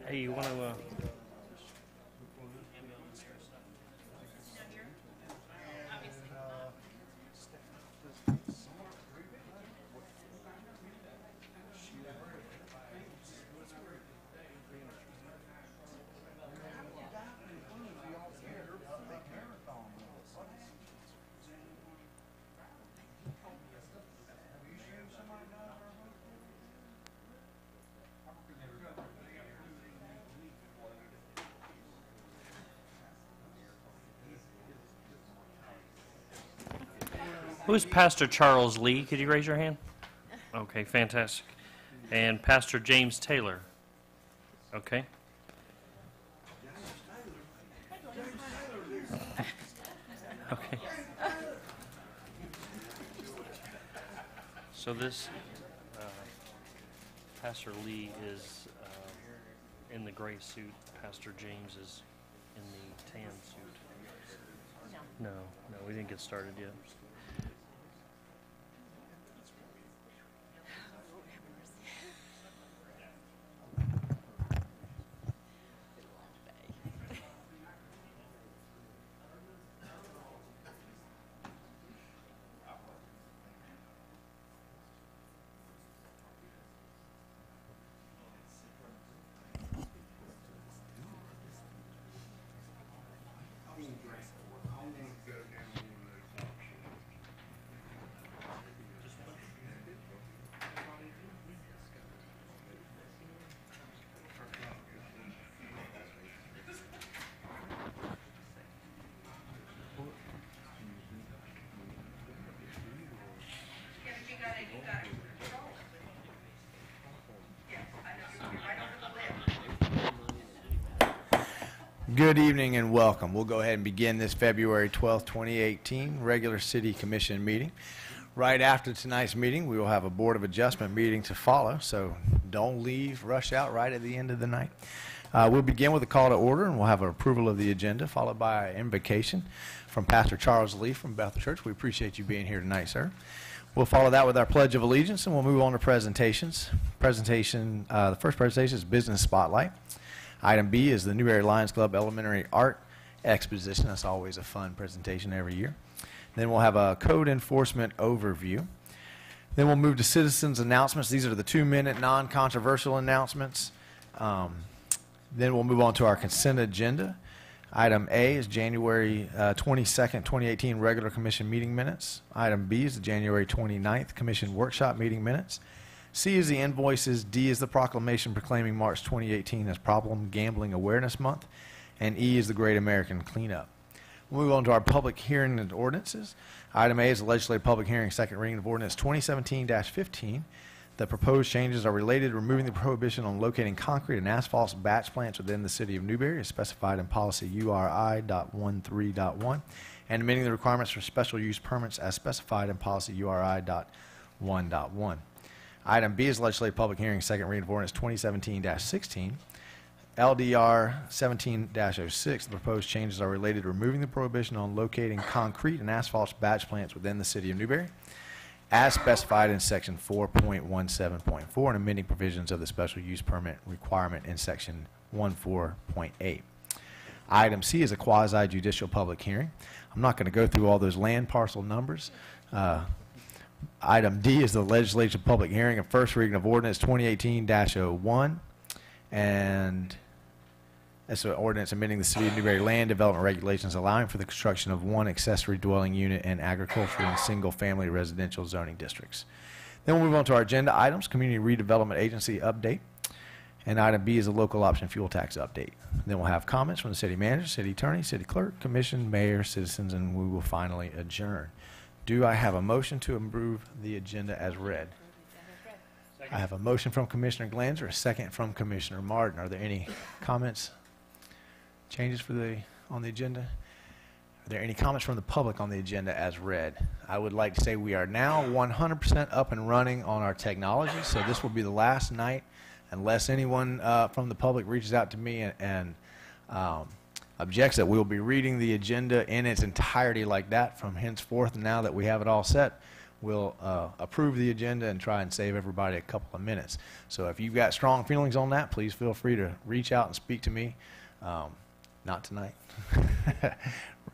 Hey, you want to? Who's Pastor Charles Lee? Could you raise your hand? Okay, fantastic. And Pastor James Taylor. Okay. Okay. So this Pastor Lee is in the gray suit. Pastor James is in the tan suit. No, we didn't get started yet. Good evening and welcome. We'll go ahead and begin this February 12th, 2018 regular City Commission meeting. Right after tonight's meeting, we will have a Board of Adjustment meeting to follow, so don't leave, rush out right at the end of the night. We'll begin with a call to order, and we'll have an approval of the agenda, followed by an invocation from Pastor Charles Lee from Bethel Church. We appreciate you being here tonight, sir. We'll follow that with our Pledge of Allegiance, and we'll move on to presentations. The first presentation is Business Spotlight. Item B is the Newberry Lions Club Elementary Art Exposition. That's always a fun presentation every year. Then we'll have a code enforcement overview. Then we'll move to citizens' announcements. These are the 2-minute non-controversial announcements. Then we'll move on to our consent agenda. Item A is January 22nd, 2018 regular commission meeting minutes. Item B is the January 29th commission workshop meeting minutes. C is the invoices, D is the proclamation proclaiming March 2018 as Problem Gambling Awareness Month, and E is the Great American Cleanup. We'll move on to our public hearing and ordinances. Item A is the legislative public hearing, second reading of ordinance 2017-15. The proposed changes are related to removing the prohibition on locating concrete and asphalt batch plants within the city of Newberry as specified in policy URI.13.1 and amending the requirements for special use permits as specified in policy URI.1.1. Item B is legislative public hearing, second reading of ordinance 2017-16. LDR 17-06, the proposed changes are related to removing the prohibition on locating concrete and asphalt batch plants within the city of Newberry, as specified in section 4.17.4 and amending provisions of the special use permit requirement in section 14.8. Item C is a quasi-judicial public hearing. I'm not going to go through all those land parcel numbers. Item D is the legislative public hearing and first reading of ordinance 2018-01, and that's an ordinance amending the City of Newberry land development regulations allowing for the construction of one accessory dwelling unit in agricultural and single-family residential zoning districts. Then we'll move on to our agenda items, Community Redevelopment Agency update, and item B is a local option fuel tax update. Then we'll have comments from the city manager, city attorney, city clerk, commission, mayor, citizens, and we will finally adjourn. Do I have a motion to approve the agenda as read? I have a motion from Commissioner Glanzer, a second from Commissioner Martin. Are there any comments, changes on the agenda? Are there any comments from the public on the agenda as read? I would like to say we are now 100% up and running on our technology, so this will be the last night unless anyone from the public reaches out to me and objects that we'll be reading the agenda in its entirety like that from henceforth. Now that we have it all set, we'll approve the agenda and try and save everybody a couple of minutes. So if you've got strong feelings on that, please feel free to reach out and speak to me. Not tonight.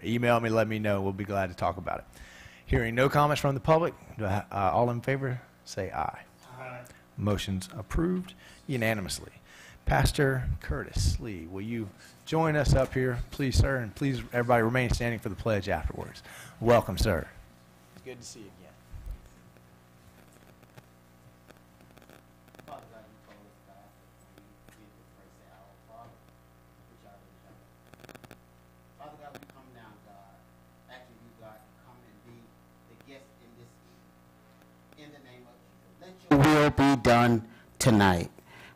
Email me, let me know. We'll be glad to talk about it. Hearing no comments from the public, all in favor, say aye. Aye. Motion's approved unanimously. Pastor Curtis Lee, will you join us up here, please, sir? And please, everybody, remain standing for the pledge afterwards. Welcome, sir. Good to see you again. Father God, you told us, God, that we give the praise to our Father, which art in heaven. Father God, we come down, God, asking you, God, to come and be the guest in this evening. In the name of Jesus, let your will be done tonight.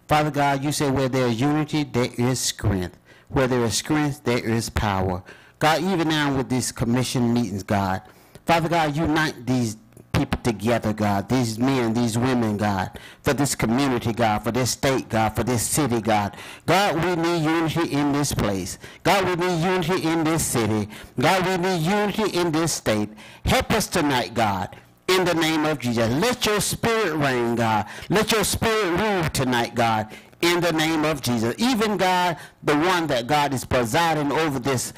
Father God, you say where there is unity, there is strength. Where there is strength, there is power. God, even now with these commission meetings, God, Father God, unite these people together, God, these men, these women, God, for this community, God, for this state, God, for this city, God. God, we need unity in this place. God, we need unity in this city. God, we need unity in this state. Help us tonight, God. In the name of Jesus, let your spirit reign, God. Let your spirit rule tonight, God. In the name of Jesus. Even, God, the one that, God, is presiding over this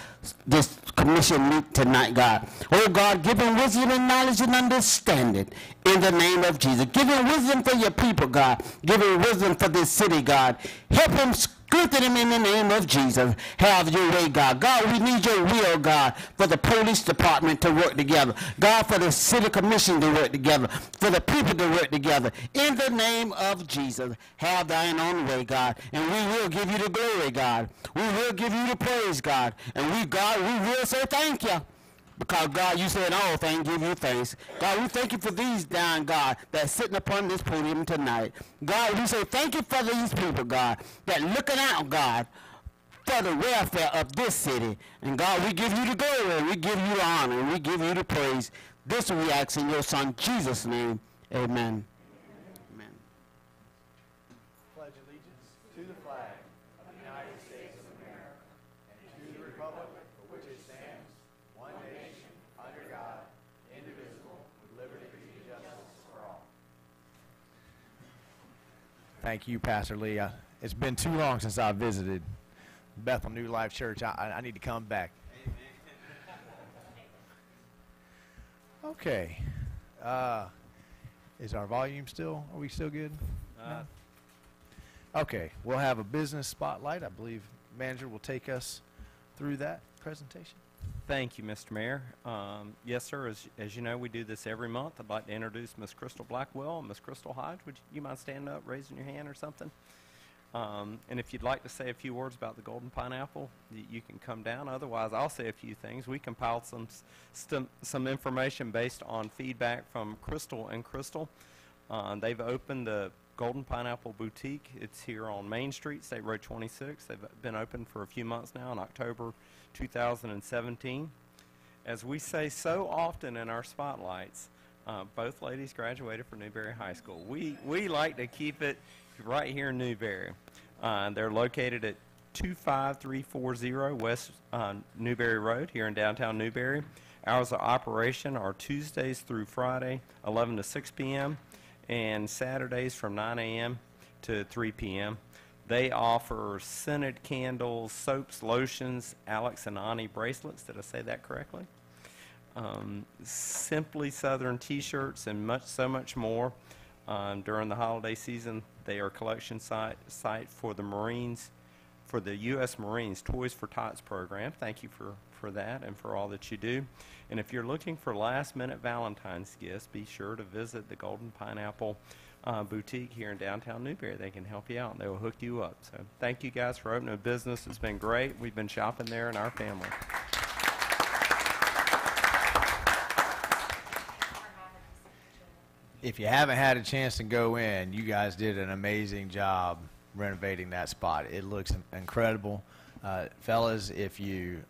commission meet tonight, God. Oh, God, give him wisdom and knowledge and understanding. In the name of Jesus. Give him wisdom for your people, God. Give him wisdom for this city, God. Help him strengthen him in the name of Jesus. Have your way, God. God, we need your will, God, for the police department to work together. God, for the city commission to work together. For the people to work together. In the name of Jesus, have thine own way, God. And we will give you the glory, God. We will give you the praise, God. And we, God, we will say thank you. Because, God, you said all things give you thanks. God, we thank you for these down, God, that's sitting upon this podium tonight. God, we say thank you for these people, God, that looking out, God, for the welfare of this city. And, God, we give you the glory, we give you the honor, and we give you the praise. This we ask in your Son, Jesus' name. Amen. Amen. Pledge allegiance to the flag of the United States of America and to the republic for which it stands, one nation, under God, indivisible, with liberty and justice for all. Thank you, Pastor Lee. It's been too long since I visited Bethel New Life Church. I need to come back. Okay. Is our volume still? Are we still good? No? Okay. We'll have a business spotlight. I believe manager will take us through that presentation. Thank you, Mr. Mayor. Yes, sir. As you know, we do this every month. I'd like to introduce Miss Crystal Blackwell and Miss Crystal Hodge. Would you mind standing up, raising your hand or something? And if you'd like to say a few words about the Golden Pineapple, you can come down. Otherwise, I'll say a few things. We compiled some information based on feedback from Crystal and Crystal. They've opened the Golden Pineapple Boutique. It's here on Main Street, State Road 26. They've been open for a few months now, in October 2017. As we say so often in our spotlights, both ladies graduated from Newberry High School. We like to keep it right here in Newberry. They're located at 25340 West Newberry Road here in downtown Newberry. Hours of operation are Tuesdays through Friday, 11 to 6 p.m., and Saturdays from 9 a.m. to 3 p.m. They offer scented candles, soaps, lotions, Alex and Ani bracelets. Did I say that correctly? Simply Southern T-shirts and so much more. During the holiday season, they are a collection site for the Marines, for the U.S. Marines Toys for Tots program. Thank you for that and for all that you do. And if you're looking for last-minute Valentine's gifts, be sure to visit the Golden Pineapple Boutique here in downtown Newberry. They can help you out, and they will hook you up. So thank you guys for opening a business. It's been great. We've been shopping there in our family. If you haven't had a chance to go in, you guys did an amazing job renovating that spot. It looks incredible. Fellas, if you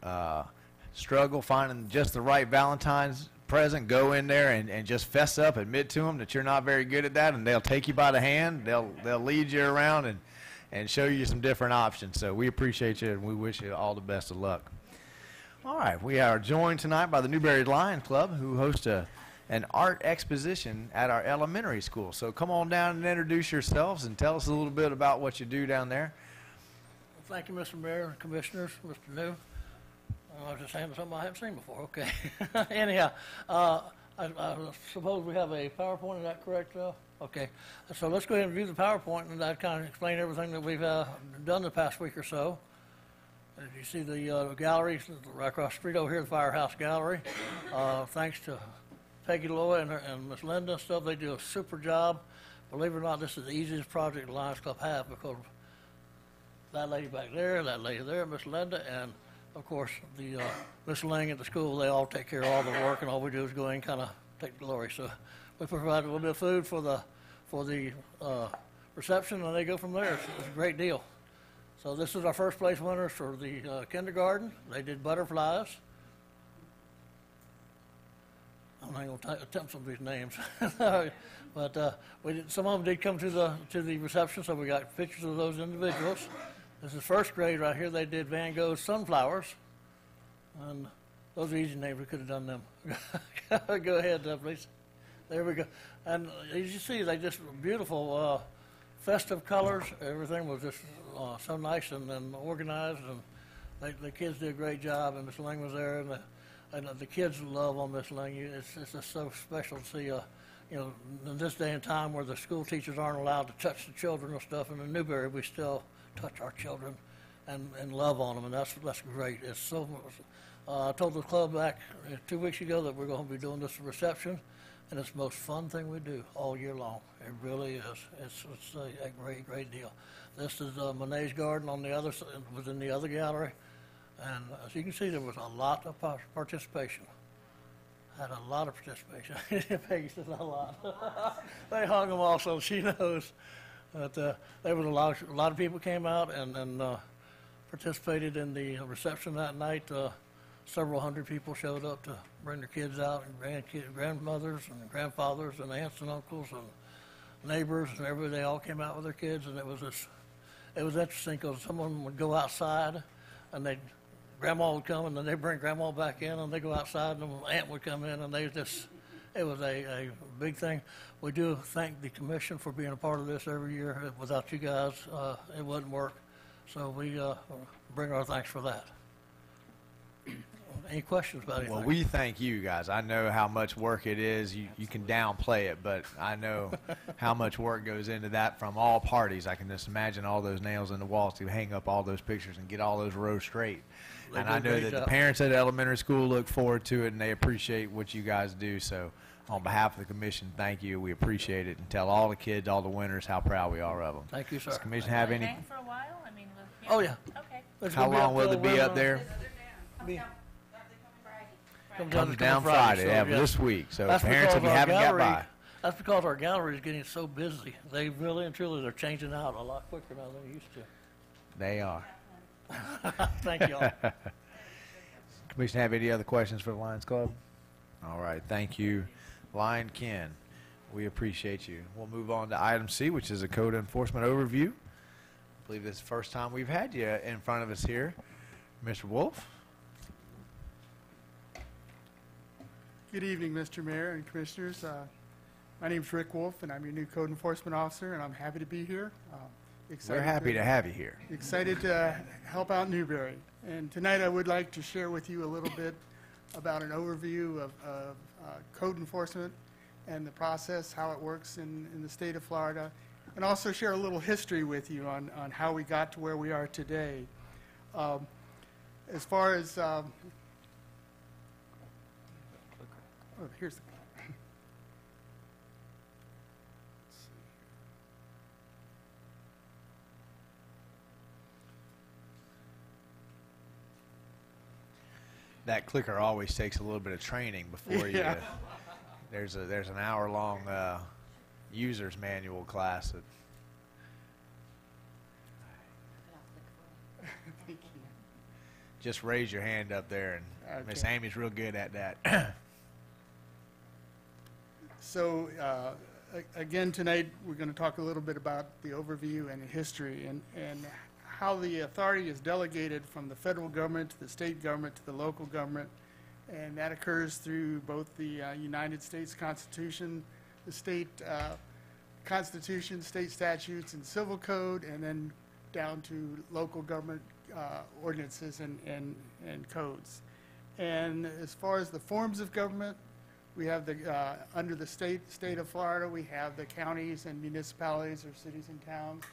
struggle finding just the right Valentine's present, go in there and just fess up, admit to them that you're not very good at that, and they'll take you by the hand. They'll lead you around and show you some different options. So we appreciate you, and we wish you all the best of luck. All right, we are joined tonight by the Newberry Lions Club, who host a an art exposition at our elementary school. So come on down and introduce yourselves and tell us a little bit about what you do down there. Thank you, Mr. Mayor and Commissioners, Mr. New. I was just saying something I haven't seen before. Okay. Anyhow, I suppose we have a PowerPoint. Is that correct? Okay. So let's go ahead and view the PowerPoint, and that kind of explain everything that we've done the past week or so. As you see the galleries right across the street over here, the Firehouse Gallery. Thanks to Peggy Loa and Miss Linda and stuff, they do a super job. Believe it or not, this is the easiest project the Lions Club have, because that lady back there, that lady there, Miss Linda, and of course the Miss Lang at the school, they all take care of all the work, and all we do is go in and kind of take the glory. So we provide a little bit of food for the reception, and they go from there. It's a great deal. So this is our first place winners for the kindergarten. They did butterflies. I'm not going to attempt some of these names, but some of them did come to the reception, so we got pictures of those individuals. This is first grade right here. They did Van Gogh's Sunflowers, and those are easy names. We could have done them. Go ahead, please. There we go. And as you see, they just beautiful, festive colors. Everything was just so nice and organized, and the kids did a great job. And Miss Lang was there, and the kids love on Miss Lang. It's just so special to see. In this day and time where the school teachers aren't allowed to touch the children and stuff, and in Newberry we still touch our children and love on them, and that's great. It's so. I told the club back 2 weeks ago that we're going to be doing this reception, and it's the most fun thing we do all year long. It really is. It's a great deal. This is Monet's garden on the other side, within the other gallery, and as you can see, there was a lot of participation. Had a lot of participation. Peggy said a lot. They hung them all, so she knows. But there was a lot of people came out and participated in the reception that night. Several hundred people showed up to bring their kids out, and grandmothers and grandfathers and aunts and uncles and neighbors and everybody. They all came out with their kids, and it was interesting because someone would go outside, and grandma would come, and then they bring grandma back in, and they go outside, and the aunt would come in, and it was a big thing. We do thank the commission for being a part of this every year. Without you guys, it wouldn't work. So we bring our thanks for that. Any questions about anything? Well, we thank you guys. I know how much work it is. You can downplay it, but I know how much work goes into that from all parties. I can just imagine all those nails in the walls to hang up all those pictures and get all those rows straight. They And do I a know great that the job. parents at elementary school look forward to it, and they appreciate what you guys do. So on behalf of the commission, thank you. We appreciate it, and tell all the kids, all the winners, how proud we are of them. Thank you, sir. Does the commission have any? Hang for a while? I mean, Oh, yeah. Okay. It's How gonna be long will till it be up there? Be- Comes down Friday, so, yeah, yeah. this week. So That's parents, if because you our haven't got gallery- by. That's because our gallery is getting so busy. They really and truly are changing out a lot quicker now than they used to. They are. Thank you all. Commission have any other questions for the Lions Club? All right, thank you, Lion Ken. We appreciate you. We'll move on to item C, which is a code enforcement overview. I believe this is the first time we've had you in front of us here. Mr. Wolf? Good evening, Mr. Mayor and Commissioners. My name is Rick Wolf, and I'm your new Code Enforcement Officer, and I'm happy to be here. We're happy to have you here. Excited to help out Newberry. And tonight I would like to share with you a little bit about an overview of code enforcement and the process, how it works in the state of Florida, and also share a little history with you on how we got to where we are today. As far as oh, here's the. Let's see. That clicker always takes a little bit of training before Yeah. you. There's an hour-long user's manual class. Thank you. Just raise your hand up there, and Miss Okay. Amy's real good at that. So, again, tonight, we're going to talk a little bit about the overview and the history and how the authority is delegated from the federal government to the state government to the local government and that occurs through both the United States Constitution, the state Constitution, state statutes, and civil code, and then down to local government ordinances and codes. And as far as the forms of government, we have the under the state of Florida, we have the counties and municipalities or cities and towns,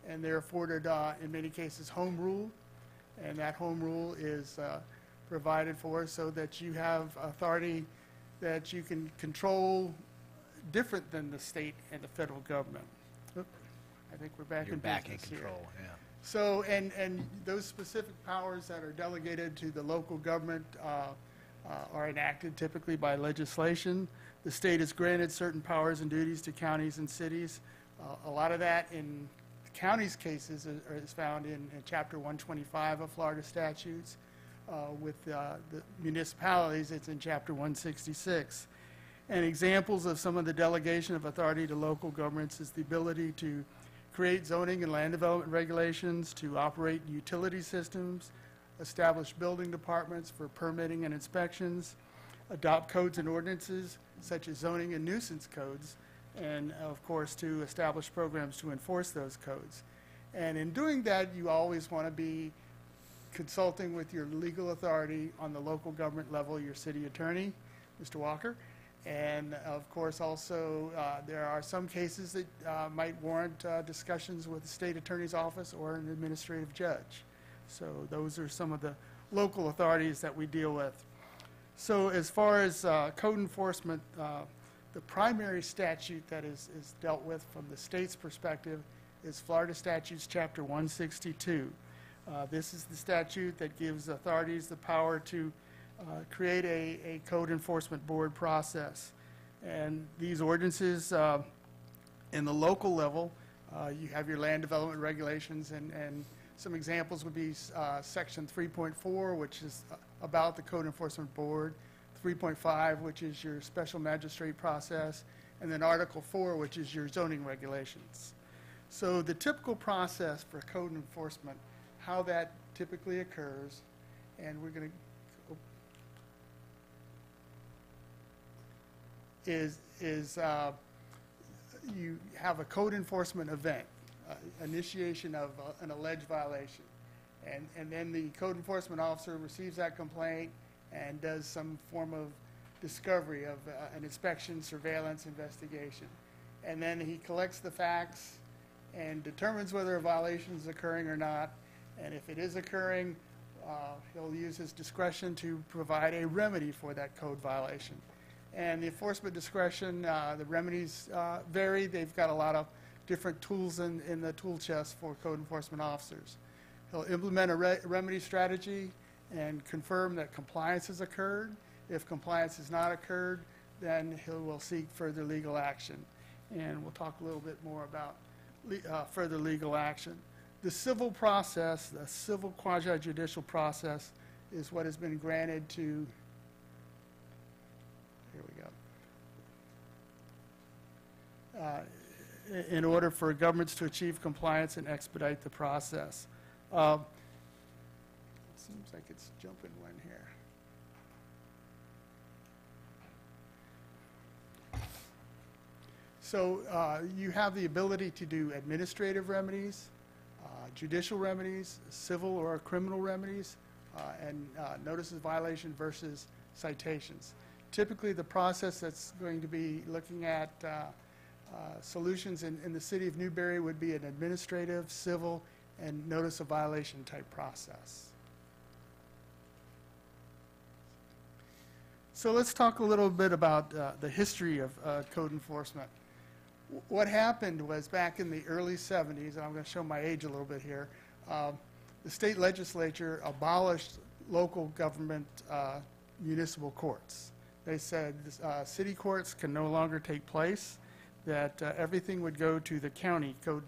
and they're afforded in many cases home rule, and that home rule is provided for so that you have authority that you can control different than the state and the federal government. Oop, I think we're back You're in back in business here. control, yeah. So, and those specific powers that are delegated to the local government are enacted typically by legislation. The state has granted certain powers and duties to counties and cities. A lot of that in the county's cases is found in Chapter 125 of Florida statutes. With the municipalities, it's in Chapter 166. And examples of some of the delegation of authority to local governments is the ability to create zoning and land development regulations, to operate utility systems, establish building departments for permitting and inspections, adopt codes and ordinances such as zoning and nuisance codes, and of course to establish programs to enforce those codes. And in doing that, you always want to be consulting with your legal authority on the local government level, your city attorney, Mr. Walker. And of course, also, there are some cases that might warrant discussions with the state attorney's office or an administrative judge. So those are some of the local authorities that we deal with. So as far as code enforcement, the primary statute that is dealt with from the state's perspective is Florida Statutes Chapter 162. This is the statute that gives authorities the power to create a code enforcement board process. And these ordinances in the local level, you have your land development regulations, and some examples would be Section 3.4, which is about the code enforcement board, 3.5, which is your special magistrate process, and then Article 4, which is your zoning regulations. So the typical process for code enforcement, how that typically occurs, and we're going to is you have a code enforcement event, initiation of an alleged violation, and then the code enforcement officer receives that complaint and does some form of discovery of an inspection, surveillance, investigation, and then he collects the facts and determines whether a violation is occurring or not, and if it is occurring, he'll use his discretion to provide a remedy for that code violation. And the enforcement discretion, the remedies vary. They've got a lot of different tools in the tool chest for code enforcement officers. He'll implement a remedy strategy and confirm that compliance has occurred. If compliance has not occurred, then he will seek further legal action. And we'll talk a little bit more about further legal action. The civil process, the civil quasi-judicial process, is what has been granted to, here we go, in order for governments to achieve compliance and expedite the process. It seems like it's jumping one here. So you have the ability to do administrative remedies, judicial remedies, civil or criminal remedies, and notices of violation versus citations. Typically, the process that's going to be looking at solutions in the city of Newberry would be an administrative, civil, and notice of violation type process. So let's talk a little bit about the history of code enforcement. What happened was back in the early 70s, and I'm going to show my age a little bit here, the state legislature abolished local government municipal courts. They said city courts can no longer take place, that everything would go to the county, code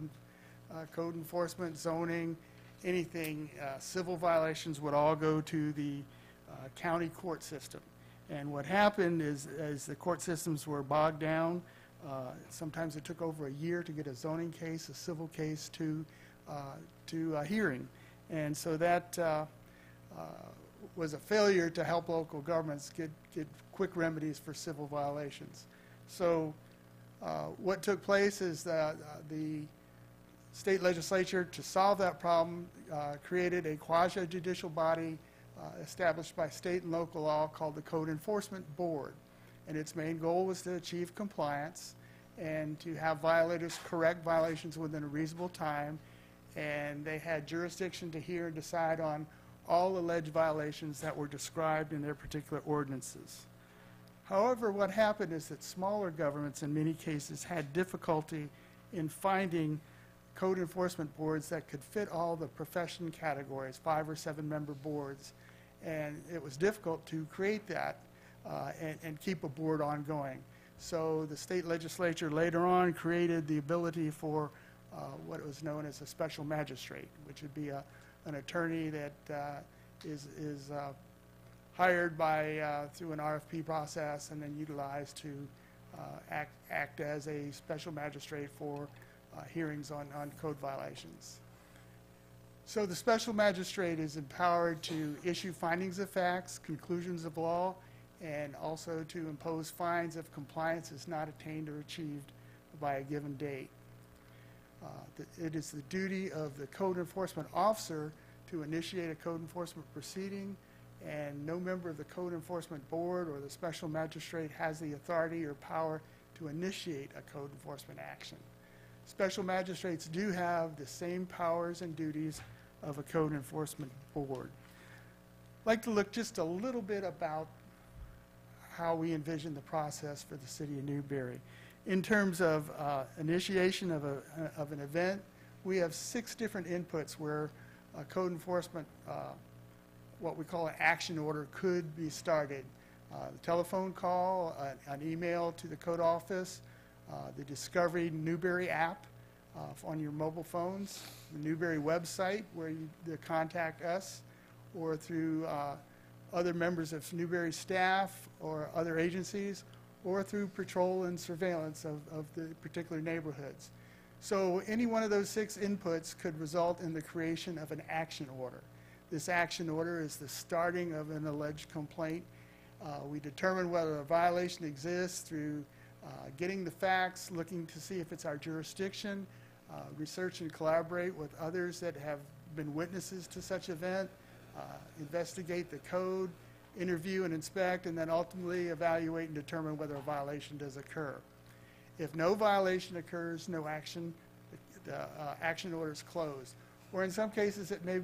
enforcement, zoning, anything, civil violations would all go to the county court system. And what happened is the court systems were bogged down. Sometimes it took over a year to get a zoning case, a civil case to a hearing. And so that was a failure to help local governments get quick remedies for civil violations. So what took place is that the state legislature, to solve that problem, created a quasi-judicial body established by state and local law called the Code Enforcement Board. And its main goal was to achieve compliance and to have violators correct violations within a reasonable time. And they had jurisdiction to hear and decide on all alleged violations that were described in their particular ordinances. However, what happened is that smaller governments in many cases had difficulty in finding code enforcement boards that could fit all the profession categories, 5 or 7 member boards. And it was difficult to create that and keep a board ongoing. So the state legislature later on created the ability for what was known as a special magistrate, which would be an attorney that is hired by through an RFP process and then utilized to act as a special magistrate for hearings on code violations. So the special magistrate is empowered to issue findings of facts, conclusions of law, and also to impose fines if compliance is not attained or achieved by a given date. It is the duty of the code enforcement officer to initiate a code enforcement proceeding, and no member of the code enforcement board or the special magistrate has the authority or power to initiate a code enforcement action. Special magistrates do have the same powers and duties of a code enforcement board. I'd like to look just a little bit about how we envision the process for the city of Newberry. In terms of initiation of an event, we have 6 different inputs where code enforcement, what we call an action order, could be started. The telephone call, an email to the code office, the Discovery Newberry app on your mobile phones, the Newberry website where you contact us, or through other members of Newberry staff or other agencies, or through patrol and surveillance of the particular neighborhoods. So any one of those 6 inputs could result in the creation of an action order. This action order is the starting of an alleged complaint. We determine whether a violation exists through getting the facts, looking to see if it's our jurisdiction, research and collaborate with others that have been witnesses to such event, investigate the code, interview and inspect, and then ultimately evaluate and determine whether a violation does occur. If no violation occurs, no action, the action order is closed. Or in some cases, it may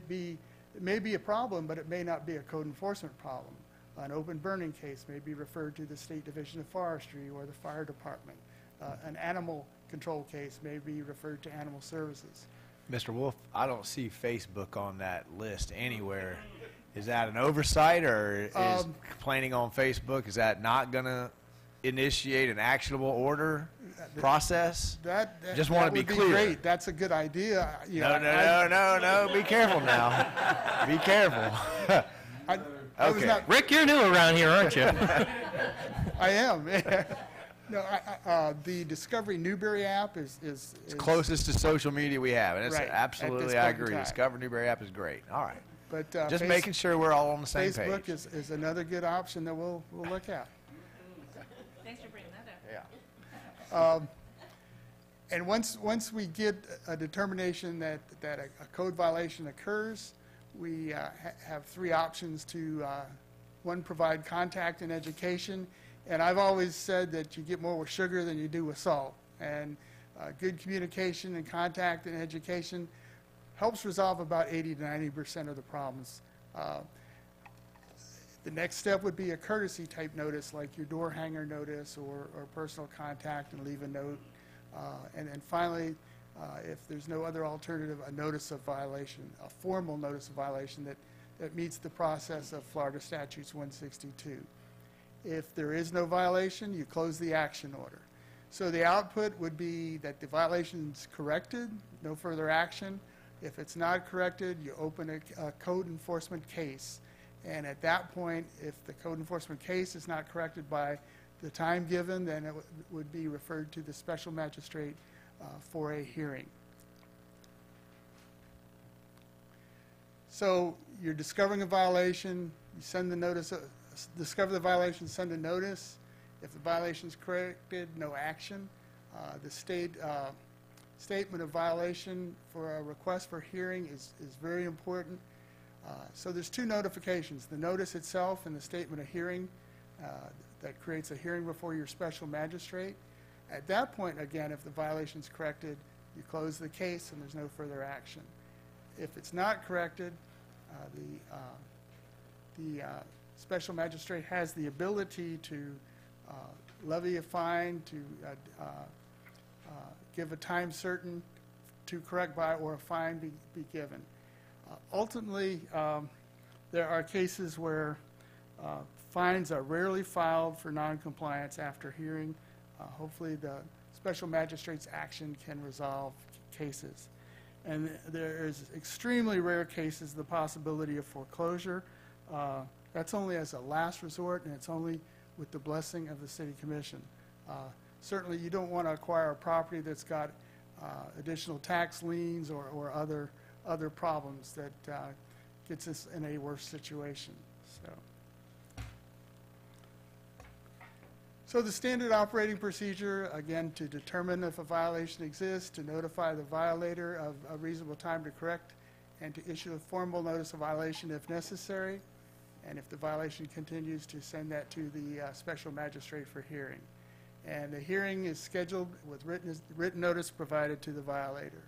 be a problem, but it may not be a code enforcement problem. An open burning case may be referred to the State Division of Forestry or the Fire Department. An animal control case may be referred to Animal Services. Mr. Wolf, I don't see Facebook on that list anywhere. Is that an oversight, or is complaining on Facebook, is that not going to initiate an actionable order process? Just want to be clear. Great. That's a good idea. You know, No. Be careful now. Be careful. I was not, Rick, you're new around here, aren't you? I am. No, the Discovery Newberry app is Closest to social media we have, and it's Right, at absolutely, this I point in agree. time. Discover Newberry app is great. All right. But Just making sure we're all on the same Facebook page. is another good option that we'll look at. Thanks for bringing that up. Yeah. And once we get a determination that a code violation occurs, we have 3 options to, one, provide contact and education. And I've always said that you get more with sugar than you do with salt. And good communication and contact and education helps resolve about 80 to 90% of the problems. The next step would be a courtesy type notice, like your door hanger notice or personal contact and leave a note. And then finally, if there's no other alternative, a notice of violation, a formal notice of violation that meets the process of Florida Statutes 162. If there is no violation, you close the action order. So the output would be that the violation is corrected, no further action. If it's not corrected, you open a code enforcement case. And at that point, if the code enforcement case is not corrected by the time given, then it would be referred to the special magistrate for a hearing. So you're discovering a violation, You send the notice, discover the violation, send a notice. If the violation is corrected, no action. The statement of violation for a request for hearing is very important. So there's two notifications, the notice itself and the statement of hearing that creates a hearing before your special magistrate. At that point, again, if the violation is corrected, you close the case and there's no further action. If it's not corrected, the special magistrate has the ability to levy a fine, to give a time certain to correct by, or a fine be given. Ultimately, there are cases where fines are rarely filed for noncompliance after hearing. Hopefully, the special magistrate's action can resolve cases. And there is extremely rare cases the possibility of foreclosure. That's only as a last resort, and it's only with the blessing of the City Commission. Certainly, you don't want to acquire a property that's got additional tax liens or other problems that gets us in a worse situation. So the standard operating procedure, again, to determine if a violation exists, to notify the violator of a reasonable time to correct, and to issue a formal notice of violation if necessary, and if the violation continues, to send that to the special magistrate for hearing. And the hearing is scheduled with written notice provided to the violator.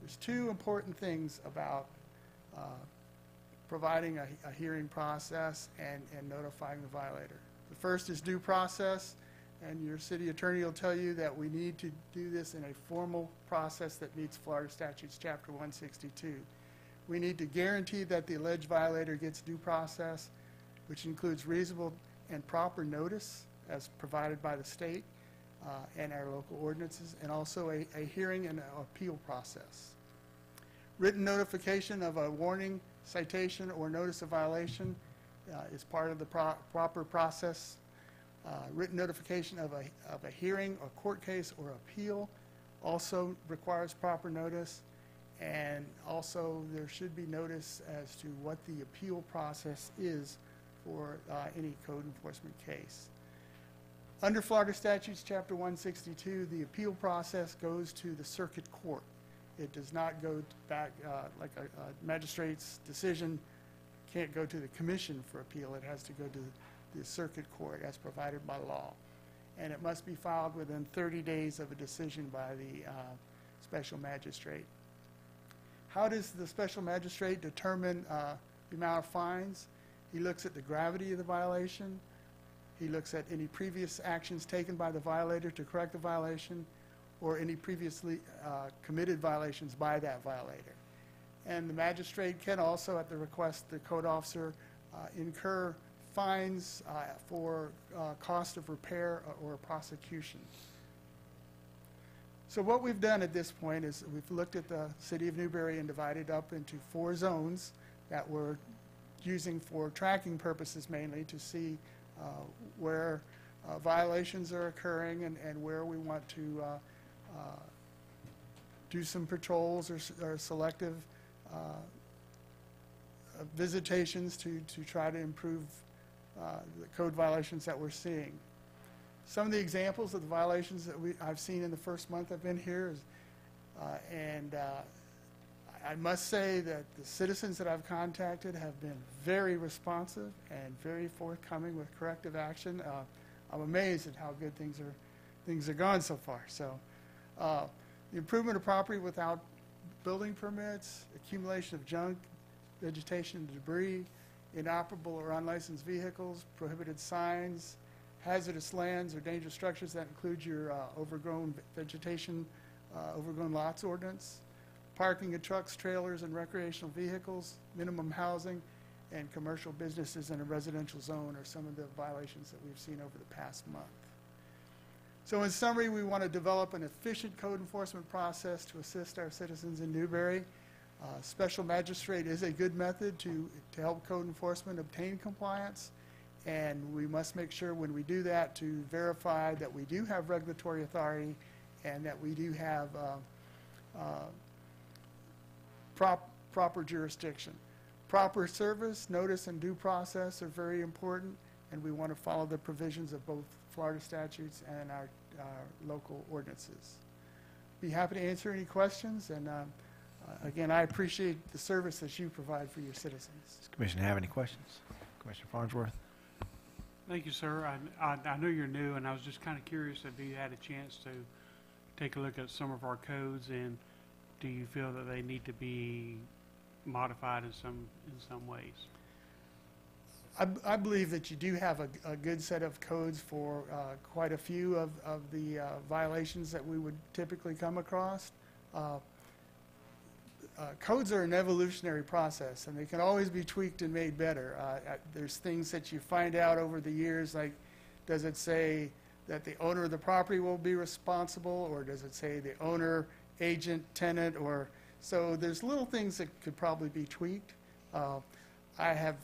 There's two important things about providing a hearing process and notifying the violator. The first is due process, and your city attorney will tell you that we need to do this in a formal process that meets Florida Statutes Chapter 162. We need to guarantee that the alleged violator gets due process, which includes reasonable and proper notice as provided by the state and our local ordinances, and also a hearing and appeal process. Written notification of a warning, citation, or notice of violation is part of the proper process. Written notification of a hearing, a court case, or appeal also requires proper notice, and also there should be notice as to what the appeal process is for any code enforcement case. Under Florida Statutes Chapter 162, the appeal process goes to the circuit court. It does not go back like a magistrate's decision can't go to the commission for appeal. It has to go to the circuit court as provided by law. And it must be filed within 30 days of a decision by the special magistrate. How does the special magistrate determine the amount of fines? He looks at the gravity of the violation. He looks at any previous actions taken by the violator to correct the violation, or any previously committed violations by that violator. And the magistrate can also, at the request of the code officer, incur fines for cost of repair or prosecution. So what we've done at this point is we've looked at the city of Newberry and divided up into 4 zones that we're using for tracking purposes mainly, to see where violations are occurring and where we want to do some patrols or selective visitations to try to improve the code violations that we're seeing. Some of the examples of the violations that I've seen in the first month I've been here is, I must say that the citizens that I've contacted have been very responsive and very forthcoming with corrective action. I'm amazed at how good things are going so far. So, the improvement of property without building permits, accumulation of junk, vegetation and debris, inoperable or unlicensed vehicles, prohibited signs, hazardous lands or dangerous structures. That includes your overgrown vegetation, overgrown lots ordinance, parking of trucks, trailers, and recreational vehicles, minimum housing, and commercial businesses in a residential zone are some of the violations that we've seen over the past month. So in summary, we want to develop an efficient code enforcement process to assist our citizens in Newberry. Special magistrate is a good method to help code enforcement obtain compliance, and we must make sure when we do that to verify that we do have regulatory authority and that we do have proper jurisdiction. Proper service, notice, and due process are very important, and we want to follow the provisions of both Florida statutes and our local ordinances. Be happy to answer any questions, and again, I appreciate the service that you provide for your citizens. Does the commission have any questions? Commissioner Farnsworth? Thank you, sir. I know you're new, and I was just kind of curious if you had a chance to take a look at some of our codes, and do you feel that they need to be modified in some ways? I believe that you do have a good set of codes for quite a few of the violations that we would typically come across. Codes are an evolutionary process, and they can always be tweaked and made better. There's things that you find out over the years, like does it say that the owner of the property will be responsible, or does it say the owner, agent, tenant, or so there's little things that could probably be tweaked. I have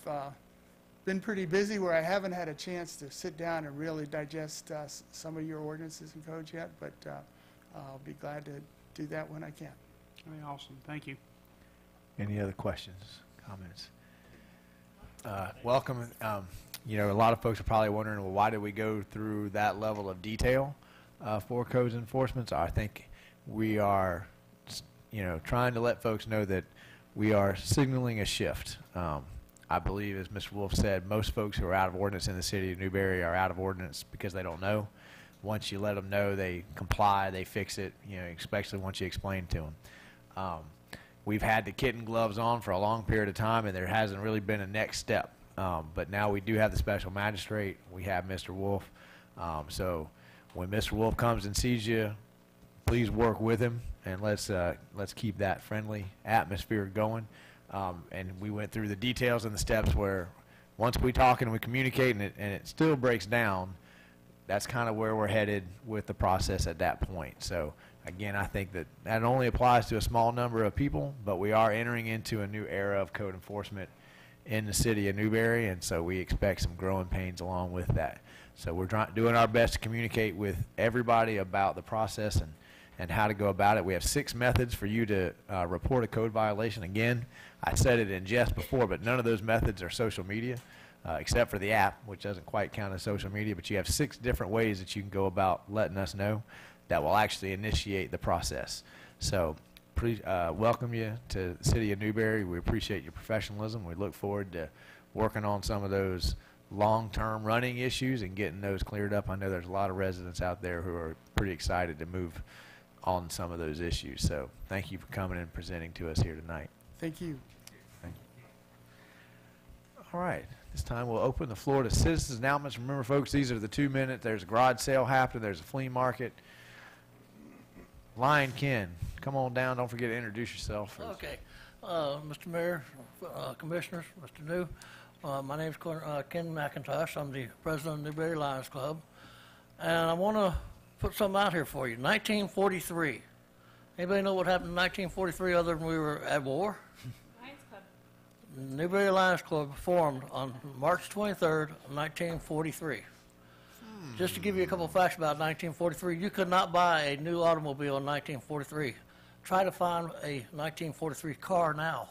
been pretty busy where I haven't had a chance to sit down and really digest some of your ordinances and codes yet, but I'll be glad to do that when I can. Very awesome. Thank you. Any other questions, comments? Welcome. You know, a lot of folks are probably wondering, well, why did we go through that level of detail for codes enforcement? So I think we are, you know, trying to let folks know that we are signaling a shift. I believe, as Mr. Wolf said, most folks who are out of ordinance in the city of Newberry are out of ordinance because they don't know. Once you let them know, they comply, they fix it, you know, especially once you explain to them. We've had the kitten gloves on for a long period of time, and there hasn't really been a next step. But now we do have the special magistrate. We have Mr. Wolf. So when Mr. Wolf comes and sees you, please work with him, and let's keep that friendly atmosphere going. And we went through the details and the steps where once we talk and we communicate and it still breaks down, that's kind of where we're headed with the process at that point. So again, I think that only applies to a small number of people, but we are entering into a new era of code enforcement in the city of Newberry, and so we expect some growing pains along with that. So we're doing our best to communicate with everybody about the process and how to go about it. We have 6 methods for you to report a code violation. Again, I said it in jest before, but none of those methods are social media, except for the app, which doesn't quite count as social media. But you have 6 different ways that you can go about letting us know that will actually initiate the process. So welcome you to the city of Newberry. We appreciate your professionalism. We look forward to working on some of those long-term running issues and getting those cleared up. I know there's a lot of residents out there who are pretty excited to move on some of those issues. So thank you for coming and presenting to us here tonight. Thank you. Thank you. All right. This time we'll open the floor to citizens announcements. Remember, folks, these are the 2 minutes. There's a garage sale happening. There's a flea market. Lion Ken, come on down. Don't forget to introduce yourself. Okay. Mr. Mayor, Commissioners, Mr. New, my name is Ken McIntosh. I'm the president of the Newberry Lions Club. And I want to put something out here for you. 1943. Anybody know what happened in 1943 other than we were at war? Lions Club. Newberry Lions Club formed on March 23rd, 1943. Just to give you a couple of facts about 1943, you could not buy a new automobile in 1943. Try to find a 1943 car now.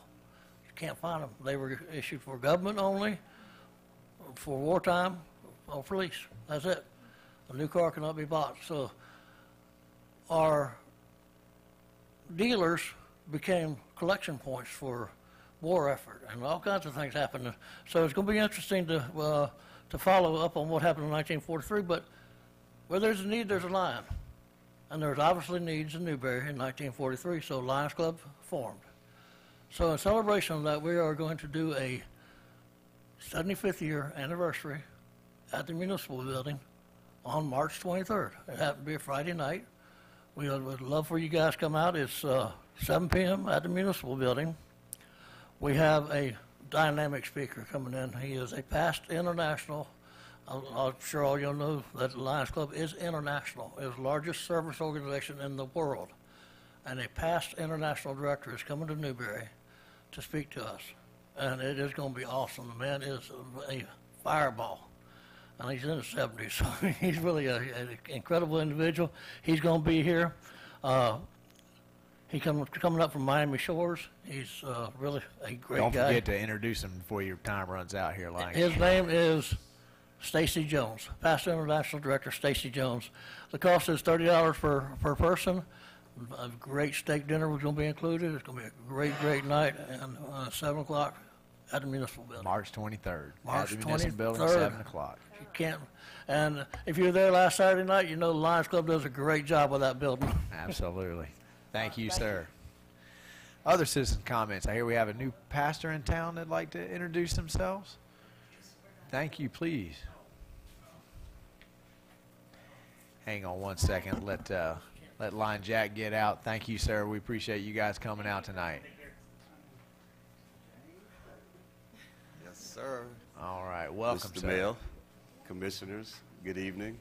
You can't find them. They were issued for government only, for wartime, or police. That's it. A new car cannot be bought. So our dealers became collection points for war effort, and all kinds of things happened. So it's going to be interesting to follow up on what happened in 1943, but where there's a need, there's a lion. And there's obviously needs in Newberry in 1943, so Lions Club formed. So in celebration of that, we are going to do a 75th year anniversary at the Municipal Building on March 23rd. It happened to be a Friday night. We would love for you guys to come out. It's 7 p.m. at the Municipal Building. We have a dynamic speaker coming in. He is a past international. I'm sure all y'all know that the Lions Club is international. It is the largest service organization in the world. And a past international director is coming to Newberry to speak to us. And it is going to be awesome. The man is a fireball. And he's in his 70s, so he's really an incredible individual. He's going to be here. coming up from Miami Shores. He's really a great Don't guy. forget to introduce him before your time runs out here, Lang. His name is Stacy Jones, Pastor International Director Stacy Jones. The cost is $30 per person. A great steak dinner was going to be included. It's going to be a great night, and 7 o'clock at the municipal building. March 23rd. March At the municipal building, 23rd. 7 o'clock. You can't, and if you were there last Saturday night, you know the Lions Club does a great job with that building. Absolutely. Thank you, sir. Other citizen comments. I hear we have a new pastor in town that'd like to introduce themselves. Thank you, please. Hang on one second. Let Line Jack get out. Thank you, sir. We appreciate you guys coming out tonight. Yes, sir. All right. Welcome, Mr. sir. Mayor, Commissioners, good evening.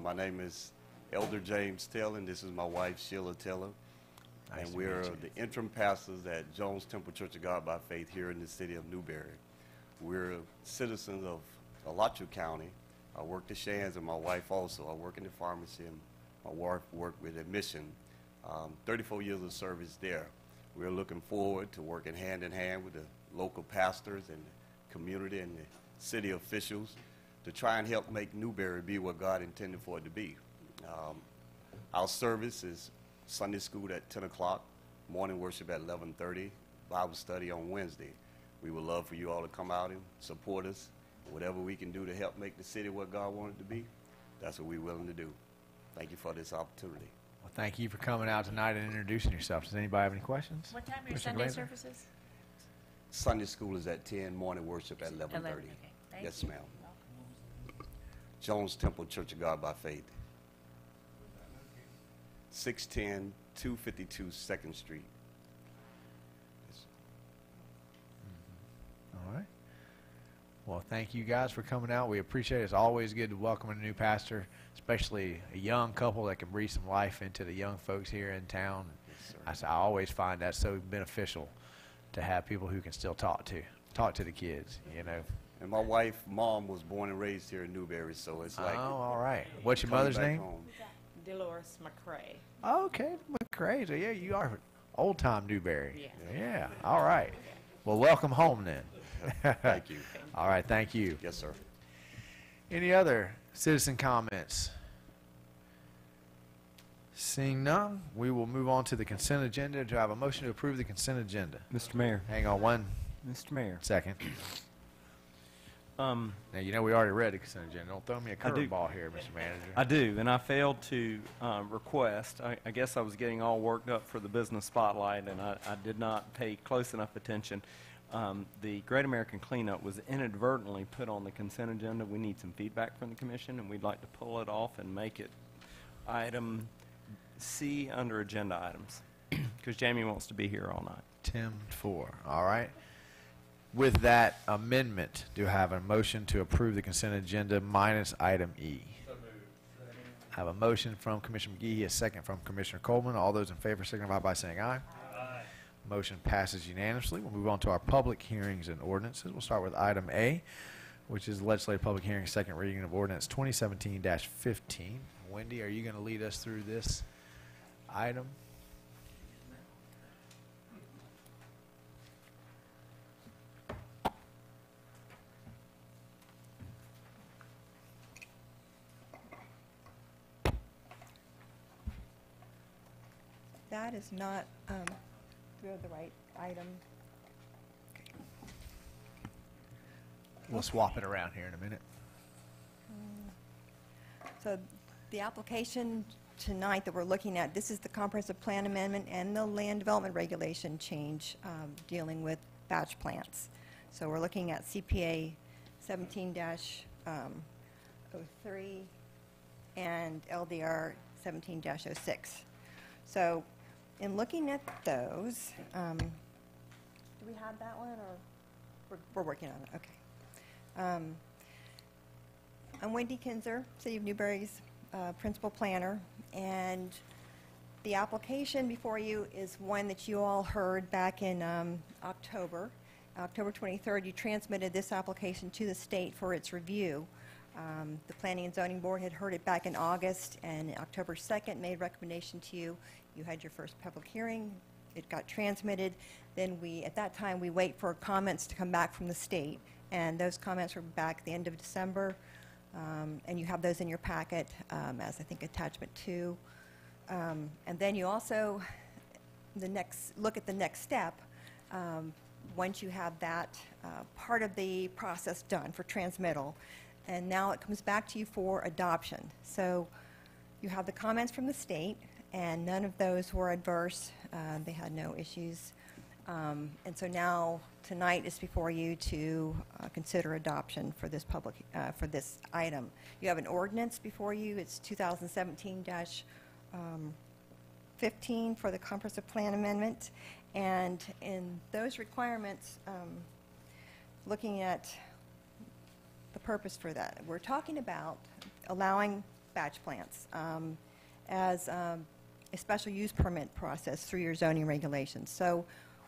My name is Elder James Taylor, and this is my wife, Sheila Taylor. Nice And to we're meet you. the interim pastors at Jones Temple Church of God by Faith here in the city of Newberry. We're citizens of Alachua County. I work at Shands, and my wife also. I work in the pharmacy, and my wife worked with admission. 34 years of service there. We're looking forward to working hand in hand with the local pastors and the community and the city officials to try and help make Newberry be what God intended for it to be. Our service is Sunday school at 10 o'clock, morning worship at 11:30, Bible study on Wednesday. We would love for you all to come out and support us. Whatever we can do to help make the city what God wanted it to be, that's what we're willing to do. Thank you for this opportunity. Well, thank you for coming out tonight and introducing yourself. Does anybody have any questions? What time are your Mr. Sunday Glazer? services? Sunday school is at 10, morning worship at 11:30. 11, okay. Thank Yes, you. ma'am. Jones Temple Church of God by Faith. 610 252 2nd Street. All right. Well, thank you guys for coming out. We appreciate it. It's always good to welcome a new pastor, especially a young couple that can breathe some life into the young folks here in town. Yes, sir. I always find that so beneficial to have people who can still talk to the kids, you know. And my wife, mom, was born and raised here in Newberry, so it's like Oh, all right. What's your coming mother's back name? home. Dolores McCrae. Oh, okay, crazy. Yeah, you are old time Newberry. Yeah. Yeah. All right. Well, welcome home then. Thank you. All right. Thank you. Yes, sir. Any other citizen comments? Seeing none, we will move on to the consent agenda. Do I have a motion to approve the consent agenda? Mr. Mayor. Hang on one Mr. Mayor. second. Now, you know we already read the consent agenda. Don't throw me a I do. curveball here, Mr. Manager. I do, and I failed to request. I guess I was getting all worked up for the business spotlight, and I did not pay close enough attention. The Great American Cleanup was inadvertently put on the consent agenda. We need some feedback from the commission, and we'd like to pull it off and make it item C under agenda items, because Jamie wants to be here all night. 10-4. All right. With that amendment, do I have a motion to approve the consent agenda minus item E? I have a motion from Commissioner McGee, a second from Commissioner Coleman. All those in favor signify by saying aye. Aye. Motion passes unanimously. We'll move on to our public hearings and ordinances. We'll start with item A, which is legislative public hearing, second reading of ordinance 2017-15. Wendy, are you going to lead us through this item? That is not through the right item. We'll swap it around here in a minute. So the application tonight that we're looking at, this is the comprehensive plan amendment and the land development regulation change dealing with batch plants. So we're looking at CPA 17-03 and LDR 17-06. So in looking at those, do we have that one, or we're working on it? Okay. I'm Wendy Kinzer, City of Newberry's principal planner, and the application before you is one that you all heard back in October. October 23rd, you transmitted this application to the state for its review. The Planning and Zoning Board had heard it back in August, and October 2nd made a recommendation to you You had your first public hearing, it got transmitted, then at that time, we wait for comments to come back from the state, and those comments were back at the end of December, and you have those in your packet as, I think, attachment 2. And then you also, look at the next step. Once you have that part of the process done for transmittal, and now it comes back to you for adoption. So you have the comments from the state, and none of those were adverse. They had no issues. And so now, tonight is before you to consider adoption for this for this item. You have an ordinance before you. It's 2017-15 for the comprehensive plan amendment. And in those requirements, looking at the purpose for that, we're talking about allowing batch plants as a special use permit process through your zoning regulations. So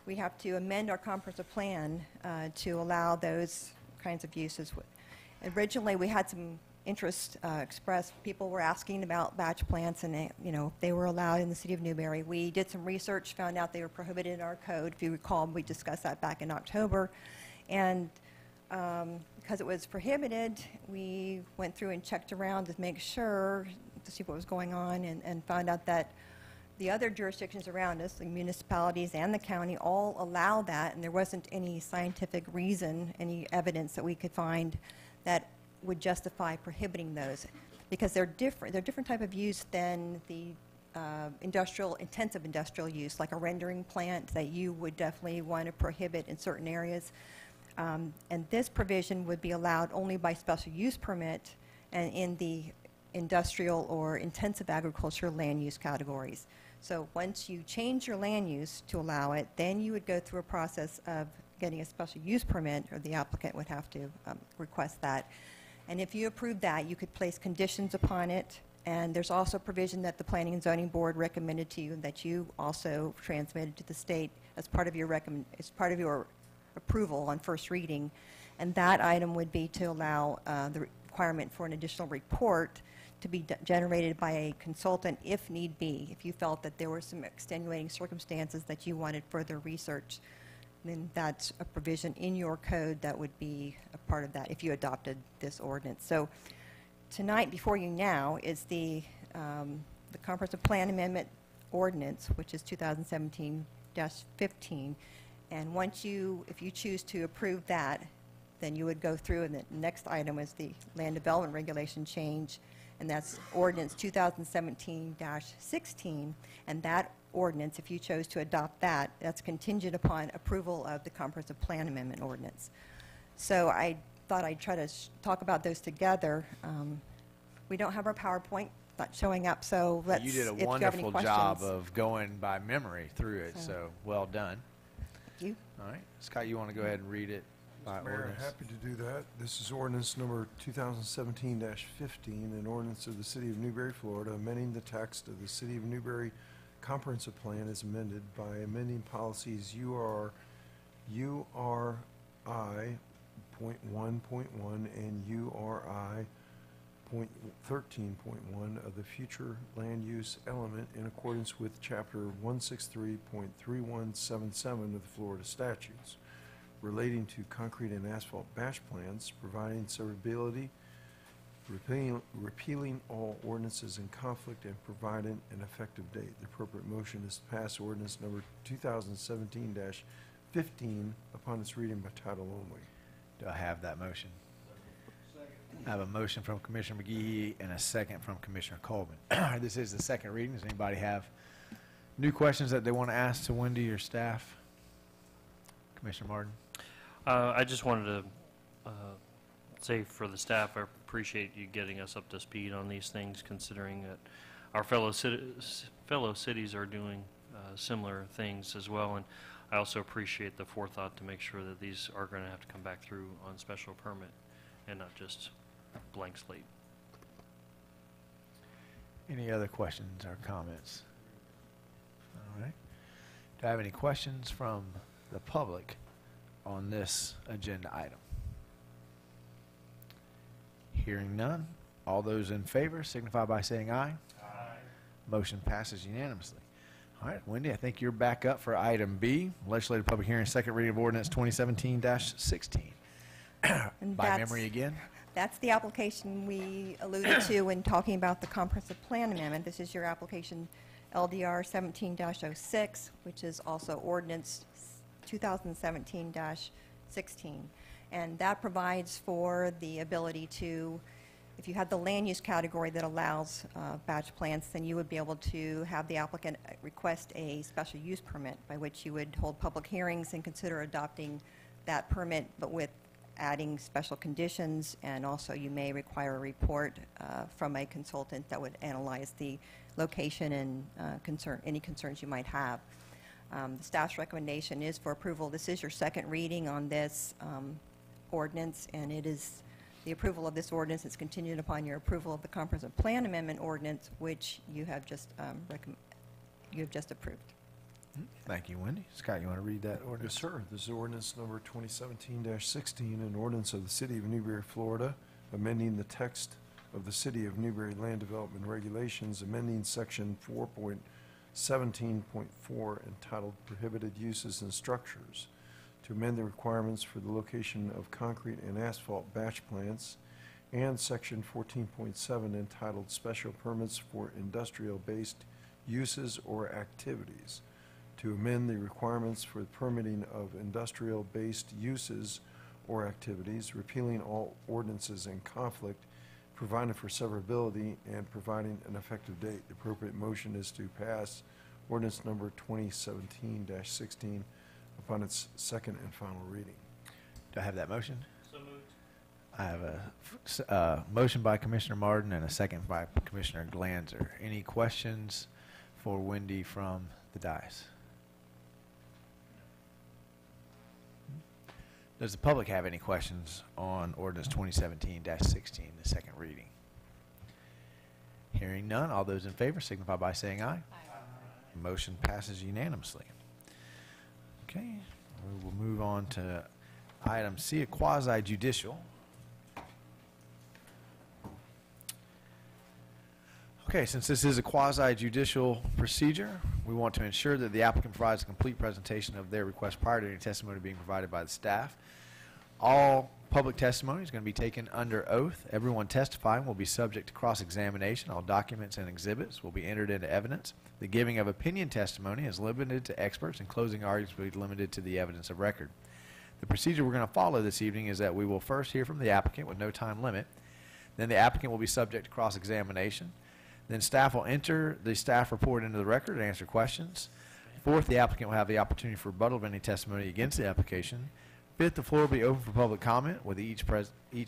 we have to amend our comprehensive plan to allow those kinds of uses. Originally, we had some interest expressed. People were asking about batch plants, and they were allowed in the city of Newberry. We did some research, found out they were prohibited in our code. If you recall, we discussed that back in October, and because it was prohibited, we went through and checked around to make sure to see what was going on, and found out that the other jurisdictions around us, the municipalities and the county, all allow that, and there wasn't any scientific reason, any evidence that we could find that would justify prohibiting those, because they're different. They're different type of use than the intensive industrial use, like a rendering plant that you would definitely want to prohibit in certain areas. And this provision would be allowed only by special use permit and in the industrial or intensive agricultural land use categories. So once you change your land use to allow it, then you would go through a process of getting a special use permit, or the applicant would have to request that. And if you approve that, you could place conditions upon it. And there's also provision that the Planning and Zoning Board recommended to you, and that you also transmitted to the state as part of your approval on first reading. And that item would be to allow the requirement for an additional report to be generated by a consultant if need be. If you felt that there were some extenuating circumstances that you wanted further research, then that's a provision in your code that would be a part of that if you adopted this ordinance. So tonight before you now is the comprehensive plan amendment ordinance, which is 2017-15. And if you choose to approve that, then you would go through, and the next item is the land development regulation change, and that's ordinance 2017-16. And that ordinance, if you chose to adopt that, that's contingent upon approval of the comprehensive plan amendment ordinance. So I thought I'd try to talk about those together. We don't have our PowerPoint, not showing up, so let's, You did a if you have any wonderful questions. job of going by memory through it, so well done. Thank you. All right, Scott, you want to go ahead and read it by Mayor, ordinance? happy to do that. This is ordinance number 2017-15, an ordinance of the City of Newberry, Florida, amending the text of the City of Newberry Comprehensive Plan as amended by amending policies URI.1.1 and URI.13.1 of the future land use element in accordance with Chapter 163.3177 of the Florida statutes, relating to concrete and asphalt batch plants, providing severability, repealing all ordinances in conflict, and providing an effective date. The appropriate motion is to pass ordinance number 2017-15 upon its reading by title only. Do I have that motion? I have a motion from Commissioner McGee and a second from Commissioner Colvin. This is the second reading. Does anybody have new questions that they want to ask to Wendy or staff? Commissioner Martin? I just wanted to say for the staff, I appreciate you getting us up to speed on these things, considering that our fellow cities are doing similar things as well. And I also appreciate the forethought to make sure that these are going to have to come back through on special permit and not just blank slate. Any other questions or comments? All right. Do I have any questions from the public on this agenda item? Hearing none, all those in favor signify by saying aye. Aye. Motion passes unanimously. All right, Wendy, I think you're back up for item B, legislative public hearing, second reading of ordinance 2017-16. And By that's- memory again? That's the application we alluded to when talking about the comprehensive plan amendment. This is your application LDR 17-06, which is also ordinance 2017-16. And that provides for the ability to, if you have the land use category that allows batch plants, then you would be able to have the applicant request a special use permit by which you would hold public hearings and consider adopting that permit, but with adding special conditions, and also you may require a report from a consultant that would analyze the location and any concerns you might have. The staff's recommendation is for approval. This is your second reading on this ordinance, and it is the approval of this ordinance is contingent upon your approval of the comprehensive plan amendment ordinance, which you have just approved. Thank you, Wendy. Scott, you want to read that Yes, ordinance? sir. This is ordinance number 2017-16, an ordinance of the City of Newberry, Florida, amending the text of the City of Newberry Land Development Regulations, amending Section 4.17.4 entitled Prohibited Uses and Structures, to amend the requirements for the location of concrete and asphalt batch plants, and Section 14.7 entitled Special Permits for Industrial-Based Uses or Activities, to amend the requirements for the permitting of industrial-based uses or activities, repealing all ordinances in conflict, providing for severability, and providing an effective date. The appropriate motion is to pass ordinance number 2017-16 upon its second and final reading. Do I have that motion? So moved. I have a motion by Commissioner Martin and a second by Commissioner Glanzer. Any questions for Wendy from the dais? Does the public have any questions on ordinance 2017-16, the second reading? Hearing none, all those in favor signify by saying aye. Motion passes unanimously. Okay, we will move on to item C, a quasi-judicial. Okay, since this is a quasi-judicial procedure, we want to ensure that the applicant provides a complete presentation of their request prior to any testimony being provided by the staff. All public testimony is going to be taken under oath. Everyone testifying will be subject to cross-examination. All documents and exhibits will be entered into evidence. The giving of opinion testimony is limited to experts, and closing arguments will be limited to the evidence of record. The procedure we're going to follow this evening is that we will first hear from the applicant with no time limit. Then the applicant will be subject to cross-examination. Then staff will enter the staff report into the record and answer questions. Fourth, the applicant will have the opportunity for rebuttal of any testimony against the application. Fifth, the floor will be open for public comment, with each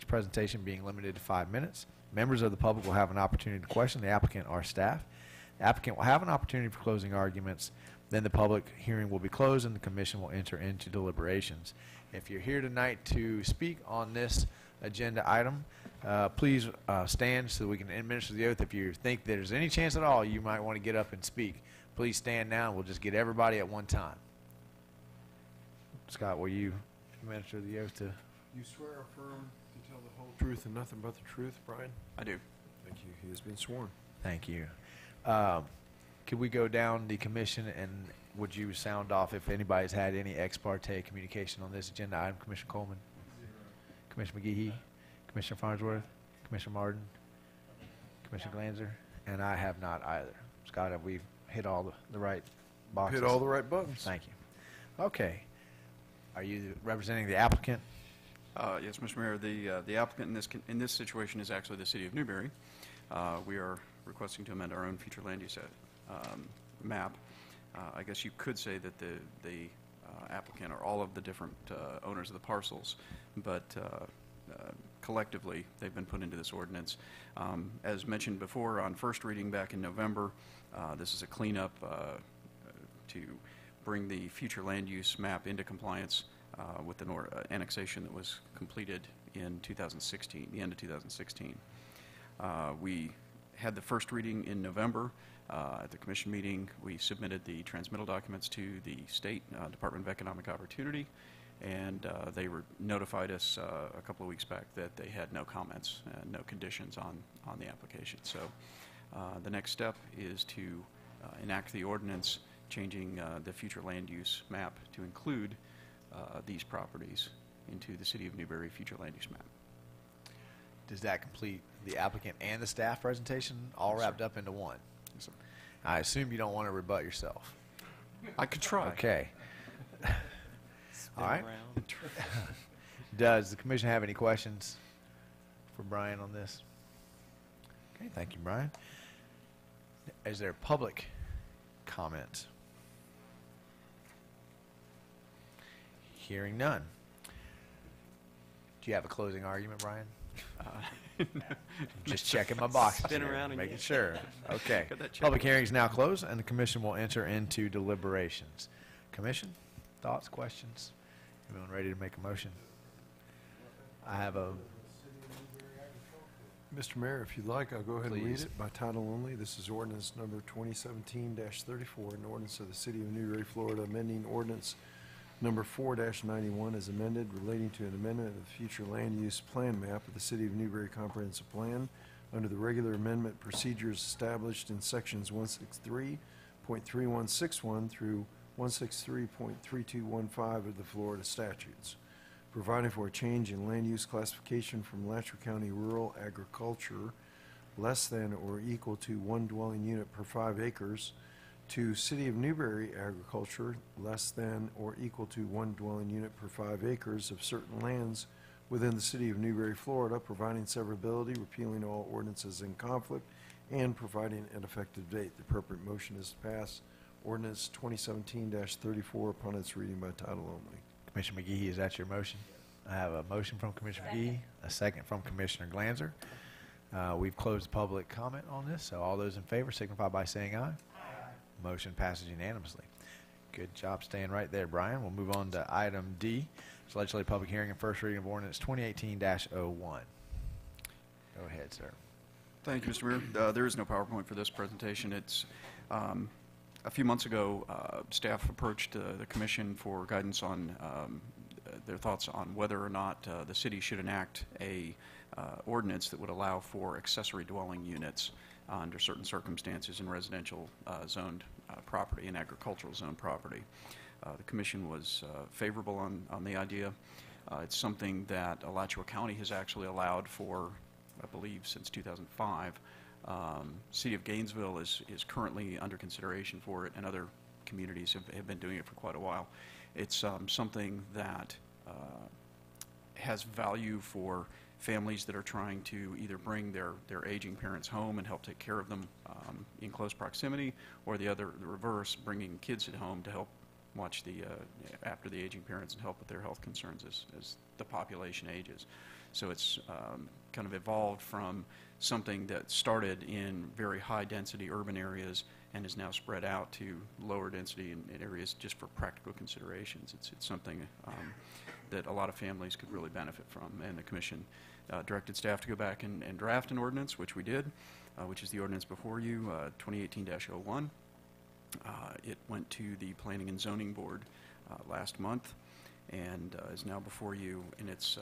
presentation being limited to 5 minutes. Members of the public will have an opportunity to question the applicant or staff. The applicant will have an opportunity for closing arguments. Then the public hearing will be closed and the commission will enter into deliberations. If you're here tonight to speak on this agenda item, please stand so that we can administer the oath. If you think there's any chance at all you might want to get up and speak, please stand now and we'll just get everybody at one time. Scott, will you administer the oath to? You swear or affirm to tell the whole truth and nothing but the truth, Brian? I do. Thank you. He has been sworn. Thank you. Could we go down the commission, and would you sound off if anybody's had any ex parte communication on this agenda item? Commissioner Coleman? Commissioner McGehee? Commissioner Farnsworth? Commissioner Martin? Commissioner Glanzer? And I have not either. Scott, have we hit all the right boxes? Hit all the right buttons. Thank you. Okay. Are you representing the applicant? Yes, Mr. Mayor, the applicant in this situation is actually the City of Newberry. We are requesting to amend our own future land use map. I guess you could say that the applicant are all of the different owners of the parcels, but collectively they've been put into this ordinance. As mentioned before on first reading back in November, this is a cleanup to bring the future land use map into compliance with the annexation that was completed in 2016, the end of 2016. We had the first reading in November. At the commission meeting, we submitted the transmittal documents to the State Department of Economic Opportunity, and they notified us a couple of weeks back that they had no comments and no conditions on the application. So the next step is to enact the ordinance changing the future land use map to include these properties into the City of Newberry future land use map. Does that complete the applicant and the staff presentation all wrapped up into one? Yes, sir. I assume you don't want to rebut yourself. I could try. Okay. Spin All right. around. Does the commission have any questions for Brian on this? Okay, thank you, Brian. Is there public comment? Hearing none. Do you have a closing argument, Brian? Just checking my boxes Spin here, around and making get- sure. Okay. Got that checked. Public hearing is now closed, and the commission will enter into deliberations. Commission, thoughts, questions? Everyone ready to make a motion? I have a, Mr. Mayor, if you'd like, I'll go ahead and read Please. it by title only. This is ordinance number 2017-34, an ordinance of the City of Newberry, Florida, amending ordinance number 4-91 as amended relating to an amendment of the future land use plan map of the City of Newberry Comprehensive Plan under the regular amendment procedures established in sections 163.3161 through 163.3215 of the Florida statutes, providing for a change in land use classification from Alachua County rural agriculture less than or equal to one dwelling unit per 5 acres to City of Newberry agriculture less than or equal to one dwelling unit per 5 acres of certain lands within the City of Newberry, Florida, providing severability, repealing all ordinances in conflict, and providing an effective date. The appropriate motion is to pass ordinance 2017-34 upon its reading by title only. Commissioner McGee, is that your motion? I have a motion from Commissioner McGee, a second from Commissioner Glanzer. We've closed public comment on this, so all those in favor signify by saying aye. Motion passes unanimously. Good job staying right there, Brian. We'll move on to item D, it's legislative public hearing and first reading of ordinance 2018-01. Go ahead, sir. Thank you, Mr. Mayor. There is no PowerPoint for this presentation. It's a few months ago, staff approached the commission for guidance on their thoughts on whether or not the city should enact a ordinance that would allow for accessory dwelling units under certain circumstances in residential zoned property and agricultural zone property. The commission was favorable on the idea. It's something that Alachua County has actually allowed for, I believe, since 2005. City of Gainesville is currently under consideration for it, and other communities have been doing it for quite a while. It's something that has value for families that are trying to either bring their aging parents home and help take care of them in close proximity, or the reverse, bringing kids at home to help watch after the aging parents and help with their health concerns as the population ages. So it's kind of evolved from something that started in very high-density urban areas and is now spread out to lower density in areas just for practical considerations. It's something that a lot of families could really benefit from, and the commission directed staff to go back and draft an ordinance, which we did, which is the ordinance before you, 2018-01. It went to the Planning and Zoning Board last month and is now before you in its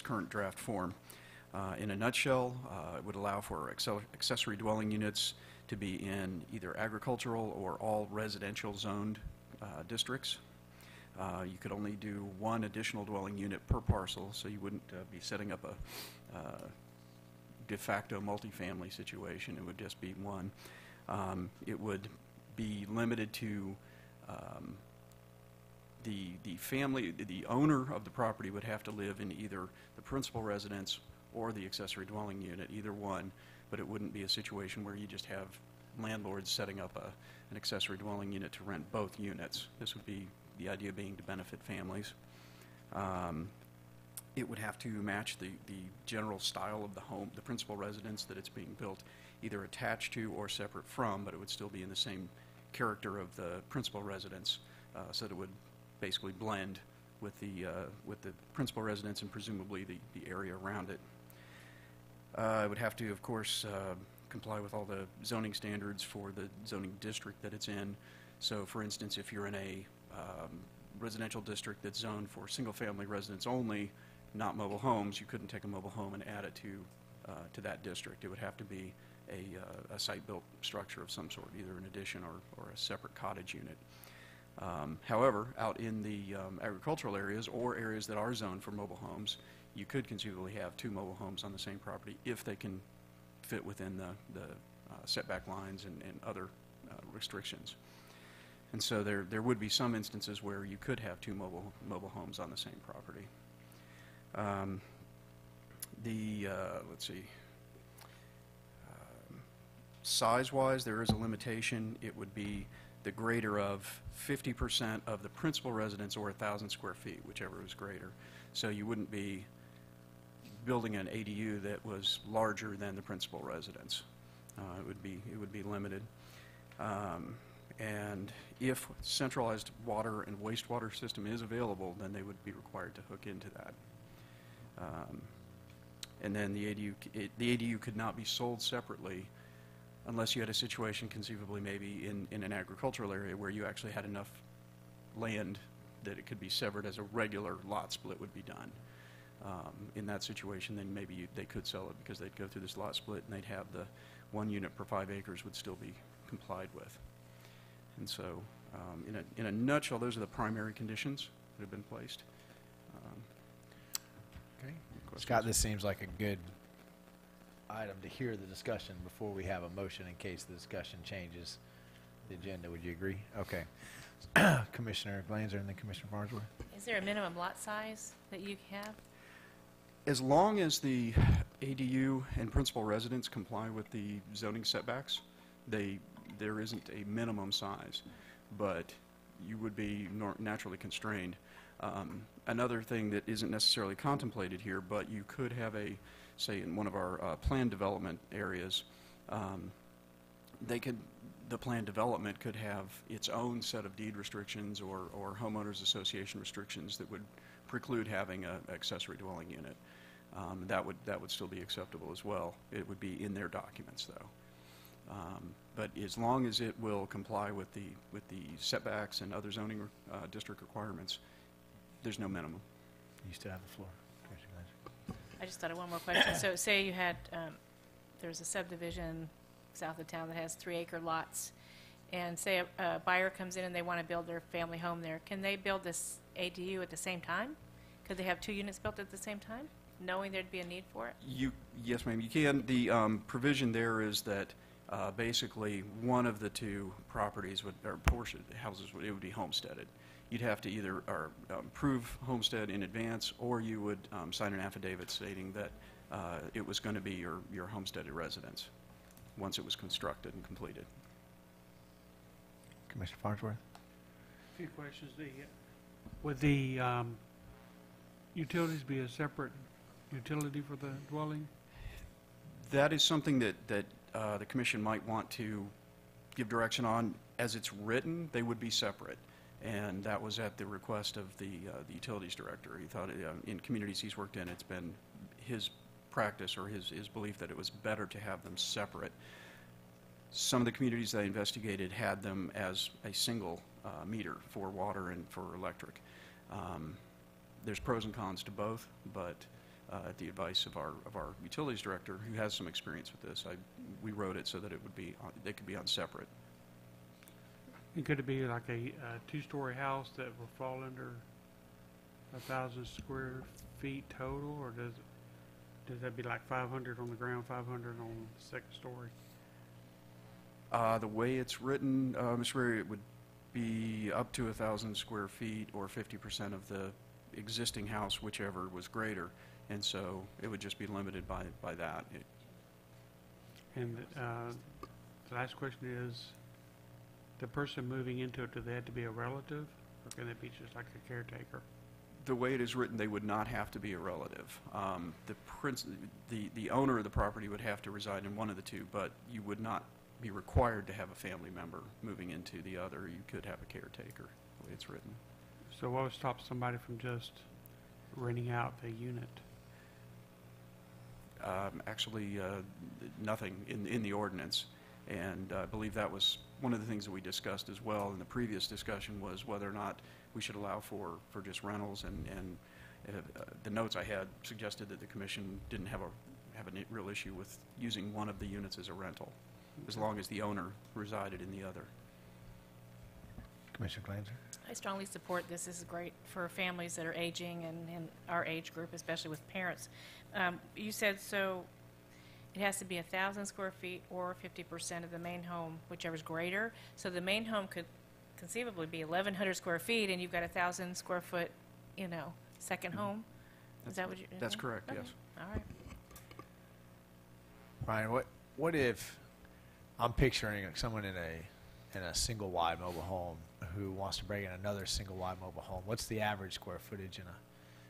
current draft form. In a nutshell, it would allow for accessory dwelling units to be in either agricultural or all residential zoned districts. You could only do one additional dwelling unit per parcel, so you wouldn't be setting up a de facto multifamily situation. It would just be one. It would be limited to the family, the owner of the property would have to live in either the principal residence or the accessory dwelling unit, either one, but it wouldn't be a situation where you just have landlords setting up an accessory dwelling unit to rent both units. This would be the idea being to benefit families. It would have to match the general style of the home, the principal residence that it's being built, either attached to or separate from, but it would still be in the same character of the principal residence, so that it would basically blend with the principal residence and presumably the area around it. It would have to, of course, comply with all the zoning standards for the zoning district that it's in. So, for instance, if you're in a residential district that's zoned for single-family residence only, not mobile homes, you couldn't take a mobile home and add it to that district. It would have to be a site-built structure of some sort, either an addition or a separate cottage unit. However, out in the agricultural areas or areas that are zoned for mobile homes, you could conceivably have 2 mobile homes on the same property if they can fit within the setback lines and other restrictions. And so there would be some instances where you could have 2 mobile homes on the same property. Let's see. Size-wise, there is a limitation. It would be the greater of 50% of the principal residence or 1,000 square feet, whichever is greater. So you wouldn't be building an ADU that was larger than the principal residence. It would be limited. And if centralized water and wastewater system is available, then they would be required to hook into that. And then the ADU could not be sold separately unless you had a situation conceivably maybe in an agricultural area where you actually had enough land that it could be severed as a regular lot split would be done. In that situation, then maybe they could sell it because they'd go through this lot split and they'd have the 1 unit per 5 acres would still be complied with. And so, in a nutshell, those are the primary conditions that have been placed. Okay. Questions? Scott, this seems like a good item to hear the discussion before we have a motion in case the discussion changes the agenda. Would you agree? Okay. Commissioner Glanzer and then Commissioner Farnsworth. Is there a minimum lot size that you have? As long as the ADU and principal residence comply with the zoning setbacks, there isn't a minimum size, but you would be naturally constrained. Another thing that isn't necessarily contemplated here, but you could have say in one of our planned development areas, the planned development could have its own set of deed restrictions or homeowners association restrictions that would preclude having an accessory dwelling unit. That would still be acceptable as well. It would be in their documents, though. But as long as it will comply with the setbacks and other zoning district requirements, there's no minimum. You still have the floor, Commissioner Glanzer. I just thought of one more question. So say you had, there's a subdivision south of town that has 3-acre lots, and say a buyer comes in and they want to build their family home there. Can they build this ADU at the same time? Could they have 2 units built at the same time, knowing there'd be a need for it? Yes, ma'am, you can. The provision there is that basically one of the 2 properties or portion houses it would be homesteaded. You'd have to either prove homestead in advance, or you would sign an affidavit stating that it was going to be your homesteaded residence once it was constructed and completed. Commissioner Farnsworth. A few questions. Would the utilities be a separate utility for the dwelling? That is something that the commission might want to give direction on. As it's written, they would be separate. And that was at the request of the utilities director. He thought in communities he's worked in, it's been his practice or his belief that it was better to have them separate. Some of the communities that I investigated had them as a single meter for water and for electric. There's pros and cons to both, but at the advice of our utilities director, who has some experience with this, we wrote it so that it would be they could be on separate. And could it be like a 2-story house that will fall under 1,000 square feet total, or does that be like 500 on the ground, 500 on the second story? The way it's written, Mr. Ray, it would be up to 1,000 square feet or 50% of the existing house, whichever was greater, and so it would just be limited by that. And the last question is, the person moving into it, do they have to be a relative, or can it be just like a caretaker? The way it is written, they would not have to be a relative. The owner of the property would have to reside in one of the 2, but you would not be required to have a family member moving into the other. You could have a caretaker, the way it's written. So what would stop somebody from just renting out the unit? Actually, nothing in the ordinance. And I believe that was one of the things that we discussed as well in the previous discussion, was whether or not we should allow for just rentals. And the notes I had suggested that the commission didn't have have a real issue with using one of the units as a rental, as long as the owner resided in the other. Commissioner Clancy? I strongly support this. This is great for families that are aging and our age group, especially with parents. You said so it has to be 1,000 square feet or 50% of the main home, whichever's greater. So the main home could conceivably be 1,100 square feet, and you've got 1,000 square foot, second home. Is that what you? That's correct, Okay. yes. All right. Ryan, what if I'm picturing someone in a single wide mobile home who wants to bring in another single wide mobile home? What's the average square footage in a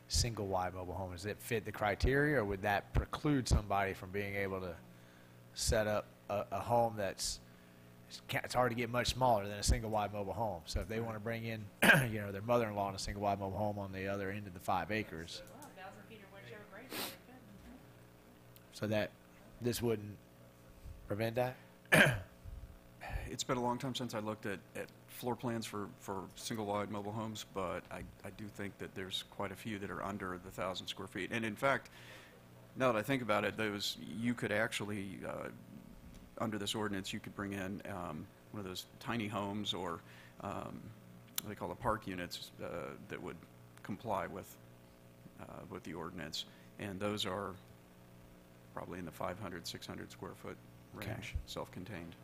single wide mobile home? Does it fit the criteria, or would that preclude somebody from being able to set up a home it's hard to get much smaller than a single wide mobile home? So if they want to bring in, their mother-in-law in a single wide mobile home on the other end of the 5 acres, Well, 1,000 feet or whichever greater. so that this wouldn't prevent that? It's been a long time since I looked at floor plans for single-wide mobile homes, but I do think that there's quite a few that are under the 1,000 square feet. And in fact, now that I think about it, you could actually, under this ordinance, you could bring in one of those tiny homes or what they call the park units that would comply with the ordinance. And those are probably in the 500, 600 square foot range, Okay. self-contained.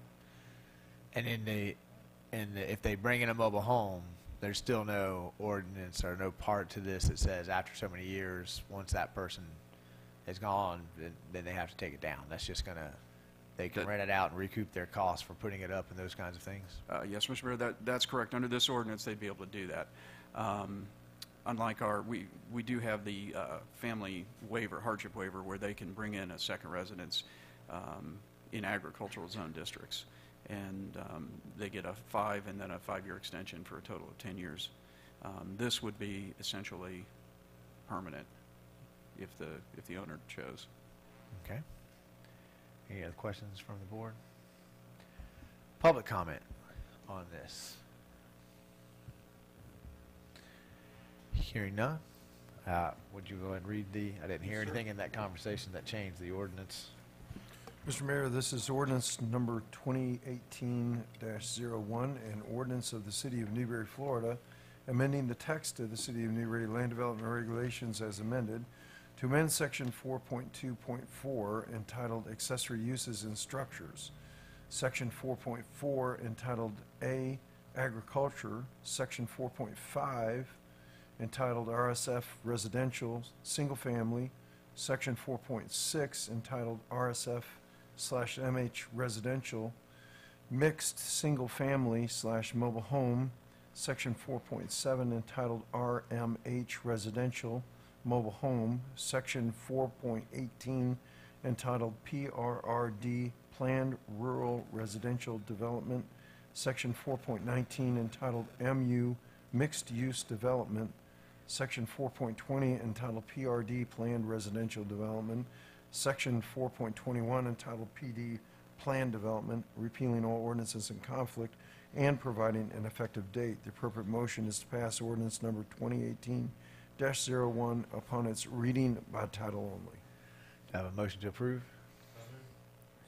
And if they bring in a mobile home, there's still no ordinance or no part to this that says after so many years, once that person is gone, then they have to take it down. That's just they can rent it out and recoup their costs for putting it up and those kinds of things. Yes, Mr. Mayor, that's correct. Under this ordinance, they'd be able to do that. Unlike we do have the family waiver, hardship waiver, where they can bring in a second residence in agricultural zone districts. And they get a 5 and then a 5-year extension for a total of 10 years. This would be essentially permanent if the owner chose. Okay. Any other questions from the board? Public comment on this? Hearing none, would you go ahead and read I didn't hear anything in that conversation that changed the ordinance. Mr. Mayor, this is ordinance number 2018-01, an ordinance of the City of Newberry, Florida, amending the text of the City of Newberry Land Development Regulations as amended to amend Section 4.2.4 entitled Accessory Uses and Structures, Section 4.4 entitled A, Agriculture, Section 4.5 entitled RSF Residential Single Family, Section 4.6 entitled RSF/MH Residential, Mixed Single Family/Mobile Home, Section 4.7 entitled RMH Residential Mobile Home, Section 4.18 entitled PRRD Planned Rural Residential Development, Section 4.19 entitled MU Mixed Use Development, Section 4.20 entitled PRD Planned Residential Development, Section 4.21 entitled PD Planned Development, repealing all ordinances in conflict and providing an effective date. The appropriate motion is to pass ordinance number 2018-01 upon its reading by title only. I have a motion to approve.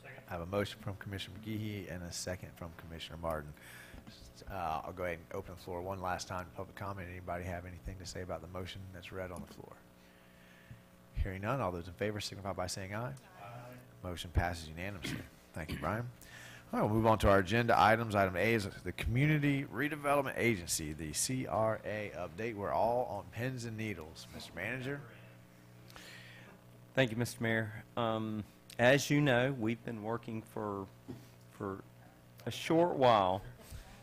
Second. I have a motion from Commissioner McGehee and a second from Commissioner Martin. I'll go ahead and open the floor one last time to public comment. Anybody have anything to say about the motion that's read on the floor? Hearing none, all those in favor signify by saying aye. Aye. Motion passes unanimously. Thank you, Brian. All right, we'll move on to our agenda items. Item A is the Community Redevelopment Agency, the CRA update. We're all on pins and needles. Mr. Manager? Thank you, Mr. Mayor. As you know, we've been working for a short while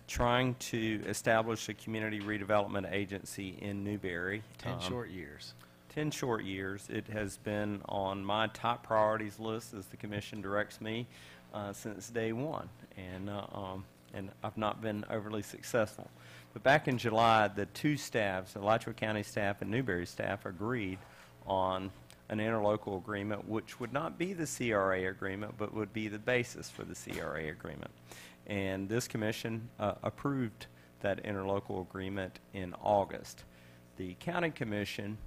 trying to establish a community redevelopment agency in Newberry. 10 short years. 10 short years. It has been on my top priorities list as the commission directs me since day one, and I've not been overly successful. But back in July, the two staffs, the Alachua County staff and Newberry staff, agreed on an interlocal agreement, which would not be the CRA agreement, but would be the basis for the CRA agreement. And this commission approved that interlocal agreement in August. The county commission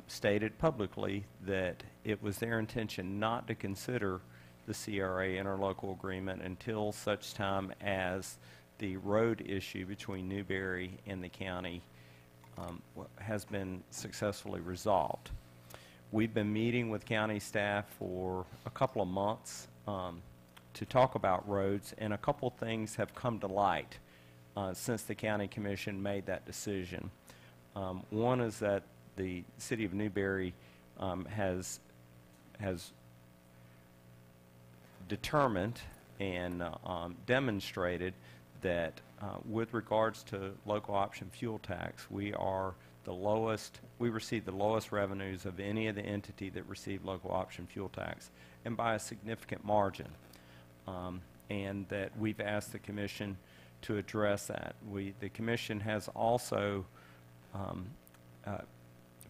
stated publicly that it was their intention not to consider the CRA interlocal agreement until such time as the road issue between Newberry and the county has been successfully resolved. We've been meeting with county staff for a couple of months to talk about roads, and a couple things have come to light since the county commission made that decision. One is that the city of Newberry has determined and demonstrated that with regards to local option fuel tax, we are the lowest, we receive the lowest revenues of any of the entity that received local option fuel tax, and by a significant margin. And that we've asked the commission to address that. The commission has also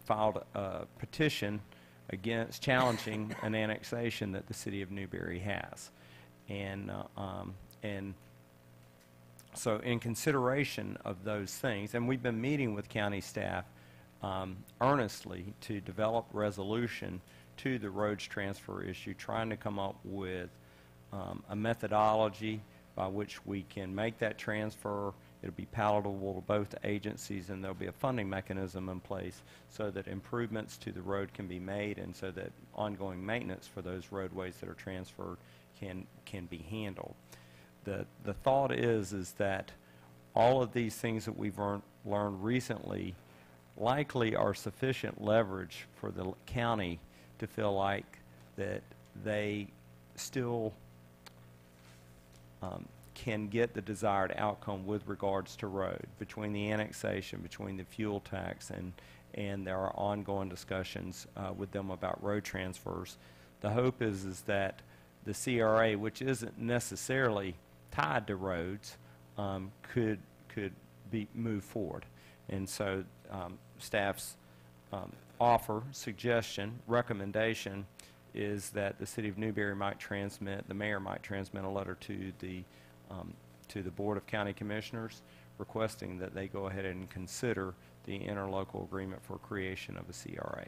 filed a petition against challenging an annexation that the city of Newberry has. And so in consideration of those things, and we've been meeting with county staff earnestly to develop resolution to the roads transfer issue, trying to come up with a methodology by which we can make that transfer. It'll be palatable to both agencies, and there'll be a funding mechanism in place so that improvements to the road can be made, and so that ongoing maintenance for those roadways that are transferred can be handled. The thought is that all of these things that we've learned recently likely are sufficient leverage for the county to feel like that they still can get the desired outcome with regards to road, between the annexation, between the fuel tax, and there are ongoing discussions with them about road transfers. The hope is that the CRA, which isn't necessarily tied to roads, could be moved forward. And so staff's offer, suggestion, recommendation is that the city of Newberry might transmit, the mayor might transmit a letter to the Board of County Commissioners requesting that they go ahead and consider the interlocal agreement for creation of a CRA.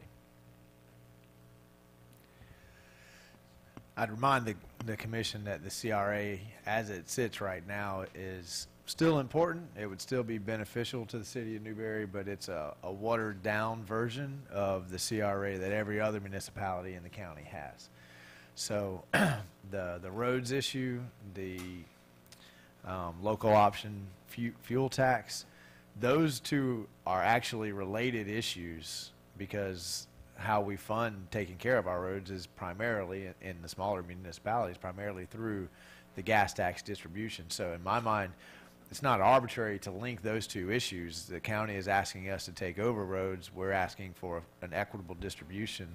I'd remind the commission that the CRA, as it sits right now, is still important. It would still be beneficial to the city of Newberry, but it's a watered-down version of the CRA that every other municipality in the county has. So the roads issue, the local option fuel tax, those two are actually related issues, because how we fund taking care of our roads is primarily, in the smaller municipalities, primarily through the gas tax distribution. So in my mind, it's not arbitrary to link those two issues. The county is asking us to take over roads. We're asking for an equitable distribution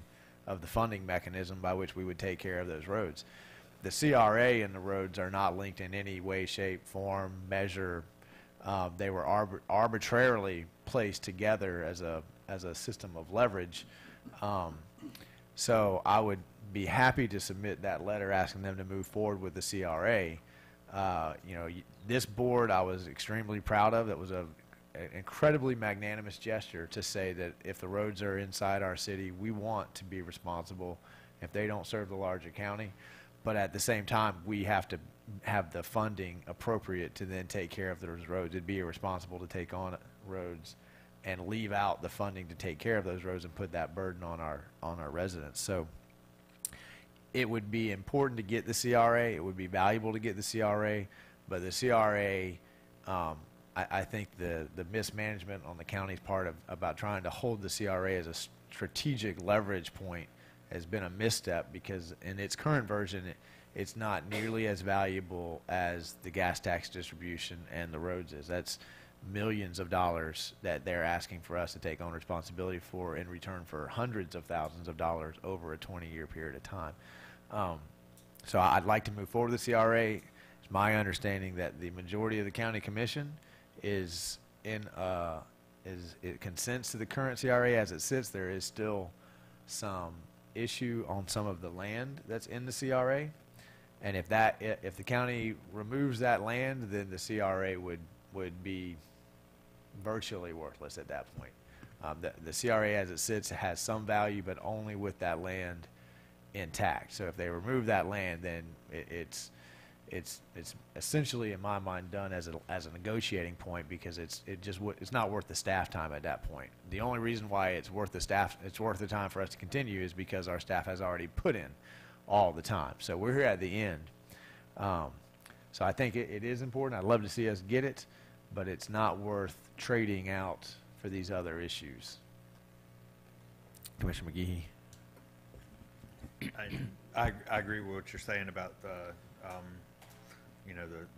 of the funding mechanism by which we would take care of those roads. The CRA and the roads are not linked in any way, shape, form, measure. They were arbitrarily placed together as a system of leverage. So I would be happy to submit that letter asking them to move forward with the CRA. This board I was extremely proud of. It was an incredibly magnanimous gesture to say that if the roads are inside our city, we want to be responsible if they don't serve the larger county. But at the same time, we have to have the funding appropriate to then take care of those roads. It'd be irresponsible to take on roads and leave out the funding to take care of those roads and put that burden on our residents. So it would be important to get the CRA. It would be valuable to get the CRA, but the CRA, I think the mismanagement on the county's part about trying to hold the CRA as a strategic leverage point has been a misstep, because in its current version, it's not nearly as valuable as the gas tax distribution and the roads is. That's millions of dollars that they're asking for us to take on responsibility for in return for hundreds of thousands of dollars over a 20-year period of time. So I'd like to move forward with the CRA. It's my understanding that the majority of the county commission is it consents to the current CRA as it sits. There is still some issue on some of the land that's in the CRA, and if the county removes that land, then the CRA would be virtually worthless at that point. The CRA as it sits has some value, but only with that land intact. So if they remove that land, then it's essentially, in my mind, done as a negotiating point, because it's not worth the staff time at that point. The only reason why it's worth the time for us to continue is because our staff has already put in all the time. So we're here at the end. So I think it is important. I'd love to see us get it, but it's not worth trading out for these other issues. Commissioner McGehee. I agree with what you're saying about the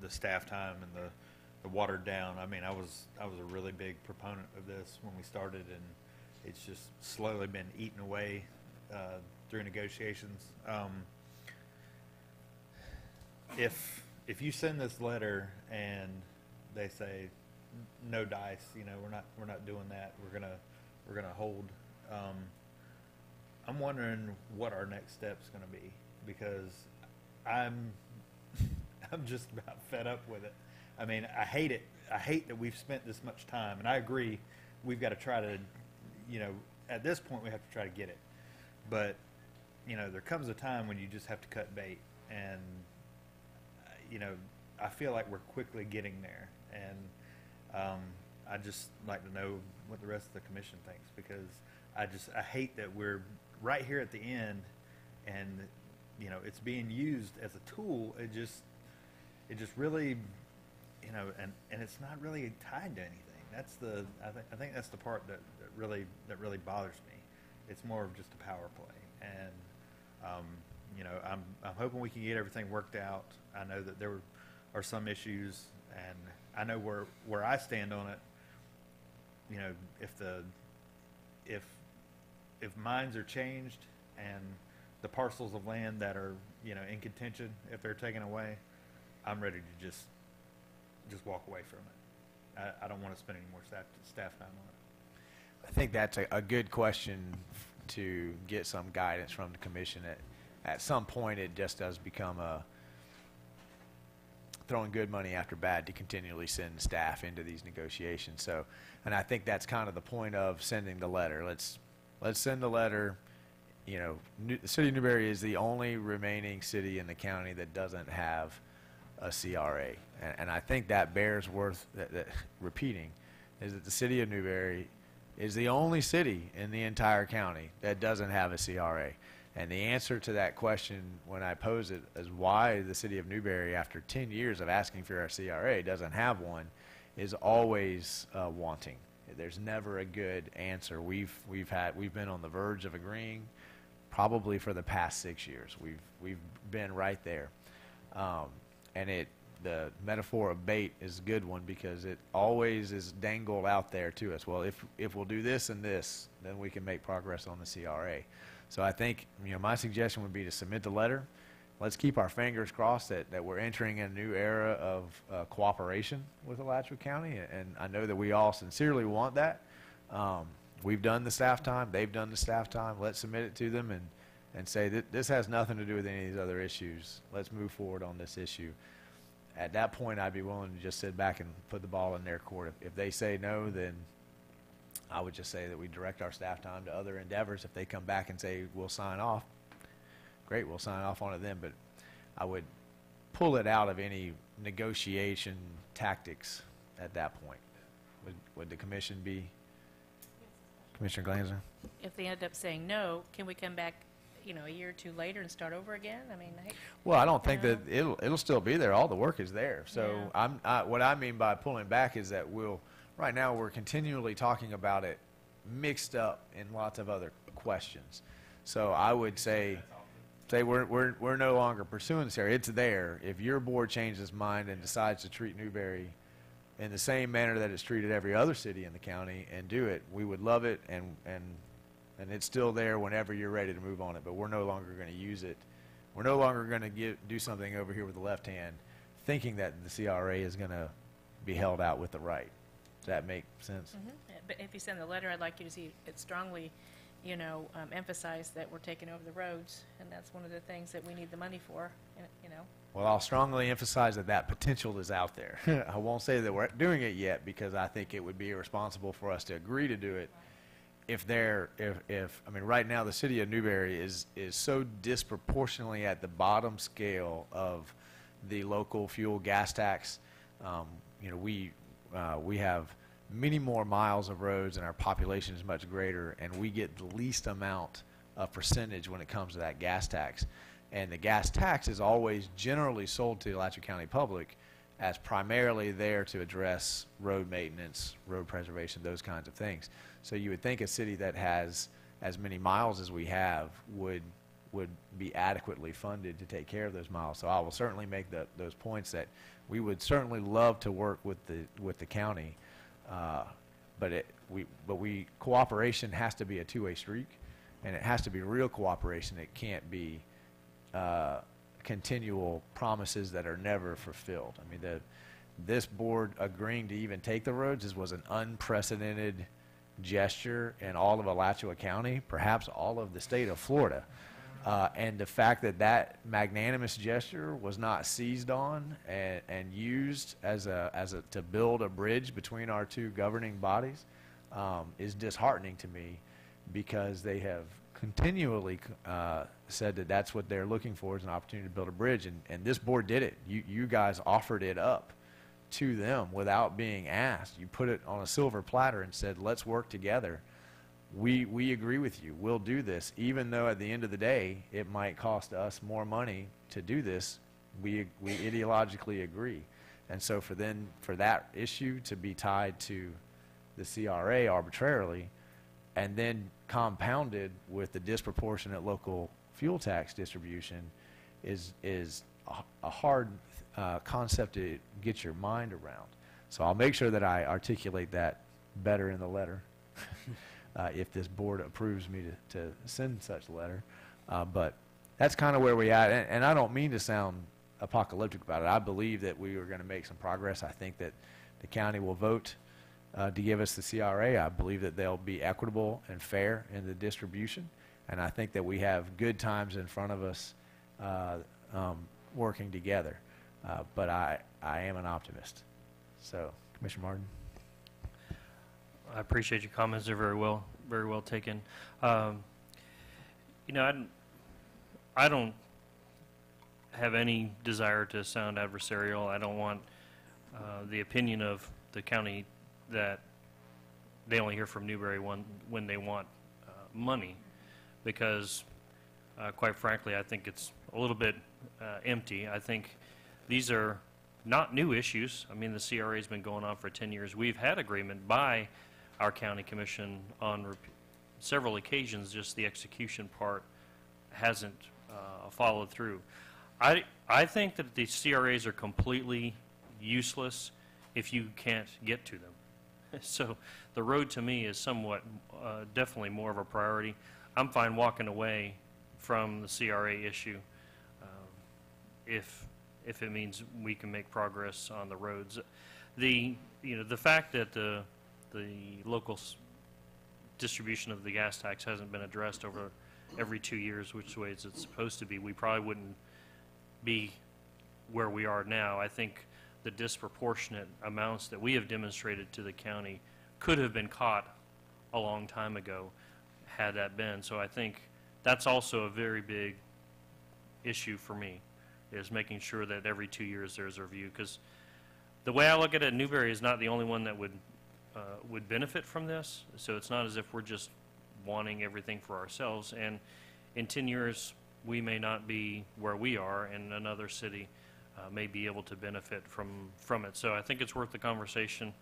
staff time and the watered down. I mean, I was a really big proponent of this when we started, and it's just slowly been eaten away through negotiations. If you send this letter and they say no dice, we're not doing that. We're gonna hold. I'm wondering what our next step's going to be, because I'm just about fed up with it. I mean, I hate it. I hate that we've spent this much time, and I agree we've got to try to, at this point we have to try to get it. But, there comes a time when you just have to cut bait, and, I feel like we're quickly getting there, and I'd just like to know what the rest of the commission thinks, because I hate that we're right here at the end, and it's being used as a tool. It just really, and it's not really tied to anything. I think that's the part that really bothers me. It's more of just a power play, and I'm hoping we can get everything worked out. I know that there are some issues, and I know where I stand on it. If minds are changed and the parcels of land that are, in contention, if they're taken away, I'm ready to just walk away from it. I don't want to spend any more staff time on it. I think that's a good question to get some guidance from the commission. At some point, it just does become throwing good money after bad to continually send staff into these negotiations. So, and I think that's kind of the point of sending the letter. Let's send the letter. The city of Newberry is the only remaining city in the county that doesn't have a CRA, and I think that bears worth that repeating, is that the city of Newberry is the only city in the entire county that doesn't have a CRA. And the answer to that question, when I pose it, is why the city of Newberry, after 10 years of asking for our CRA, doesn't have one, is always wanting. There's never a good answer. We've been on the verge of agreeing, probably for the past 6 years. We've been right there, and the metaphor of bait is a good one, because it always is dangled out there to us. Well, if we'll do this and this, then we can make progress on the CRA. So I think, my suggestion would be to submit the letter. Let's keep our fingers crossed that we're entering a new era of cooperation with Alachua County, and I know that we all sincerely want that. We've done the staff time. They've done the staff time. Let's submit it to them and say that this has nothing to do with any of these other issues. Let's move forward on this issue. At that point, I'd be willing to just sit back and put the ball in their court. If they say no, then I would just say that we direct our staff time to other endeavors. If they come back and say we'll sign off, great, we'll sign off on it then. But I would pull it out of any negotiation tactics at that point. Would the commission be? Commissioner Glanzer? If they end up saying no, can we come back, a year or two later and start over again? I mean, Well, I don't think that it'll still be there. All the work is there. So Yeah. what I mean by pulling back is that right now we're continually talking about it mixed up in lots of other questions. So I would say we're no longer pursuing this area. It's there. If your board changes its mind and decides to treat Newberry in the same manner that it's treated every other city in the county and do it, we would love it, and it's still there whenever you're ready to move on it. But we're no longer going to use it. We're no longer going to do something over here with the left hand, thinking that the CRA is going to be held out with the right. Does that make sense? But if you send the letter, I'd like you to see it strongly, emphasize that we're taking over the roads, and that's one of the things that we need the money for, Well, I'll strongly emphasize that potential is out there. I won't say that we're doing it yet, because I think it would be irresponsible for us to agree to do it I mean, right now, the city of Newberry is so disproportionately at the bottom scale of the local fuel gas tax. You know, we have many more miles of roads and our population is much greater, and we get the least amount of percentage when it comes to that gas tax. And the gas tax is always generally sold to the Alachua County public as primarily there to address road maintenance, road preservation, those kinds of things. So you would think a city that has as many miles as we have would be adequately funded to take care of those miles. So I will certainly make those points that we would certainly love to work with the county, but cooperation has to be a two-way street, and it has to be real cooperation. It can't be continual promises that are never fulfilled. I mean, this board agreeing to even take the roads was an unprecedented gesture in all of Alachua County, perhaps all of the state of Florida. And the fact that magnanimous gesture was not seized on and used to build a bridge between our two governing bodies is disheartening to me, because they have continually said that that's what they're looking for, is an opportunity to build a bridge, and this board did it. You guys offered it up to them without being asked. You put it on a silver platter and said, let's work together. We agree with you. We'll do this, even though at the end of the day it might cost us more money to do this. We ideologically agree, and so for that issue to be tied to the CRA arbitrarily, and then compounded with the disproportionate local fuel tax distribution, is a hard concept to get your mind around. So I'll make sure that I articulate that better in the letter. If this board approves me to send such a letter. But that's kind of where we at. And I don't mean to sound apocalyptic about it. I believe that we are going to make some progress. I think that the county will vote to give us the CRA. I believe that they'll be equitable and fair in the distribution. And I think that we have good times in front of us working together. But I am an optimist. So, Commissioner Martin. I appreciate your comments. They're very well taken. You know, I don't have any desire to sound adversarial. I don't want the opinion of the county that they only hear from Newberry when they want money, because quite frankly, I think it's a little bit empty. I think these are not new issues. I mean, the CRA has been going on for 10 years. We've had agreement by our county commission on several occasions, just the execution part hasn't followed through. I think that the CRAs are completely useless if you can't get to them. So the road to me is somewhat, definitely more of a priority. I'm fine walking away from the CRA issue if it means we can make progress on the roads. The fact that the local distribution of the gas tax hasn't been addressed over every 2 years, which way is it supposed to be, we probably wouldn't be where we are now. I think the disproportionate amounts that we have demonstrated to the county could have been caught a long time ago had that been. So I think that's also a very big issue for me, is making sure that every 2 years there's a review. Because the way I look at it, Newberry is not the only one that would benefit from this. So it's not as if we're just wanting everything for ourselves. And in 10 years, we may not be where we are, and another city may be able to benefit from it. So I think it's worth the conversation.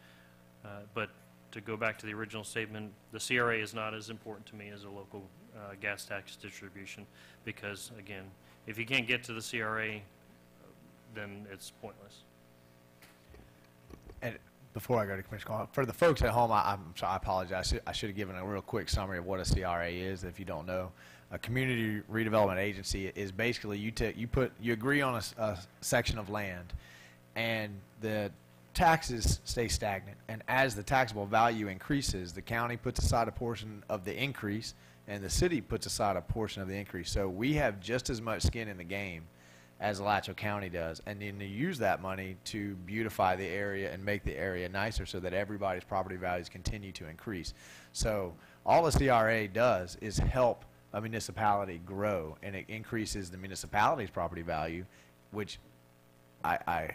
But to go back to the original statement, the CRA is not as important to me as a local gas tax distribution, because, again, if you can't get to the CRA, then it's pointless. And before I go to Commissioner Call, for the folks at home, I'm sorry, I apologize. I should have given a real quick summary of what a CRA is, if you don't know. A community redevelopment agency is basically you agree on a section of land, and the taxes stay stagnant. And as the taxable value increases, the county puts aside a portion of the increase, and the city puts aside a portion of the increase. So we have just as much skin in the game as Alachua County does, and then to use that money to beautify the area and make the area nicer so that everybody's property values continue to increase. So all the CRA does is help a municipality grow, and it increases the municipality's property value, which I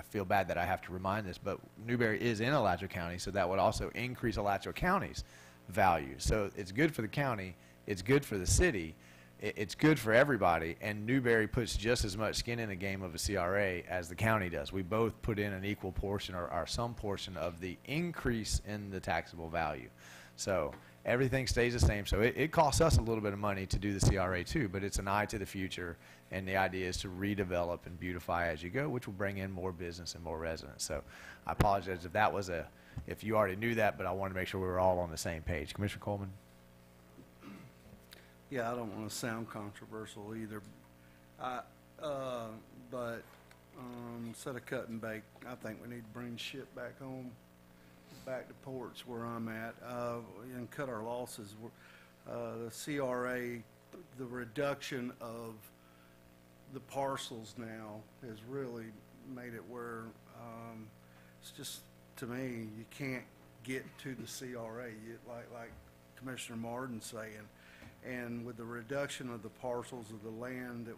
feel bad that I have to remind this, but Newberry is in Alachua County, so that would also increase Alachua County's value. So it's good for the county, it's good for the city, it's good for everybody, and Newberry puts just as much skin in the game of a CRA as the county does. We both put in an equal portion or some portion of the increase in the taxable value. So everything stays the same. So it costs us a little bit of money to do the CRA too, but it's an eye to the future, and the idea is to redevelop and beautify as you go, which will bring in more business and more residents. So I apologize if that was if you already knew that, but I wanted to make sure we were all on the same page. Commissioner Coleman? Yeah, I don't want to sound controversial either. But instead of cut and bake, I think we need to bring shit back home, back to ports where I'm at, and cut our losses. The CRA, the reduction of the parcels now has really made it where it's just, to me, you can't get to the CRA, like Commissioner Martin's saying. And with the reduction of the parcels of the land that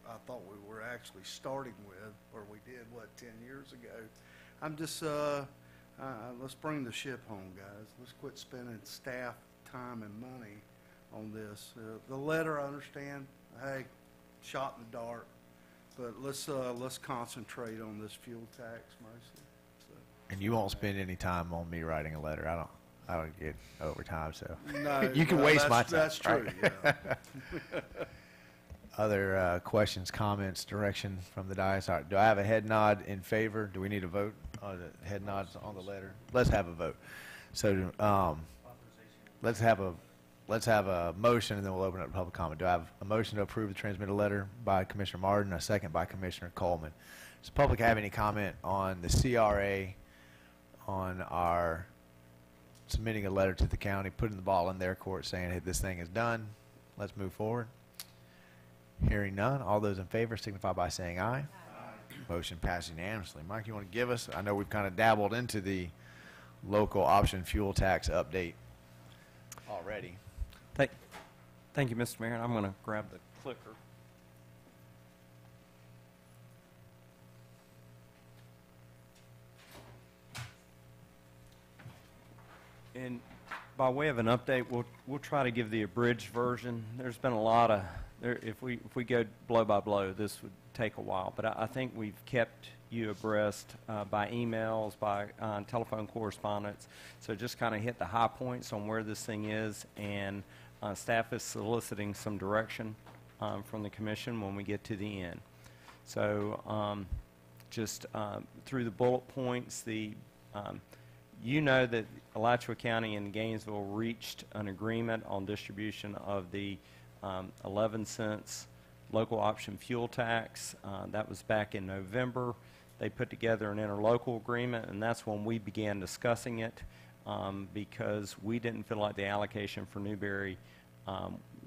I thought we were actually starting with, or we did, 10 years ago, I'm just, let's bring the ship home, guys. Let's quit spending staff time and money on this. The letter, I understand, hey, shot in the dark, but let's concentrate on this fuel tax mostly. So. And you won't spend any time on me writing a letter. I don't get overtime, so No, you can waste my time. That's true. Right? Yeah. Other questions, comments, direction from the dais? All right, do I have a head nod in favor? Do we need a vote on the head nods on the letter? Let's have a vote. So let's have a motion, and then we'll open up public comment. Do I have a motion to approve the transmitted letter by Commissioner Martin, a second by Commissioner Coleman? Does the public have any comment on the CRA, on our submitting a letter to the county, putting the ball in their court, saying, hey, this thing is done, let's move forward? Hearing none, all those in favor signify by saying aye. Aye. Motion passed unanimously. Mike, you want to give us, I know we've kind of dabbled into the local option fuel tax update already. Thank you, Mr. Mayor. I'm going to grab the clicker. And by way of an update, we'll try to give the abridged version. There's been a lot of if we go blow by blow, this would take a while. But I think we've kept you abreast by emails, by telephone correspondence. So just kind of hit the high points on where this thing is, and staff is soliciting some direction from the commission when we get to the end. So just through the bullet points, you know that Alachua County and Gainesville reached an agreement on distribution of the 11 cents local option fuel tax. That was back in November. They put together an interlocal agreement, and that's when we began discussing it because we didn't feel like the allocation for Newberry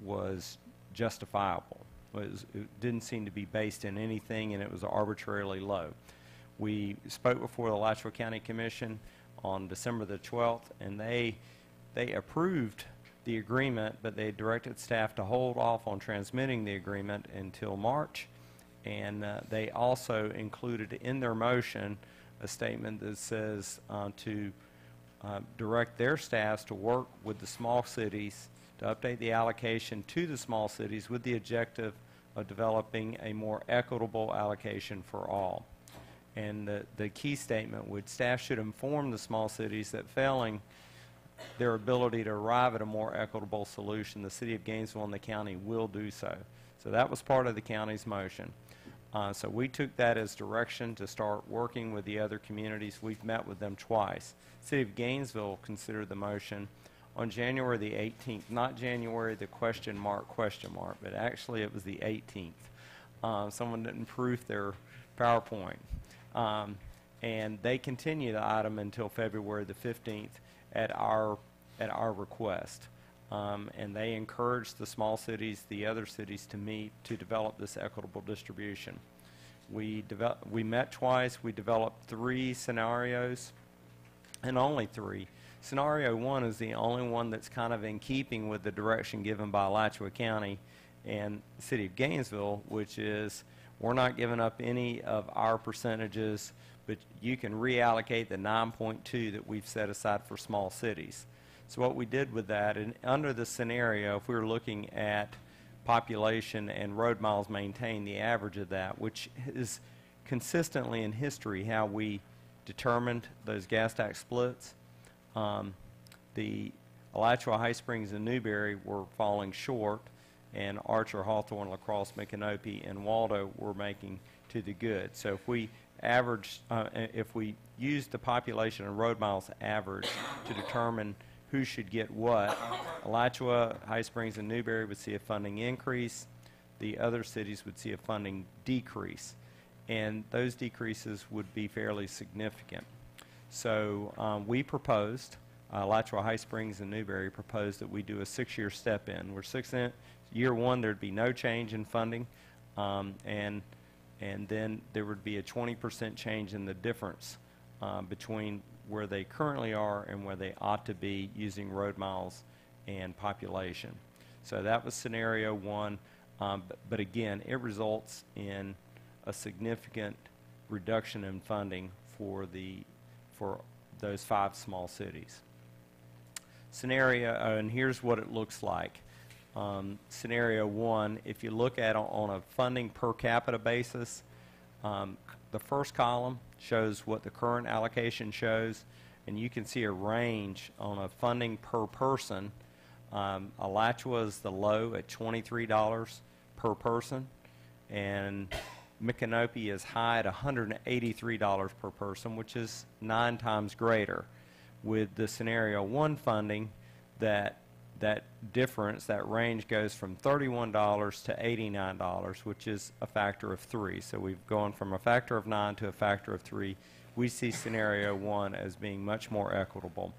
was justifiable. It didn't seem to be based in anything, and it was arbitrarily low. We spoke before the Alachua County Commission on December the 12th, and they approved the agreement, but they directed staff to hold off on transmitting the agreement until March. And they also included in their motion a statement that says to direct their staffs to work with the small cities to update the allocation to the small cities with the objective of developing a more equitable allocation for all. And the key statement would, staff should inform the small cities that failing their ability to arrive at a more equitable solution, the city of Gainesville and the county will do so. So that was part of the county's motion. So we took that as direction to start working with the other communities. We've met with them twice. City of Gainesville considered the motion on January the 18th, not January the question mark, but actually it was the 18th. Someone didn't proof their PowerPoint. And they continue the item until February the 15th at our request. And they encouraged the small cities, the other cities, to meet to develop this equitable distribution. We met twice. We developed 3 scenarios, and only 3, Scenario 1 is the only one that's kind of in keeping with the direction given by Alachua County and the City of Gainesville, which is we're not giving up any of our percentages, but you can reallocate the 9.2 that we've set aside for small cities. So what we did with that, and under the scenario, if we were looking at population and road miles maintained, the average of that, which is consistently in history how we determined those gas tax splits, the Alachua, High Springs, and Newberry were falling short, and Archer, Hawthorne, La Crosse, Micanopy, and Waldo were making to the good. So if we if we use the population and road miles average to determine who should get what, Alachua, High Springs, and Newberry would see a funding increase. The other cities would see a funding decrease, and those decreases would be fairly significant. So we proposed, Alachua, High Springs, and Newberry proposed that we do a 6-year step-in. We're year 1, there'd be no change in funding, and then there would be a 20% change in the difference between where they currently are and where they ought to be using road miles and population. So that was scenario 1, but again, it results in a significant reduction in funding for those 5 small cities. And here's what it looks like. Scenario 1, if you look at it on a funding per capita basis, the first column shows what the current allocation shows, and you can see a range on a funding per person. Alachua is the low at $23 per person, and Micanopy is high at $183 per person, which is 9 times greater. With the scenario 1 funding, that difference, that range goes from $31 to $89, which is a factor of 3. So we've gone from a factor of 9 to a factor of 3. We see scenario 1 as being much more equitable.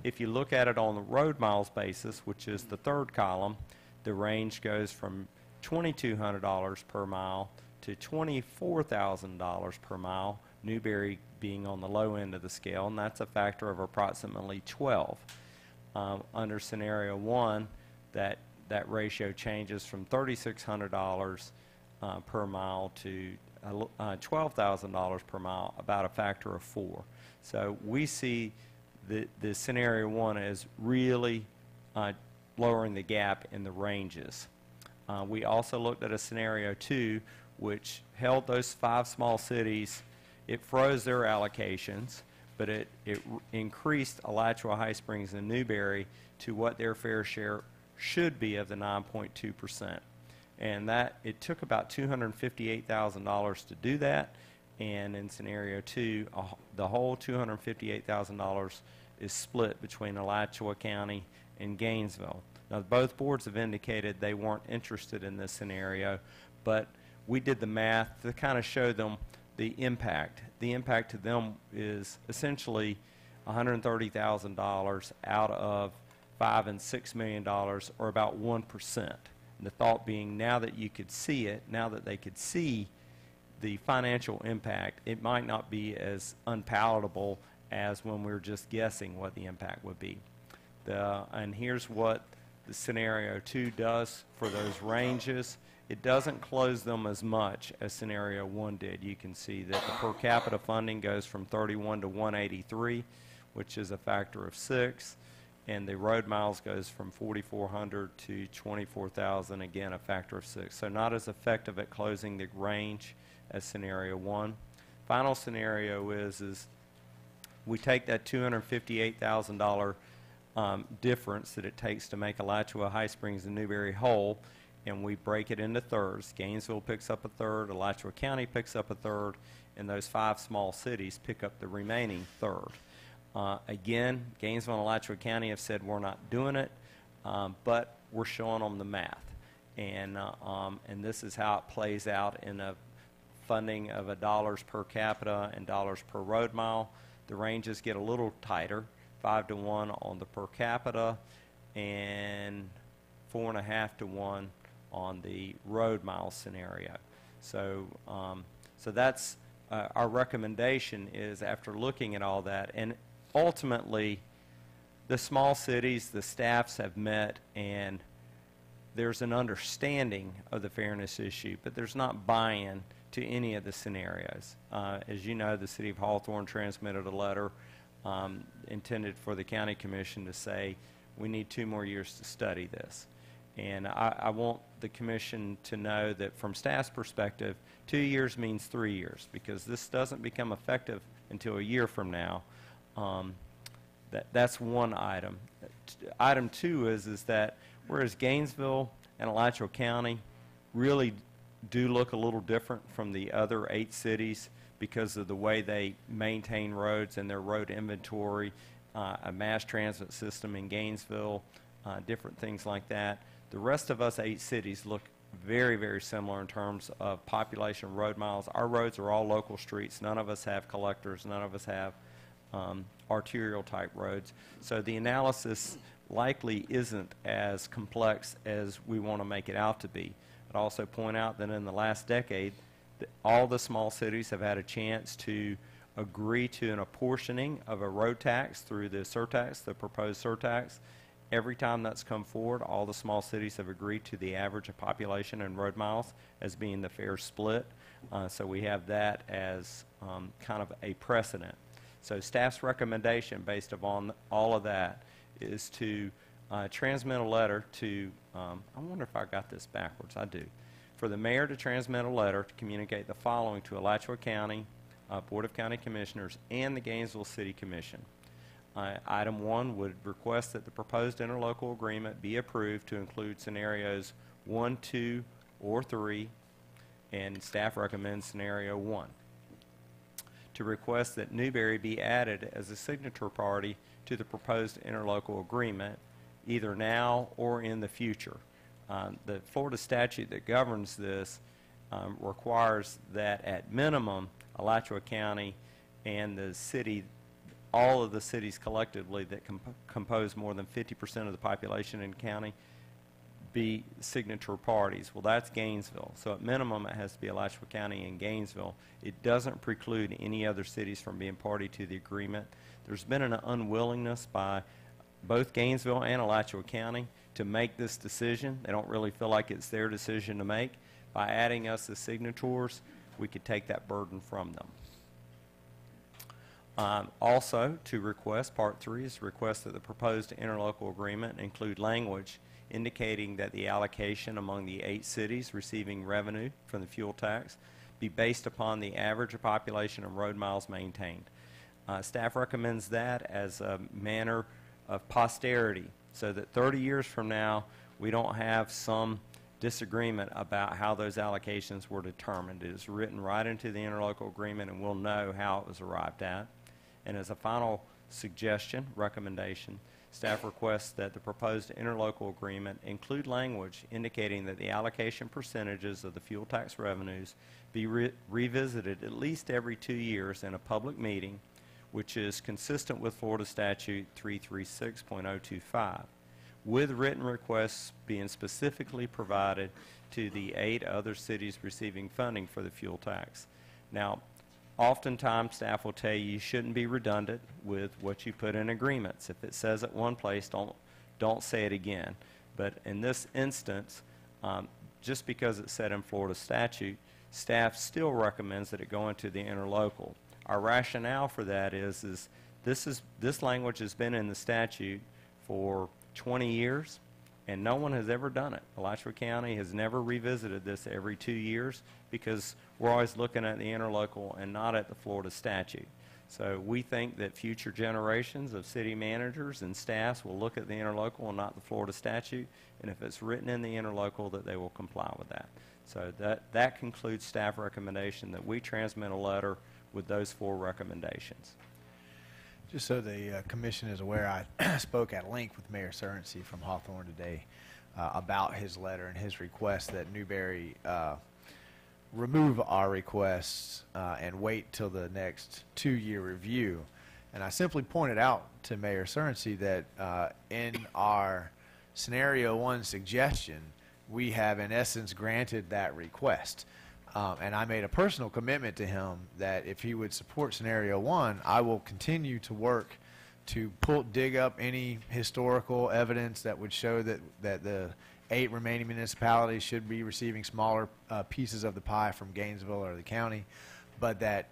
If you look at it on the road miles basis, which is the third column, the range goes from $2,200 per mile to $24,000 per mile, Newberry being on the low end of the scale, and that's a factor of approximately 12. Under scenario 1, that ratio changes from $3,600 per mile to $12,000 per mile, about a factor of 4. So we see the scenario 1 as really lowering the gap in the ranges. We also looked at a scenario 2, which held those 5 small cities. It froze their allocations, but it increased Alachua, High Springs, and Newberry to what their fair share should be of the 9.2%. And that, it took about $258,000 to do that, and in scenario 2, the whole $258,000 is split between Alachua County and Gainesville. Now, both boards have indicated they weren't interested in this scenario, but we did the math to kind of show them the impact. The impact to them is essentially $130,000 out of $5 and $6 million, or about 1%. And the thought being, now that you could see it, now that they could see the financial impact, it might not be as unpalatable as when we were just guessing what the impact would be. And here's what the scenario 2 does for those ranges. It doesn't close them as much as scenario 1 did. You can see that the per capita funding goes from 31 to 183, which is a factor of 6, and the road miles goes from 4,400 to 24,000, again a factor of 6. So not as effective at closing the range as scenario 1. Final scenario is we take that $258,000 difference that it takes to make Alachua, High Springs, and Newberry whole, and we break it into thirds. Gainesville picks up a third, Alachua County picks up a third, and those 5 small cities pick up the remaining third. Again, Gainesville and Alachua County have said we're not doing it, but we're showing them the math. And this is how it plays out in a funding of dollars per capita and dollars per road mile. The ranges get a little tighter, 5 to 1 on the per capita and 4.5 to 1 on the road mile scenario. So, so that's our recommendation is, after looking at all that, and ultimately the small cities, the staffs have met, and there's an understanding of the fairness issue, but there's not buy-in to any of the scenarios. As you know, the city of Hawthorne transmitted a letter intended for the county commission to say, we need 2 more years to study this. And I want the commission to know that from staff's perspective, 2 years means 3 years, because this doesn't become effective until a year from now. That's one item. Item 2 is that whereas Gainesville and Alachua County really do look a little different from the other 8 cities because of the way they maintain roads and their road inventory, a mass transit system in Gainesville, different things like that. The rest of us 8 cities look very, very similar in terms of population road miles. Our roads are all local streets. None of us have collectors. None of us have arterial type roads. So the analysis likely isn't as complex as we want to make it out to be. I'd also point out that in the last decade, all the small cities have had a chance to agree to an apportioning of a road tax through the surtax, the proposed surtax. Every time that's come forward, all the small cities have agreed to the average of population and road miles as being the fair split. So we have that as kind of a precedent. So staff's recommendation based upon all of that is to transmit a letter to, I wonder if I got this backwards, I do, for the mayor to transmit a letter to communicate the following to Alachua County Board of County Commissioners and the Gainesville City Commission. Item 1 would request that the proposed interlocal agreement be approved to include scenarios 1, 2, or 3, and staff recommends scenario 1. To request that Newberry be added as a signature party to the proposed interlocal agreement, either now or in the future. The Florida statute that governs this requires that at minimum, Alachua County and the city, all of the cities collectively that compose more than 50% of the population in the county, be signature parties. Well, that's Gainesville. So at minimum, it has to be Alachua County and Gainesville. It doesn't preclude any other cities from being party to the agreement. There's been an unwillingness by both Gainesville and Alachua County to make this decision. They don't really feel like it's their decision to make. By adding us as signatories, we could take that burden from them. Also, to request, Part 3 is to request that the proposed interlocal agreement include language indicating that the allocation among the 8 cities receiving revenue from the fuel tax be based upon the average of population and road miles maintained. Staff recommends that as a manner of posterity, so that 30 years from now, we don't have some disagreement about how those allocations were determined. It is written right into the interlocal agreement, and we'll know how it was arrived at. And as a final suggestion, recommendation, staff requests that the proposed interlocal agreement include language indicating that the allocation percentages of the fuel tax revenues be revisited at least every 2 years in a public meeting, which is consistent with Florida Statute 336.025, with written requests being specifically provided to the 8 other cities receiving funding for the fuel tax. Now, oftentimes staff will tell you shouldn't be redundant with what you put in agreements. If it says it one place, don't say it again. But in this instance, just because it's said in Florida statute, staff still recommends that it go into the interlocal. Our rationale for that is this language has been in the statute for 20 years, and no one has ever done it. Alachua County has never revisited this every 2 years because we're always looking at the interlocal and not at the Florida statute. So we think that future generations of city managers and staffs will look at the interlocal and not the Florida statute, and if it's written in the interlocal, that they will comply with that. So that concludes staff recommendation that we transmit a letter with those 4 recommendations. Just so the commission is aware, I spoke at length with Mayor Surrency from Hawthorne today about his letter and his request that Newberry remove our requests and wait till the next 2-year review. And I simply pointed out to Mayor Surrency that in our scenario 1 suggestion, we have in essence granted that request. And I made a personal commitment to him that if he would support scenario 1, I will continue to work dig up any historical evidence that would show that the 8 remaining municipalities should be receiving smaller pieces of the pie from Gainesville or the county, but that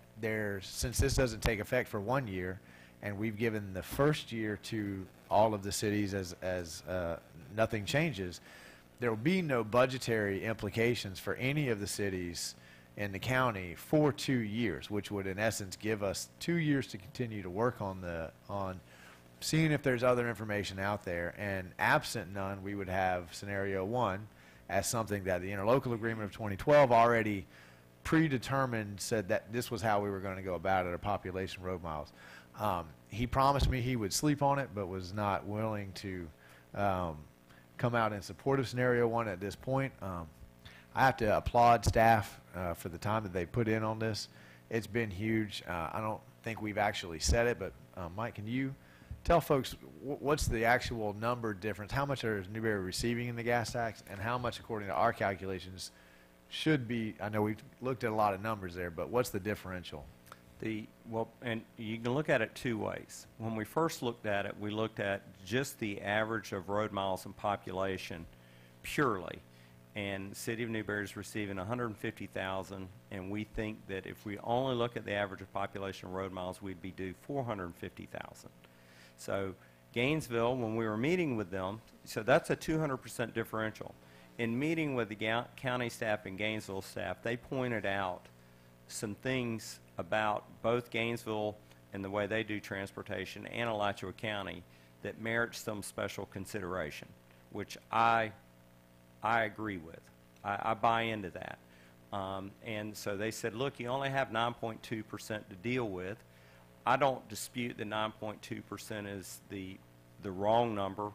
since this doesn't take effect for 1 year, and we've given the first year to all of the cities as nothing changes, there will be no budgetary implications for any of the cities in the county for 2 years, which would in essence give us 2 years to continue to work on seeing if there's other information out there. And absent none, we would have scenario 1 as something that the interlocal agreement of 2012 already predetermined, said that this was how we were going to go about it, our population road miles. He promised me he would sleep on it, but was not willing to come out in support of scenario 1 at this point. I have to applaud staff for the time that they put in on this. It's been huge. I don't think we've actually said it, but Mike, can you tell folks what's the actual number difference? How much is Newberry receiving in the gas tax, and how much, according to our calculations, should be? I know we've looked at a lot of numbers there, but what's the differential? And you can look at it 2 ways. When we first looked at it, we looked at just the average of road miles and population purely. And the city of Newberry is receiving 150,000, and we think that if we only look at the average of population and road miles, we'd be due 450,000. So Gainesville, when we were meeting with them, so that's a 200% differential. In meeting with the county staff and Gainesville staff, they pointed out some things about both Gainesville and the way they do transportation and Alachua County that merits some special consideration, which I agree with. I buy into that. And so they said, look, you only have 9.2% to deal with. I don't dispute that 9.2% is the wrong number.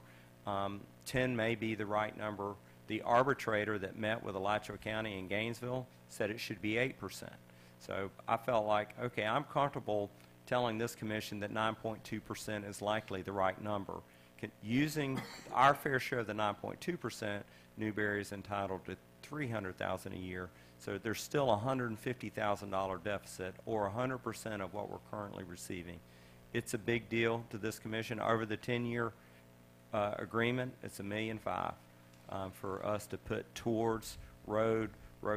10 may be the right number. The arbitrator that met with Alachua County and Gainesville said it should be 8%. So I felt like, okay, I'm comfortable telling this commission that 9.2% is likely the right number. Using our fair share of the 9.2%, Newberry is entitled to $300,000 a year. So there's still a $150,000 deficit, or 100% of what we're currently receiving. It's a big deal to this commission. Over the 10-year agreement, it's $1.5 million for us to put towards road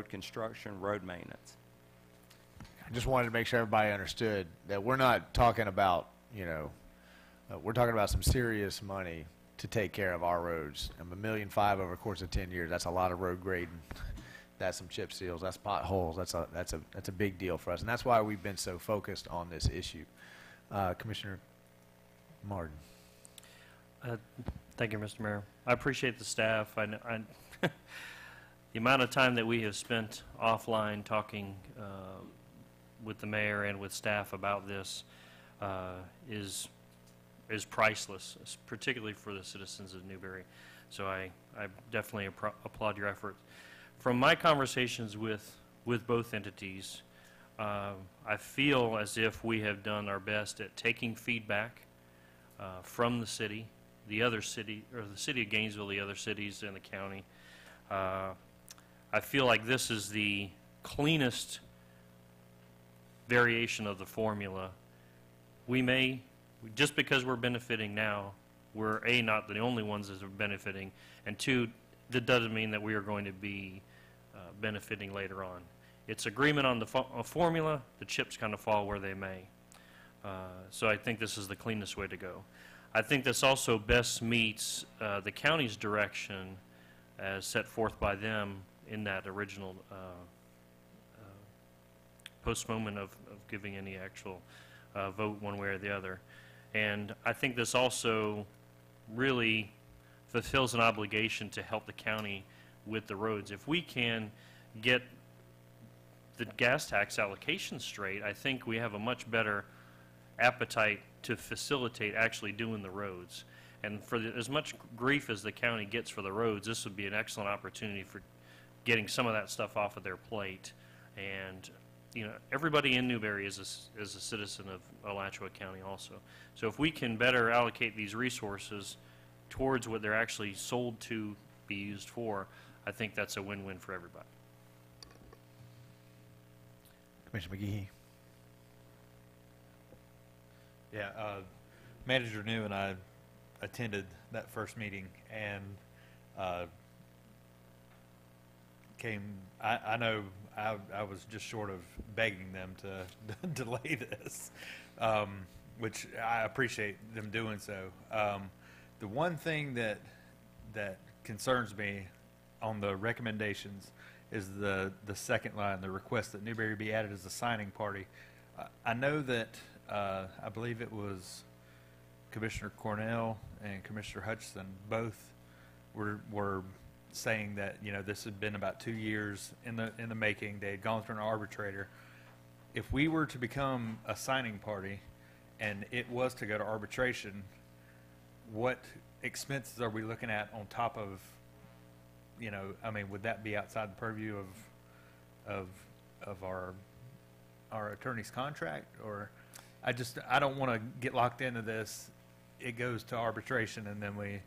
construction, road maintenance. I just wanted to make sure everybody understood that we're not talking about, we're talking about some serious money to take care of our roads. And $1.5 million over the course of 10 years, that's a lot of road grading. That's some chip seals, that's potholes, that's a big deal for us. And that's why we've been so focused on this issue. Commissioner Martin. Thank you, Mr. Mayor. I appreciate the staff. The amount of time that we have spent offline talking with the mayor and with staff about this is priceless, particularly for the citizens of Newberry. So I definitely applaud your effort. From my conversations with both entities, I feel as if we have done our best at taking feedback from the city, the city of Gainesville, the other cities in the county. I feel like this is the cleanest variation of the formula. Just because we're benefiting now, we're A, not the only ones that are benefiting, and 2, that doesn't mean that we are going to be benefiting later on. It's agreement on the formula, the chips kind of fall where they may. So I think this is the cleanest way to go. I think this also best meets the county's direction as set forth by them in that original postponement of giving any actual vote one way or the other. And I think this also really fulfills an obligation to help the county with the roads. If we can get the gas tax allocation straight, I think we have a much better appetite to facilitate actually doing the roads. And for as much grief as the county gets for the roads, this would be an excellent opportunity for getting some of that stuff off of their plate. And everybody in Newberry is a citizen of Alachua County also. So if we can better allocate these resources towards what they're actually sold to be used for, I think that's a win-win for everybody. Commissioner McGehee. Yeah, Manager New and I attended that first meeting, and I know I was just short of begging them to delay this, which I appreciate them doing so. The one thing that concerns me on the recommendations is the second line, the request that Newberry be added as a signing party. I know that I believe it was Commissioner Cornell and Commissioner Hutchison both were saying that, you know, this had been about 2 years in the making. They had gone through an arbitrator. If we were to become a signing party and it was to go to arbitration, what expenses are we looking at on top of, you know, I mean, would that be outside the purview of our attorney's contract? Or I don't want to get locked into this. It goes to arbitration and then we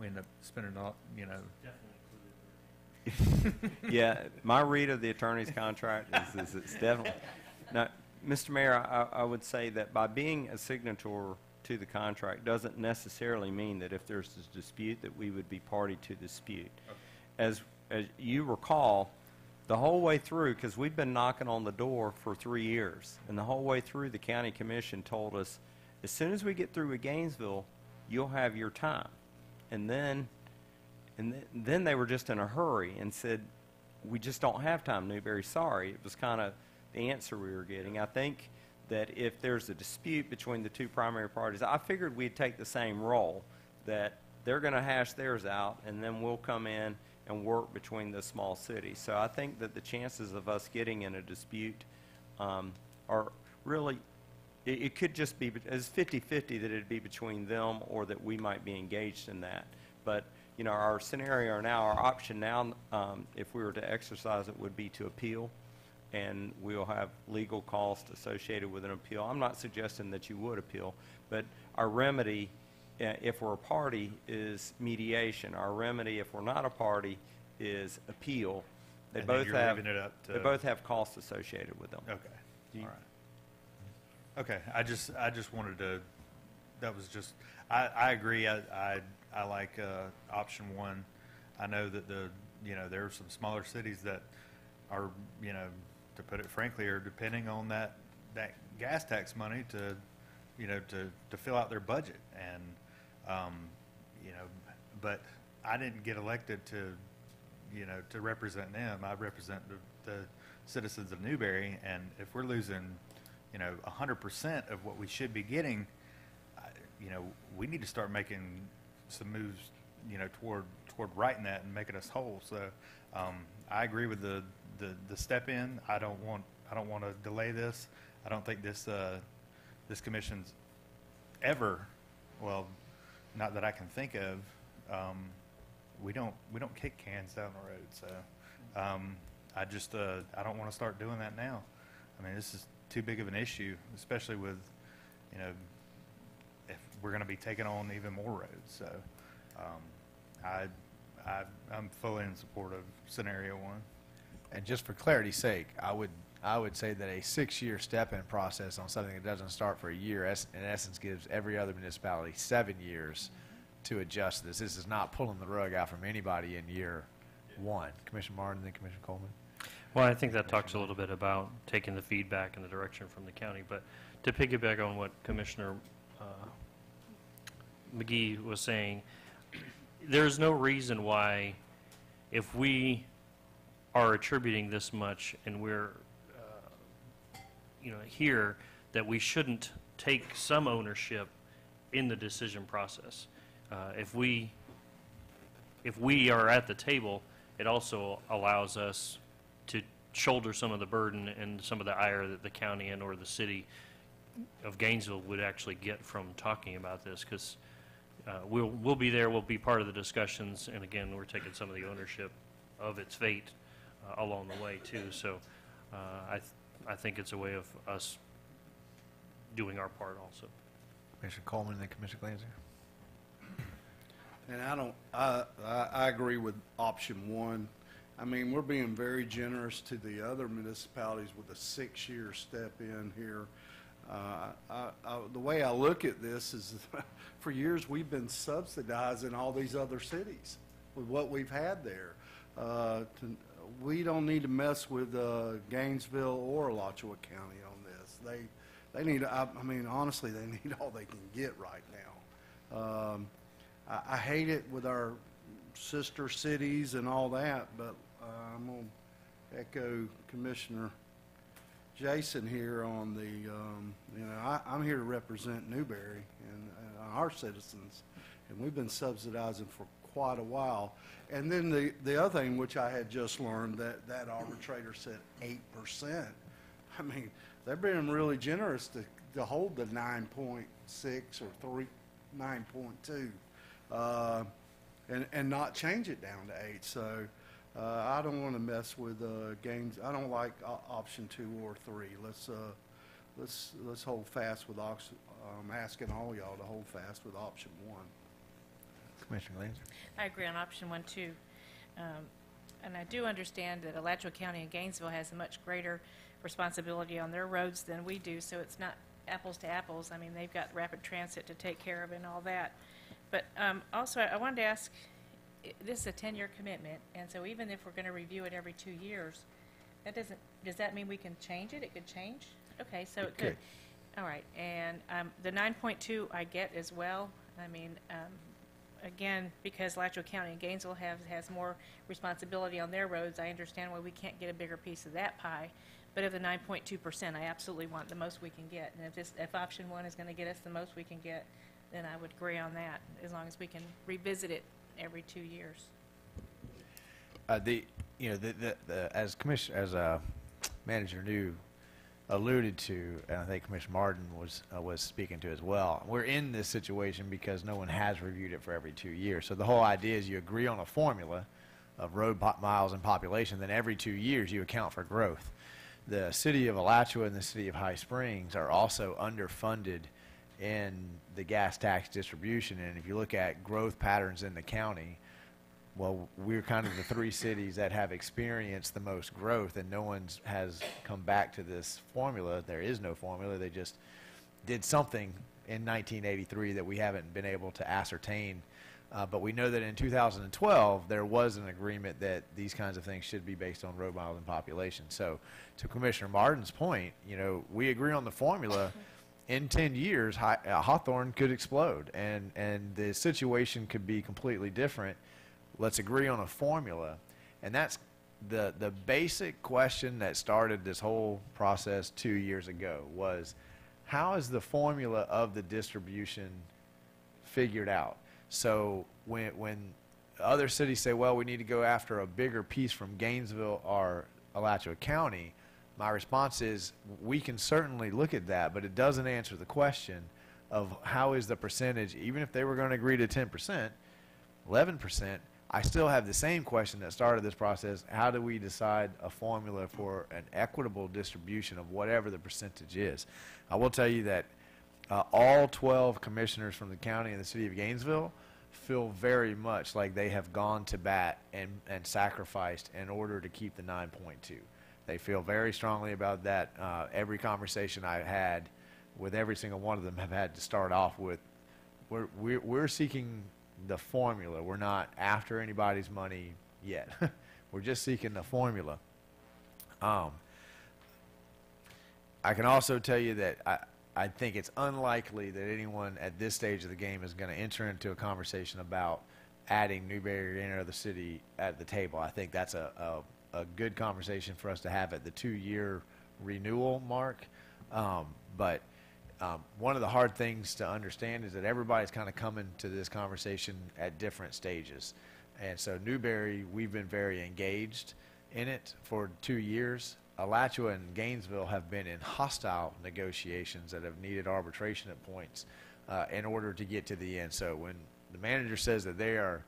end up spending all, you know. Yeah, my read of the attorney's contract is it's definitely. Now, Mr. Mayor, I would say that by being a signator to the contract doesn't necessarily mean that if there's a dispute that we would be party to the dispute. Okay. As you recall, the whole way through, because we've been knocking on the door for 3 years, and the whole way through the county commission told us, as soon as we get through with Gainesville, you'll have your time. And then they were just in a hurry and said, we just don't have time, Newberry, sorry. It was kind of the answer we were getting. I think that if there's a dispute between the two primary parties, I figured we'd take the same role, that they're going to hash theirs out, and then we'll come in and work between the small cities. So I think that the chances of us getting in a dispute are really, it could just be as 50-50 that it'd be between them or that we might be engaged in that. But, you know, our scenario now, our option now, if we were to exercise it, would be to appeal, and we'll have legal costs associated with an appeal. I'm not suggesting that you would appeal, but our remedy, if we're a party, is mediation. Our remedy, if we're not a party, is appeal. They And then both you're have leaving it up to- they both have costs associated with them. Okay, all right. Okay, I just wanted to, that was just, I agree, I like option one. I know that you know, there are some smaller cities that are, you know, to put it frankly, are depending on that gas tax money to, you know, to fill out their budget. And, you know, but I didn't get elected to, you know, to represent them. I represent the citizens of Newberry, and if we're losing, you know, 100% of what we should be getting, you know, we need to start making some moves, you know, toward righting that and making us whole. So I agree with the step in. I don't want to delay this. I don't think this commission's ever, well, not that I can think of. We don't kick cans down the road. So I just I don't want to start doing that now. I mean, this is too big of an issue, especially with, you know, if we're going to be taking on even more roads. So I'm fully in support of scenario one. And just for clarity's sake, I would say that a 6-year step-in process on something that doesn't start for a year, in essence, gives every other municipality 7 years to adjust this. This is not pulling the rug out from anybody in year one. Commissioner Martin, then Commissioner Coleman. Well, I think that talks a little bit about taking the feedback and the direction from the county. But to piggyback on what Commissioner McGee was saying, there's no reason why, if we are attributing this much and we're, you know, here, that we shouldn't take some ownership in the decision process. If we are at the table, it also allows us to shoulder some of the burden and some of the ire that the county and or the city of Gainesville would actually get from talking about this, because we'll be there, we'll be part of the discussions, and again, we're taking some of the ownership of its fate along the way too. So I think it's a way of us doing our part also. Commissioner Coleman and then Commissioner Glanzer. And I agree with option one. I mean, we're being very generous to the other municipalities with a 6-year step in here. The way I look at this is, for years, we've been subsidizing all these other cities with what we've had there. We don't need to mess with Gainesville or Alachua County on this. They need, I mean, honestly, they need all they can get right now. I hate it with our sister cities and all that, but I'm going to echo Commissioner Jason here on the, you know, I'm here to represent Newberry and our citizens, and we've been subsidizing for quite a while. And then the other thing, which I had just learned, that arbitrator said 8%. I mean, they're being really generous to hold the 9.6 or 9.2, and not change it down to 8. So I don't want to mess with games. I don't like option 2 or 3. Let's hold fast with I'm asking all y'all to hold fast with option 1. Commissioner Lancer. I agree on option 1 too. And I do understand that Alachua County and Gainesville has a much greater responsibility on their roads than we do, so it's not apples to apples. I mean, they've got rapid transit to take care of and all that. But also, I wanted to ask, this is a 10-year commitment, and so even if we're going to review it every 2 years, does that mean we can change it? It could change? Okay, so it could. All right, and the 9.2 I get as well. I mean, again, because Alachua County and Gainesville has more responsibility on their roads, I understand why we can't get a bigger piece of that pie. But of the 9.2%, I absolutely want the most we can get. And if option 1 is going to get us the most we can get, then I would agree on that, as long as we can revisit it every 2 years. As Manager New alluded to, and I think Commissioner Martin was speaking to as well, we're in this situation because no one has reviewed it for every 2 years. So the whole idea is you agree on a formula of road miles and population, then every 2 years you account for growth. The city of Alachua and the city of High Springs are also underfunded in the gas tax distribution, and if you look at growth patterns in the county, well, we're kind of the 3 cities that have experienced the most growth, and no one has come back to this formula. There is no formula. They just did something in 1983 that we haven't been able to ascertain. But we know that in 2012, there was an agreement that these kinds of things should be based on road miles and population. So to Commissioner Martin's point, you know, we agree on the formula. In 10 years, Hawthorne could explode, and the situation could be completely different. Let's agree on a formula. And that's the basic question that started this whole process 2 years ago was, how is the formula of the distribution figured out? So when other cities say, well, we need to go after a bigger piece from Gainesville or Alachua County, my response is, we can certainly look at that, but it doesn't answer the question of how is the percentage, even if they were going to agree to 10%, 11%, I still have the same question that started this process. How do we decide a formula for an equitable distribution of whatever the percentage is? I will tell you that all 12 commissioners from the county and the city of Gainesville feel very much like they have gone to bat and sacrificed in order to keep the 9.2. They feel very strongly about that. Every conversation I've had with every single one of them have had to start off with, we're seeking the formula. We're not after anybody's money yet. We're just seeking the formula. I can also tell you that I think it's unlikely that anyone at this stage of the game is going to enter into a conversation about adding Newberry or any other city at the table. I think that's a good conversation for us to have at the 2-year renewal mark. But one of the hard things to understand is that everybody's kind of coming to this conversation at different stages. And so Newberry, we've been very engaged in it for 2 years. Alachua and Gainesville have been in hostile negotiations that have needed arbitration at points in order to get to the end. So when the manager says that they are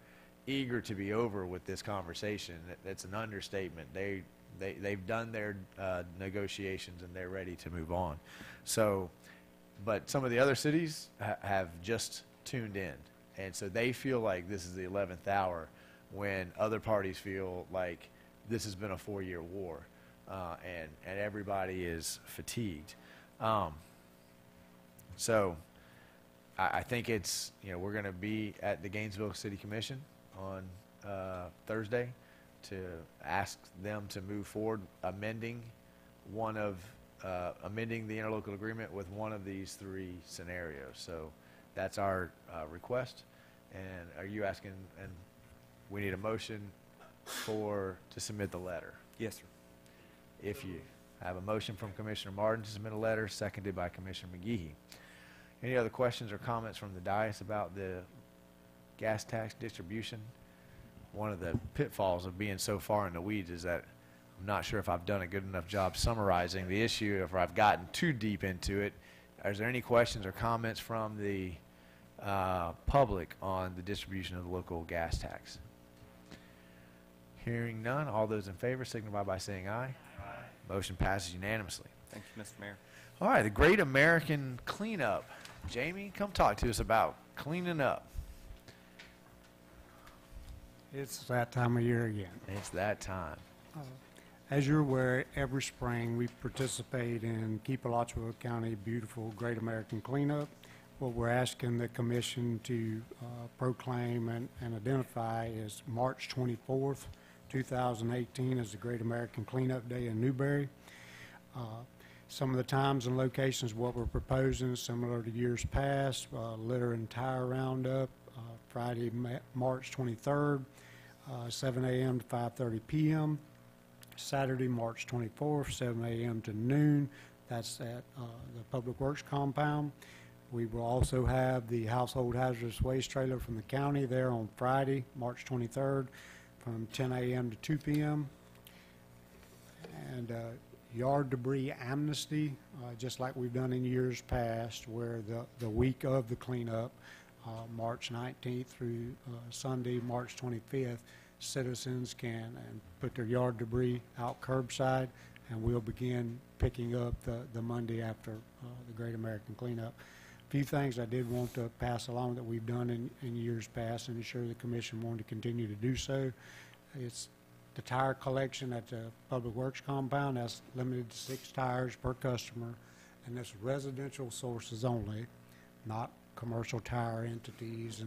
eager to be over with this conversation, that's an understatement. They've done their negotiations and they're ready to move on. So, but some of the other cities have just tuned in, and so they feel like this is the 11th hour when other parties feel like this has been a 4-year war. And everybody is fatigued. So I think it's, we're going to be at the Gainesville City Commission on Thursday to ask them to move forward amending amending the interlocal agreement with one of these three scenarios. So that's our request. And are you asking, and we need a motion to submit the letter? Yes, sir. If you have a motion from Commissioner Martin to submit a letter, seconded by Commissioner McGehee. Any other questions or comments from the dais about the gas tax distribution? One of the pitfalls of being so far in the weeds is that I'm not sure if I've done a good enough job summarizing the issue, if I've gotten too deep into it. Is there any questions or comments from the public on the distribution of the local gas tax? Hearing none, all those in favor signify by saying aye. Aye. Motion passes unanimously. Thank you, Mr. Mayor. All right, the Great American Cleanup. Jamie, come talk to us about cleaning up. It's that time of year again. It's that time. As you're aware, every spring we participate in Keep Alachua County Beautiful Great American Cleanup. What we're asking the commission to proclaim and identify is March 24th, 2018 as the Great American Cleanup Day in Newberry. Some of the times and locations, what we're proposing is similar to years past. Litter and tire roundup, Friday, March 23rd, 7 a.m. to 5:30 p.m. Saturday, March 24th, 7 a.m. to noon. That's at the Public Works compound. We will also have the household hazardous waste trailer from the county there on Friday, March 23rd, from 10 a.m. to 2 p.m. And yard debris amnesty, just like we've done in years past, where the week of the cleanup, March 19th through Sunday, March 25th, citizens can put their yard debris out curbside, and we'll begin picking up the Monday after the Great American Cleanup. A few things I did want to pass along that we've done in years past and ensure the commission wanted to continue to do so. It's the tire collection at the Public Works compound. That's limited to 6 tires per customer, and that's residential sources only, not commercial tire entities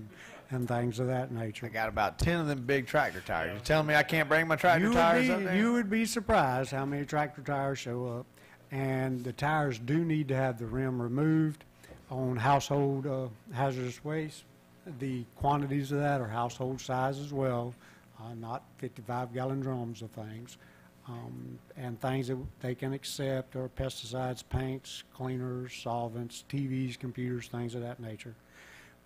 and things of that nature. I got about 10 of them big tractor tires. You're telling me I can't bring my tractor tires up there? You would be surprised how many tractor tires show up. And the tires do need to have the rim removed. On household hazardous waste, the quantities of that are household size as well, not 55-gallon drums of things. And things that they can accept are pesticides, paints, cleaners, solvents, TVs, computers, things of that nature.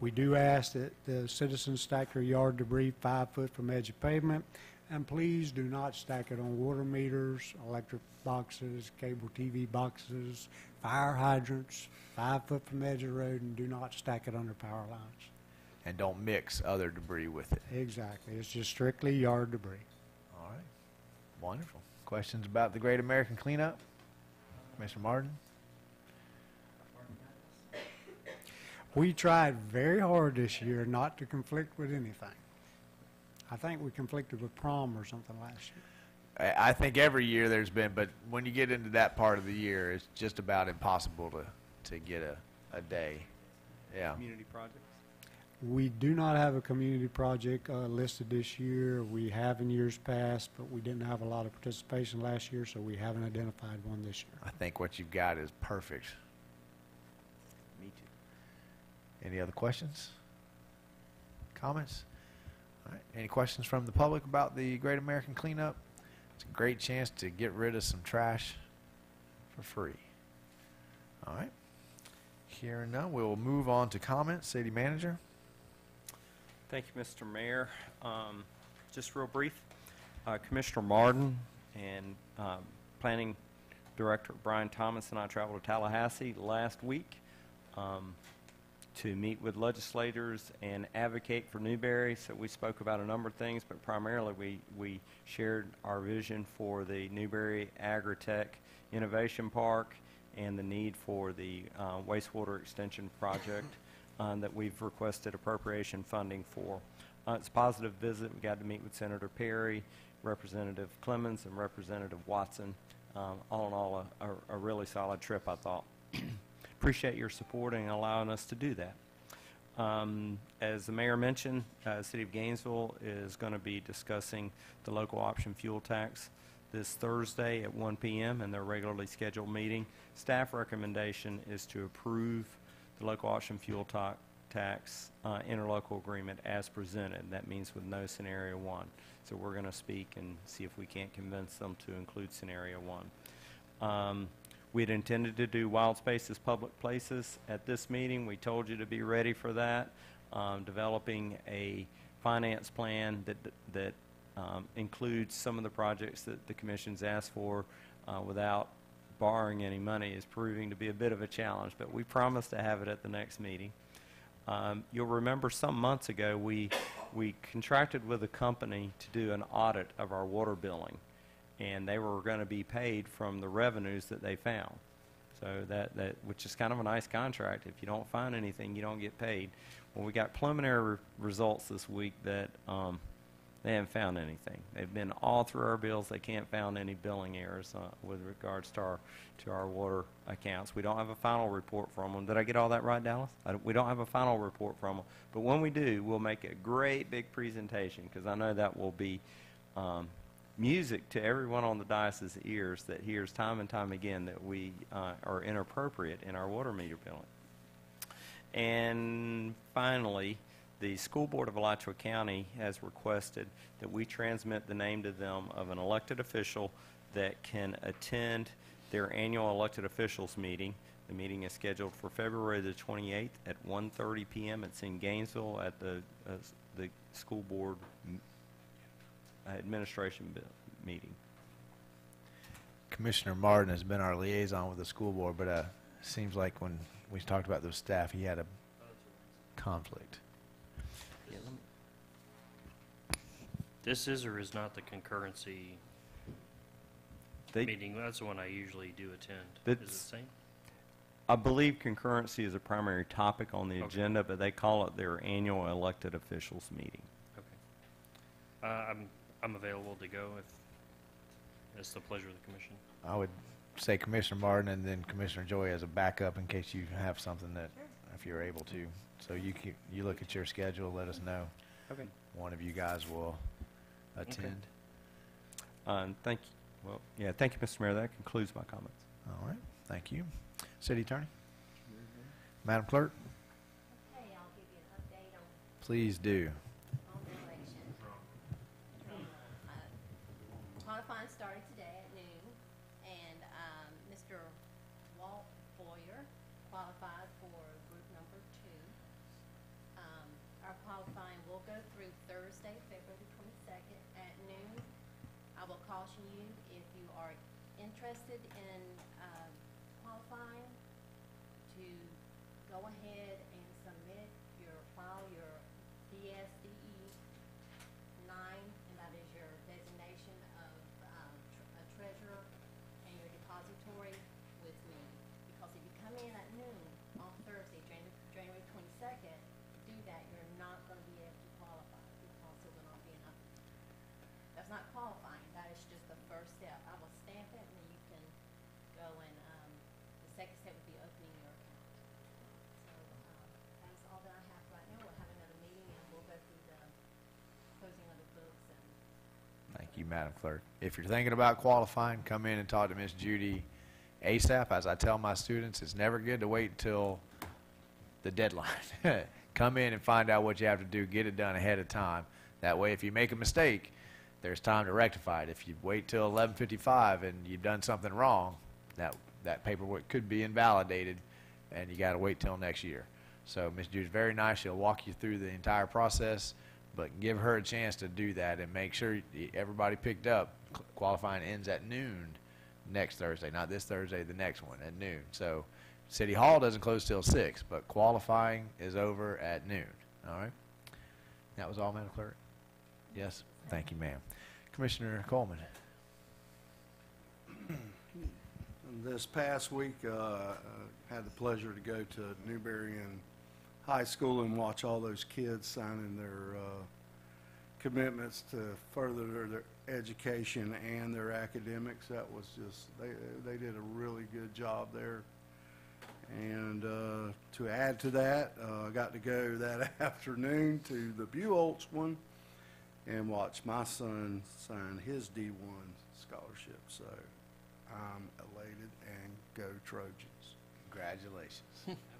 We do ask that the citizens stack their yard debris 5 foot from edge of pavement, and please do not stack it on water meters, electric boxes, cable TV boxes, fire hydrants, 5 foot from the edge of the road, and do not stack it under power lines. And don't mix other debris with it. Exactly. It's just strictly yard debris. All right. Wonderful. Questions about the Great American Cleanup? Commissioner Martin? We tried very hard this year not to conflict with anything. I think we conflicted with prom or something last year. I think every year there's been, but when you get into that part of the year, it's just about impossible to get a day. Yeah. Community projects? We do not have a community project listed this year. We have in years past, but we didn't have a lot of participation last year, so we haven't identified one this year. I think what you've got is perfect. Me too. Any other questions? Comments? All right. Any questions from the public about the Great American Cleanup? It's a great chance to get rid of some trash for free. All right. Hearing none, we will move on to comments. City Manager. Thank you, Mr. Mayor. Just real brief, Commissioner Martin and Planning Director Brian Thomas and I traveled to Tallahassee last week to meet with legislators and advocate for Newberry. So we spoke about a number of things, but primarily we shared our vision for the Newberry Agritech Innovation Park and the need for the wastewater extension project that we've requested appropriation funding for. It's a positive visit. We got to meet with Senator Perry, Representative Clemens, and Representative Watson. All in all, a really solid trip, I thought. appreciate your support in allowing us to do that. As the mayor mentioned, City of Gainesville is going to be discussing the local option fuel tax this Thursday at 1 p.m. in their regularly scheduled meeting. Staff recommendation is to approve the local option fuel tax interlocal agreement as presented. That means with no scenario 1. So we're going to speak and see if we can't convince them to include scenario 1. We had intended to do wild spaces, public places at this meeting. We told you to be ready for that. Developing a finance plan that includes some of the projects that the commission's asked for without borrowing any money is proving to be a bit of a challenge, but we promised to have it at the next meeting. You'll remember some months ago we contracted with a company to do an audit of our water billing, and they were going to be paid from the revenues that they found. So that which is kind of a nice contract. If you don't find anything, you don't get paid. Well, we got preliminary results this week that they haven't found anything. They've been all through our bills. They can't find any billing errors with regards to our water accounts. We don't have a final report from them. Did I get all that right, Dallas? We don't have a final report from them. But when we do, we'll make a great big presentation, because I know that will be music to everyone on the diocese's ears that hears time and time again that we are inappropriate in our water meter billing. And finally, the School Board of Alachua County has requested that we transmit the name to them of an elected official that can attend their annual elected officials meeting. The meeting is scheduled for February the 28th at 1:30 p.m. It's in Gainesville at the school board administration meeting. Commissioner Martin has been our liaison with the school board, but seems like when we talked about those staff, he had a conflict. Yeah, This is or is not the concurrency meeting? That's the one I usually do attend. Is it the same? I believe concurrency is a primary topic on the agenda, but they call it their annual elected officials meeting. Okay. I'm available to go if it's the pleasure of the commission. I would say Commissioner Martin and then Commissioner Joy as a backup in case you have something that, if you're able to. So you look at your schedule, let us know. Okay. One of you guys will attend. Thank you. Well, yeah, thank you, Mr. Mayor. That concludes my comments. All right. Thank you. City Attorney? Madam Clerk? Okay, I'll give you an update on Please do. the election. Qualifying started today at noon, and Mr. Walt Boyer qualified for group number 2. Our qualifying will go through Thursday, February 22nd at noon. I will caution you, if you are interested in qualifying, to go ahead and submit file your DSDE 9, and that is your designation of a treasurer, and your depository with me. Because if you come in at noon on Thursday, January 22nd, to do that, you're not going to be able to qualify, because it will not be enough. That's not qualifying, that is just the first step. I will stamp it, and then you can go and, the second step would be opening your account. So, that's all that I have right now. We'll have another meeting, and we'll go through the closing of the books and. Thank you, Madam Clerk. If you're thinking about qualifying, come in and talk to Miss Judy ASAP. As I tell my students, it's never good to wait until the deadline. Come in and find out what you have to do. Get it done ahead of time. That way, if you make a mistake, there's time to rectify it. If you wait till 11:55 and you've done something wrong, that paperwork could be invalidated, and you got to wait till next year. So Ms. Judy's very nice. She'll walk you through the entire process, but give her a chance to do that and make sure everybody picked up. Qualifying ends at noon next Thursday, not this Thursday, the next one at noon. So City Hall doesn't close till 6, but qualifying is over at noon. All right? That was all, Madam Clerk? Yes? Thank you, ma'am. Commissioner Coleman. This past week, had the pleasure to go to Newberryan High School and watch all those kids signing their commitments to further their education and their academics. That was just, they did a really good job there. And to add to that, I got to go that afternoon to the Buoltz one and watch my son sign his D1 scholarship. So I'm elated, and go Trojans. Congratulations.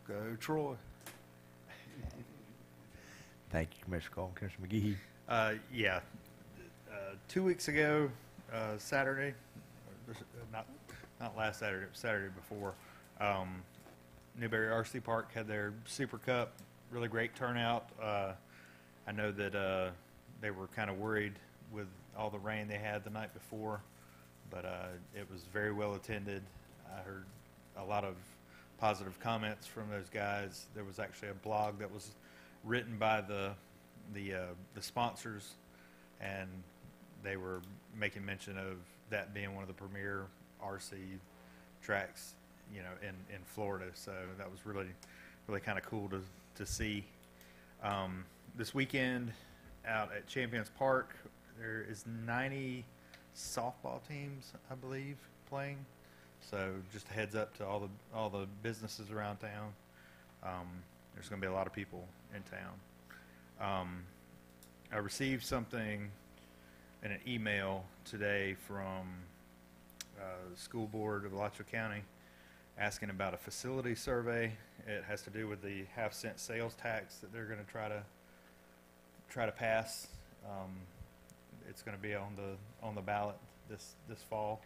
Go Troy. Thank you, Commissioner Cole. Commissioner McGehee. Yeah. 2 weeks ago, Saturday, not last Saturday, but Saturday before, Newberry RC Park had their Super Cup. Really great turnout. I know that they were kind of worried with all the rain they had the night before, but it was very well attended. I heard a lot of positive comments from those guys. There was actually a blog that was written by the sponsors, and they were making mention of that being one of the premier RC tracks, you know, in Florida. So that was really kind of cool to see. This weekend out at Champions Park, there is 90 softball teams, I believe, playing. So just a heads up to all the businesses around town. There's going to be a lot of people in town. I received something in an email today from the school board of Alachua County asking about a facility survey. It has to do with the half-cent sales tax that they're going to try to pass. It's going to be on the ballot this fall.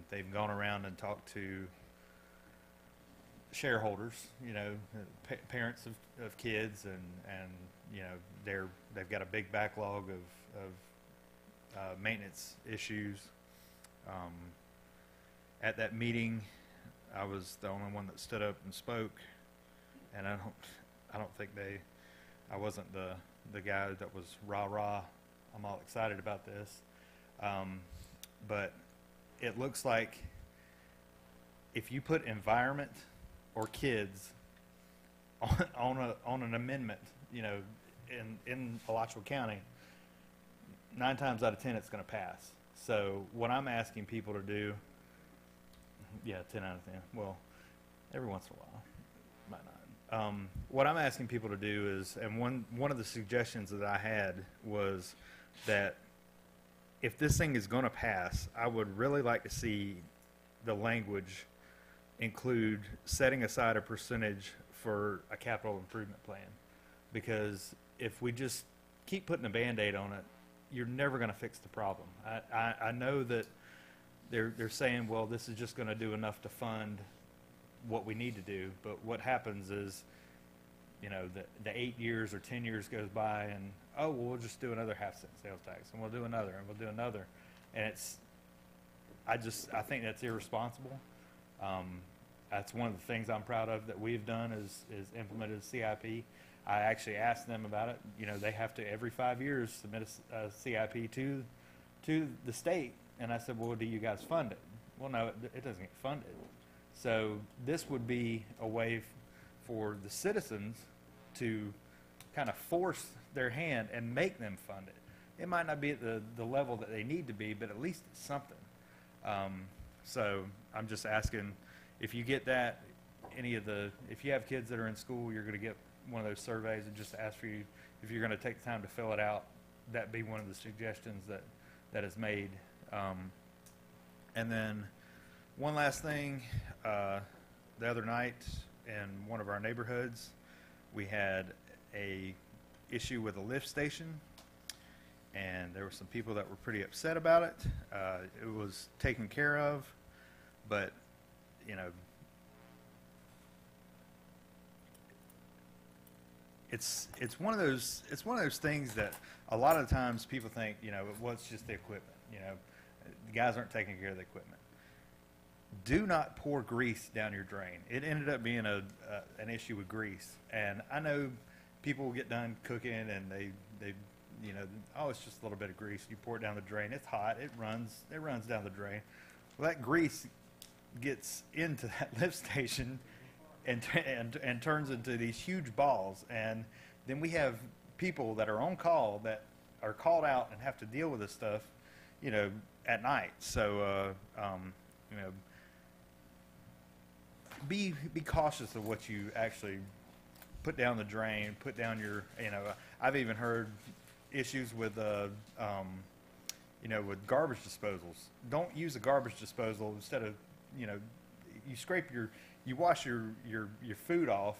They've gone around and talked to shareholders, you know, parents of kids, and you know they've got a big backlog of maintenance issues. At that meeting, I was the only one that stood up and spoke, and I don't think I wasn't the guy that was rah-rah, I'm all excited about this, but it looks like if you put environment or kids on an amendment, you know, in Alachua County, 9 times out of 10 it's going to pass. So what I'm asking people to do, 10 out of 10. Well, every once in a while, might not. What I'm asking people to do is, and one of the suggestions that I had was that if this thing is going to pass, I would really like to see the language include setting aside a percentage for a capital improvement plan. Because if we just keep putting a Band-Aid on it, you're never going to fix the problem. I know that they're saying, well, this is just going to do enough to fund what we need to do. But what happens is, you know, the 8 years or 10 years goes by, and well, we'll just do another half-cent sales tax, and we'll do another, and we'll do another, and I think that's irresponsible. That's one of the things I'm proud of that we've done is implemented a CIP. I actually asked them about it. You know, they have to every 5 years submit a CIP to the state, and I said, well, do you guys fund it? Well, no, it doesn't get funded. So this would be a way for the citizens to kind of force their hand and make them fund it. It might not be at the level that they need to be, but at least it's something. So I'm just asking, if you get that, if you have kids that are in school, you're going to get one of those surveys, and just ask for you, if you're going to take the time to fill it out, that be one of the suggestions that is made. And then one last thing, the other night in one of our neighborhoods, we had a issue with a lift station, and there were some people that were pretty upset about it. It was taken care of, but you know, it's one of those things that a lot of times people think, you know, well, it's just the equipment. You know, the guys aren't taking care of the equipment. Do not pour grease down your drain. It ended up being an issue with grease, and I know people will get done cooking and they you know, oh, it's just a little bit of grease. You pour it down the drain. It's hot. It runs down the drain. Well, that grease gets into that lift station and turns into these huge balls, and then we have people that are on call that are called out and have to deal with this stuff, you know, at night. So you know, be cautious of what you actually put down the drain, put down your, I've even heard issues with, with garbage disposals. Don't use a garbage disposal instead of, you wash your food off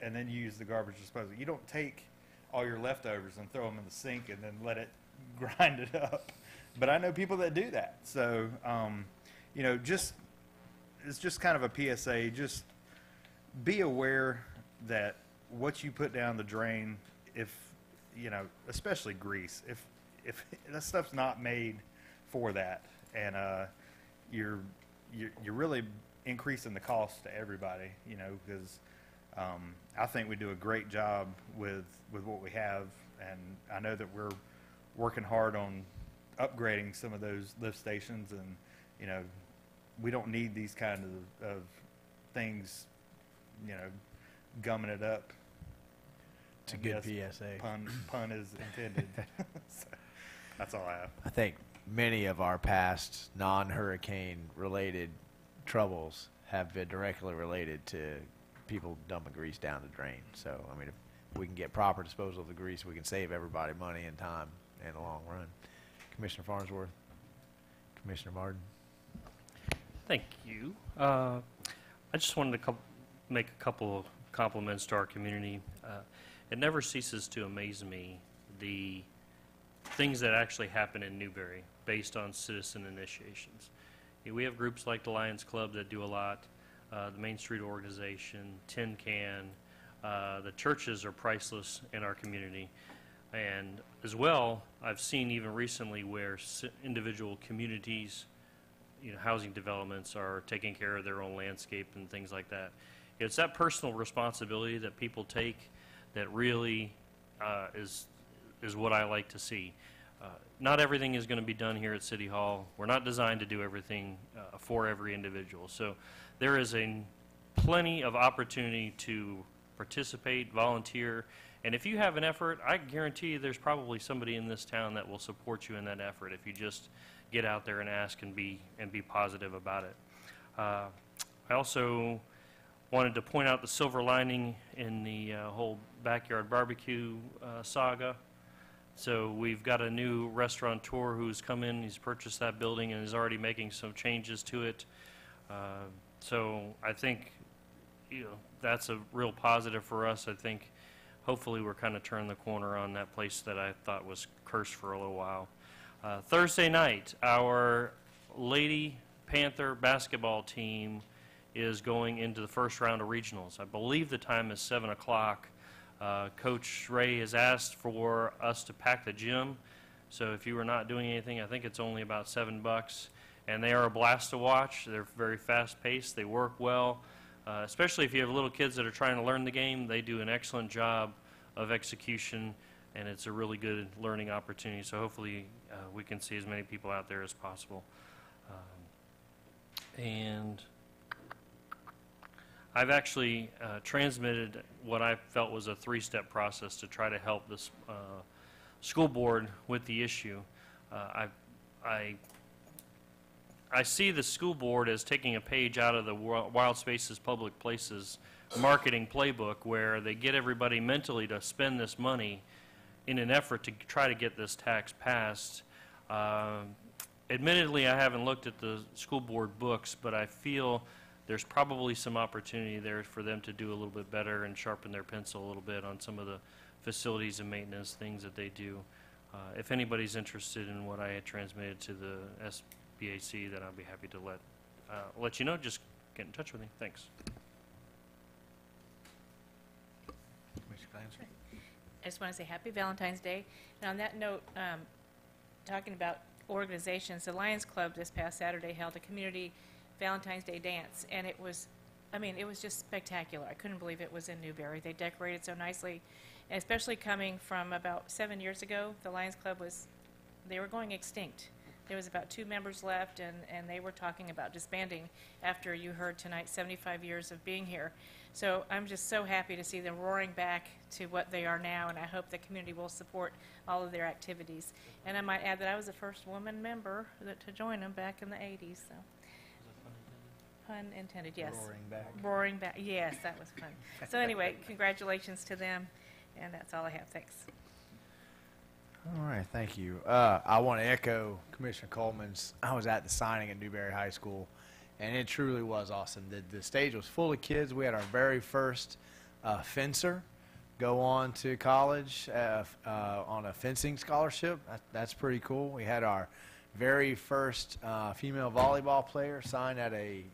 and then you use the garbage disposal. You don't take all your leftovers and throw them in the sink and then let it grind it up. But I know people that do that. So, it's just kind of a PSA. Just be aware that what you put down the drain, if, especially grease, if that stuff's not made for that, and you're really increasing the cost to everybody, because I think we do a great job with what we have, and I know that we're working hard on upgrading some of those lift stations, and we don't need these kind of things, gumming it up. It's a good PSA. Pun is intended. So, that's all I have. I think many of our past non-hurricane related troubles have been directly related to people dumping grease down the drain. So, I mean, if we can get proper disposal of the grease, we can save everybody money and time in the long run. Commissioner Farnsworth, Commissioner Martin. Thank you. I just wanted to make a couple of compliments to our community. It never ceases to amaze me the things that actually happen in Newberry based on citizen initiations. We have groups like the Lions Club that do a lot, the Main Street Organization, Tin Can. The churches are priceless in our community. And as well, I've seen even recently where individual communities, housing developments are taking care of their own landscape and things like that. It's that personal responsibility that people take that really is what I like to see. Not everything is going to be done here at City Hall. We're not designed to do everything for every individual. So there is plenty of opportunity to participate, volunteer, and if you have an effort, I guarantee you there's probably somebody in this town that will support you in that effort if you just get out there and ask and be positive about it. I also wanted to point out the silver lining in the whole backyard barbecue saga. So we've got a new restaurateur who's come in, he's purchased that building and is already making some changes to it. So I think, that's a real positive for us. I think hopefully we're kind of turning the corner on that place that I thought was cursed for a little while. Thursday night, our Lady Panther basketball team is going into the first round of regionals. I believe the time is 7 o'clock. Coach Ray has asked for us to pack the gym. So if you are not doing anything, I think it's only about $7. And they are a blast to watch. They're very fast-paced. They work well. Especially if you have little kids that are trying to learn the game, they do an excellent job of execution, and it's a really good learning opportunity. So hopefully we can see as many people out there as possible. And I've actually transmitted what I felt was a three-step process to try to help this school board with the issue. I see the school board as taking a page out of the Wild Spaces Public Places marketing playbook, where they get everybody mentally to spend this money in an effort to try to get this tax passed. Admittedly, I haven't looked at the school board books, but I feel there's probably some opportunity there for them to do a little bit better and sharpen their pencil a little bit on some of the facilities and maintenance things that they do. If anybody's interested in what I had transmitted to the SBAC, then I'd be happy to let you know. Just get in touch with me. Thanks. I just want to say Happy Valentine's Day. And on that note, talking about organizations, the Lions Club this past Saturday held a community Valentine's Day dance, and it was just spectacular. I couldn't believe it was in Newberry. They decorated so nicely, and especially coming from about 7 years ago, the Lions Club they were going extinct. There was about 2 members left, and they were talking about disbanding after you heard tonight 75 years of being here. So I'm just so happy to see them roaring back to what they are now, and I hope the community will support all of their activities. And I might add that I was the first woman member to join them back in the 80s. So. Pun intended, yes. Roaring back. Roaring back, yes, that was fun. So anyway, congratulations to them, and that's all I have. Thanks. All right, thank you. I want to echo Commissioner Coleman's. I was at the signing at Newberry High School, and it truly was awesome. The stage was full of kids. We had our very first fencer go on to college on a fencing scholarship. That's pretty cool. We had our very first female volleyball player sign at a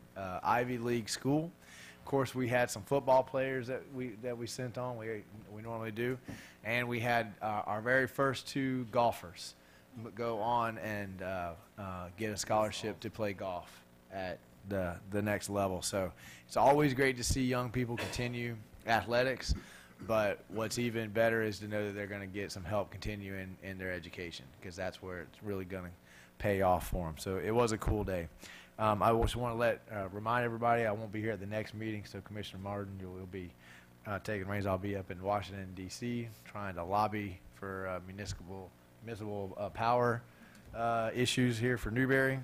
Ivy League school. Of course, we had some football players that we sent on. We normally do, and we had our very first 2 golfers go on and get a scholarship to play golf at the next level. So it's always great to see young people continue athletics, but what's even better is to know that they're going to get some help continuing in their education, because that's where it's really going to pay off for them. So it was a cool day. I also want to remind everybody I won't be here at the next meeting, so Commissioner Martin, you'll be taking reins. I'll be up in Washington, D.C., trying to lobby for municipal power issues here for Newberry.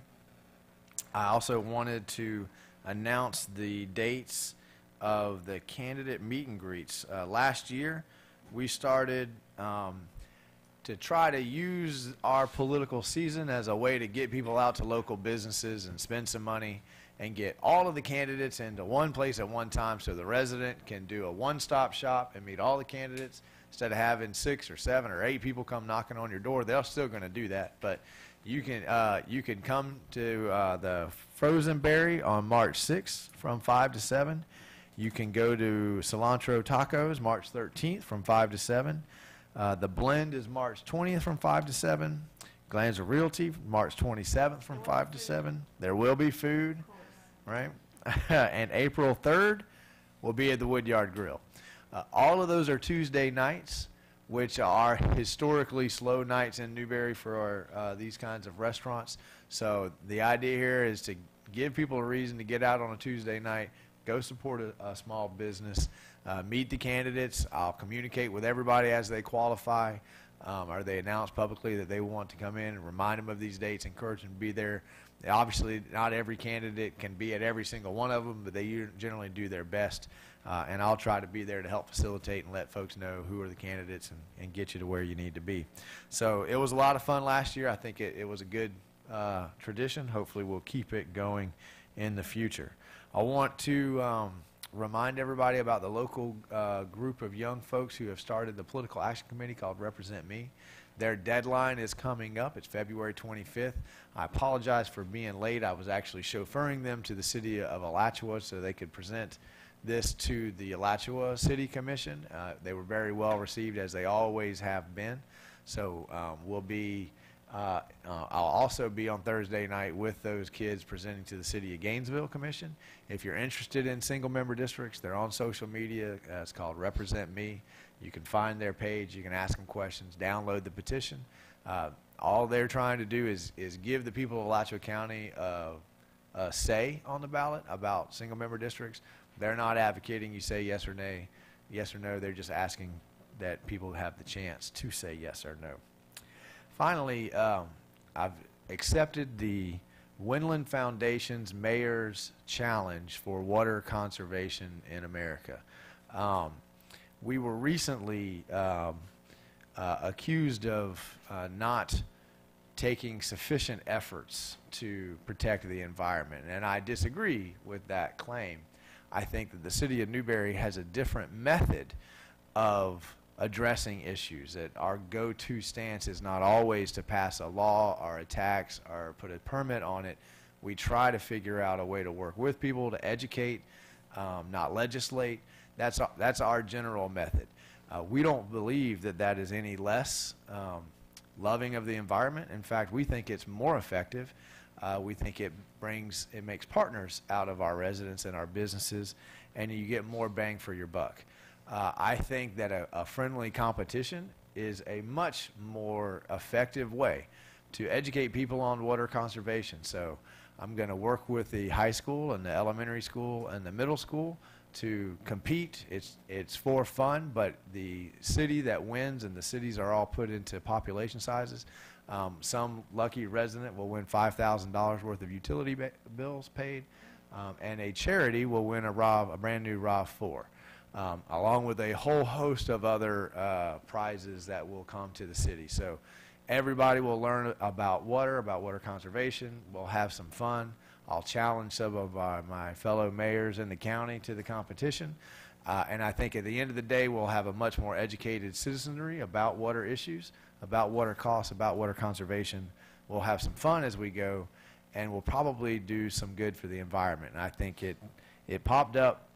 I also wanted to announce the dates of the candidate meet and greets. Last year, we started to try to use our political season as a way to get people out to local businesses and spend some money and get all of the candidates into one place at one time, so the resident can do a one-stop shop and meet all the candidates instead of having 6 or 7 or 8 people come knocking on your door. They're still going to do that, but you can come to the Frozen Berry on March 6th from 5 to 7. You can go to Cilantro Tacos March 13th from 5 to 7. The Blend is March 20th from 5 to 7. Glanzer Realty, March 27th from 5 to 7. There will be food, right? And April 3rd will be at the Woodyard Grill. All of those are Tuesday nights, which are historically slow nights in Newberry for these kinds of restaurants. So the idea here is to give people a reason to get out on a Tuesday night, go support a small business, meet the candidates. I'll communicate with everybody as they qualify, or they announce publicly that they want to come in, and remind them of these dates, encourage them to be there. Obviously, not every candidate can be at every single one of them, but they generally do their best. And I'll try to be there to help facilitate and let folks know who are the candidates and get you to where you need to be. So it was a lot of fun last year. I think it was a good tradition. Hopefully we'll keep it going in the future. I want to remind everybody about the local group of young folks who have started the political action committee called Represent Me. Their deadline is coming up. It's February 25th. I apologize for being late. I was actually chauffeuring them to the city of Alachua so they could present this to the Alachua City Commission. They were very well received, as they always have been. So I'll also be on Thursday night with those kids presenting to the City of Gainesville Commission. If you're interested in single-member districts, they're on social media. It's called Represent Me. You can find their page. You can ask them questions. Download the petition. All they're trying to do is give the people of Alachua County a say on the ballot about single-member districts. They're not advocating you say yes or no. They're just asking that people have the chance to say yes or no. Finally, I've accepted the Winland Foundation's Mayor's Challenge for Water Conservation in America. We were recently accused of not taking sufficient efforts to protect the environment, and I disagree with that claim. I think that the city of Newberry has a different method of addressing issues, that our go-to stance is not always to pass a law or a tax or put a permit on it. We try to figure out a way to work with people, to educate, not legislate. That's our general method. We don't believe that that is any less loving of the environment. In fact, we think it's more effective. We think it makes partners out of our residents and our businesses, and you get more bang for your buck. I think that a friendly competition is a much more effective way to educate people on water conservation. So I'm going to work with the high school and the elementary school and the middle school to compete. It's for fun, but the city that wins, and the cities are all put into population sizes. Some lucky resident will win $5,000 worth of utility bills paid. and a charity will win a brand new RAV4, along with a whole host of other prizes that will come to the city. So everybody will learn about water conservation. We'll have some fun. I'll challenge some of my fellow mayors in the county to the competition. And I think at the end of the day, we'll have a much more educated citizenry about water issues, about water costs, about water conservation. We'll have some fun as we go, and we'll probably do some good for the environment. And I think it popped up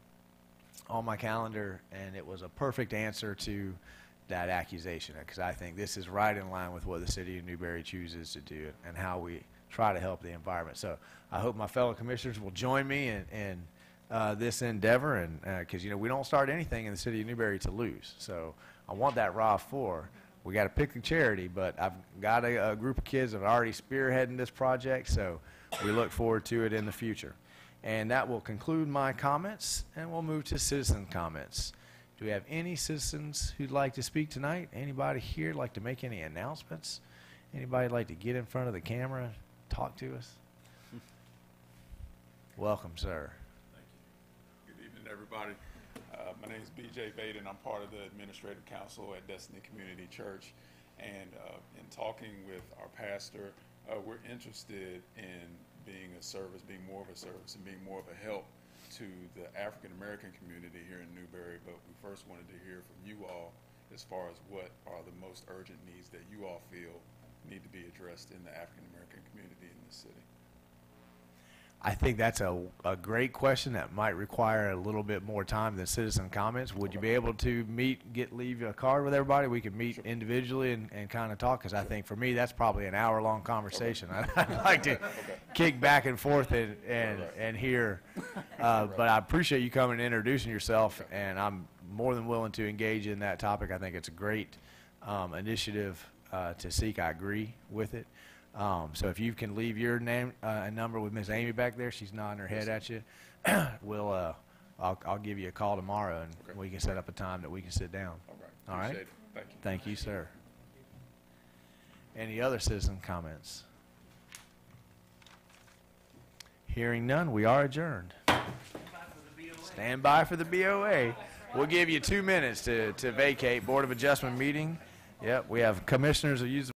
on my calendar, and it was a perfect answer to that accusation, because I think this is right in line with what the city of Newberry chooses to do and how we try to help the environment. So I hope my fellow commissioners will join me in this endeavor, and because we don't start anything in the city of Newberry to lose. So I want that RAV4. We got to pick the charity, but I've got a group of kids that are already spearheading this project, so we look forward to it in the future. And that will conclude my comments, and we'll move to citizen comments. Do we have any citizens who'd like to speak tonight? Anybody here like to make any announcements? Anybody like to get in front of the camera, talk to us? Welcome, sir. Good evening, everybody. My name is B.J. Vaden. I'm part of the Administrative Council at Destiny Community Church. And in talking with our pastor, we're interested in being a service, being more of a service, and being more of a help to the African American community here in Newberry. But we first wanted to hear from you all as far as what are the most urgent needs that you all feel need to be addressed in the African American community in the city. I think that's a great question that might require a little bit more time than citizen comments. Would you be able to leave a card with everybody? We could meet individually and kind of talk, because I think for me that's probably an hour-long conversation. I'd like to kick back and forth and hear. But I appreciate you coming and introducing yourself, and I'm more than willing to engage in that topic. I think it's a great initiative to seek. I agree with it. So if you can leave your name and number with Miss Amy back there, she's nodding her head at you. I'll give you a call tomorrow, and we can set up a time that we can sit down. All right. Appreciate it. Thank you. Thank you, sir. Any other citizen comments? Hearing none, we are adjourned. Stand by for the BOA. We'll give you 2 minutes to vacate Board of Adjustment meeting. Yep, we have commissioners who use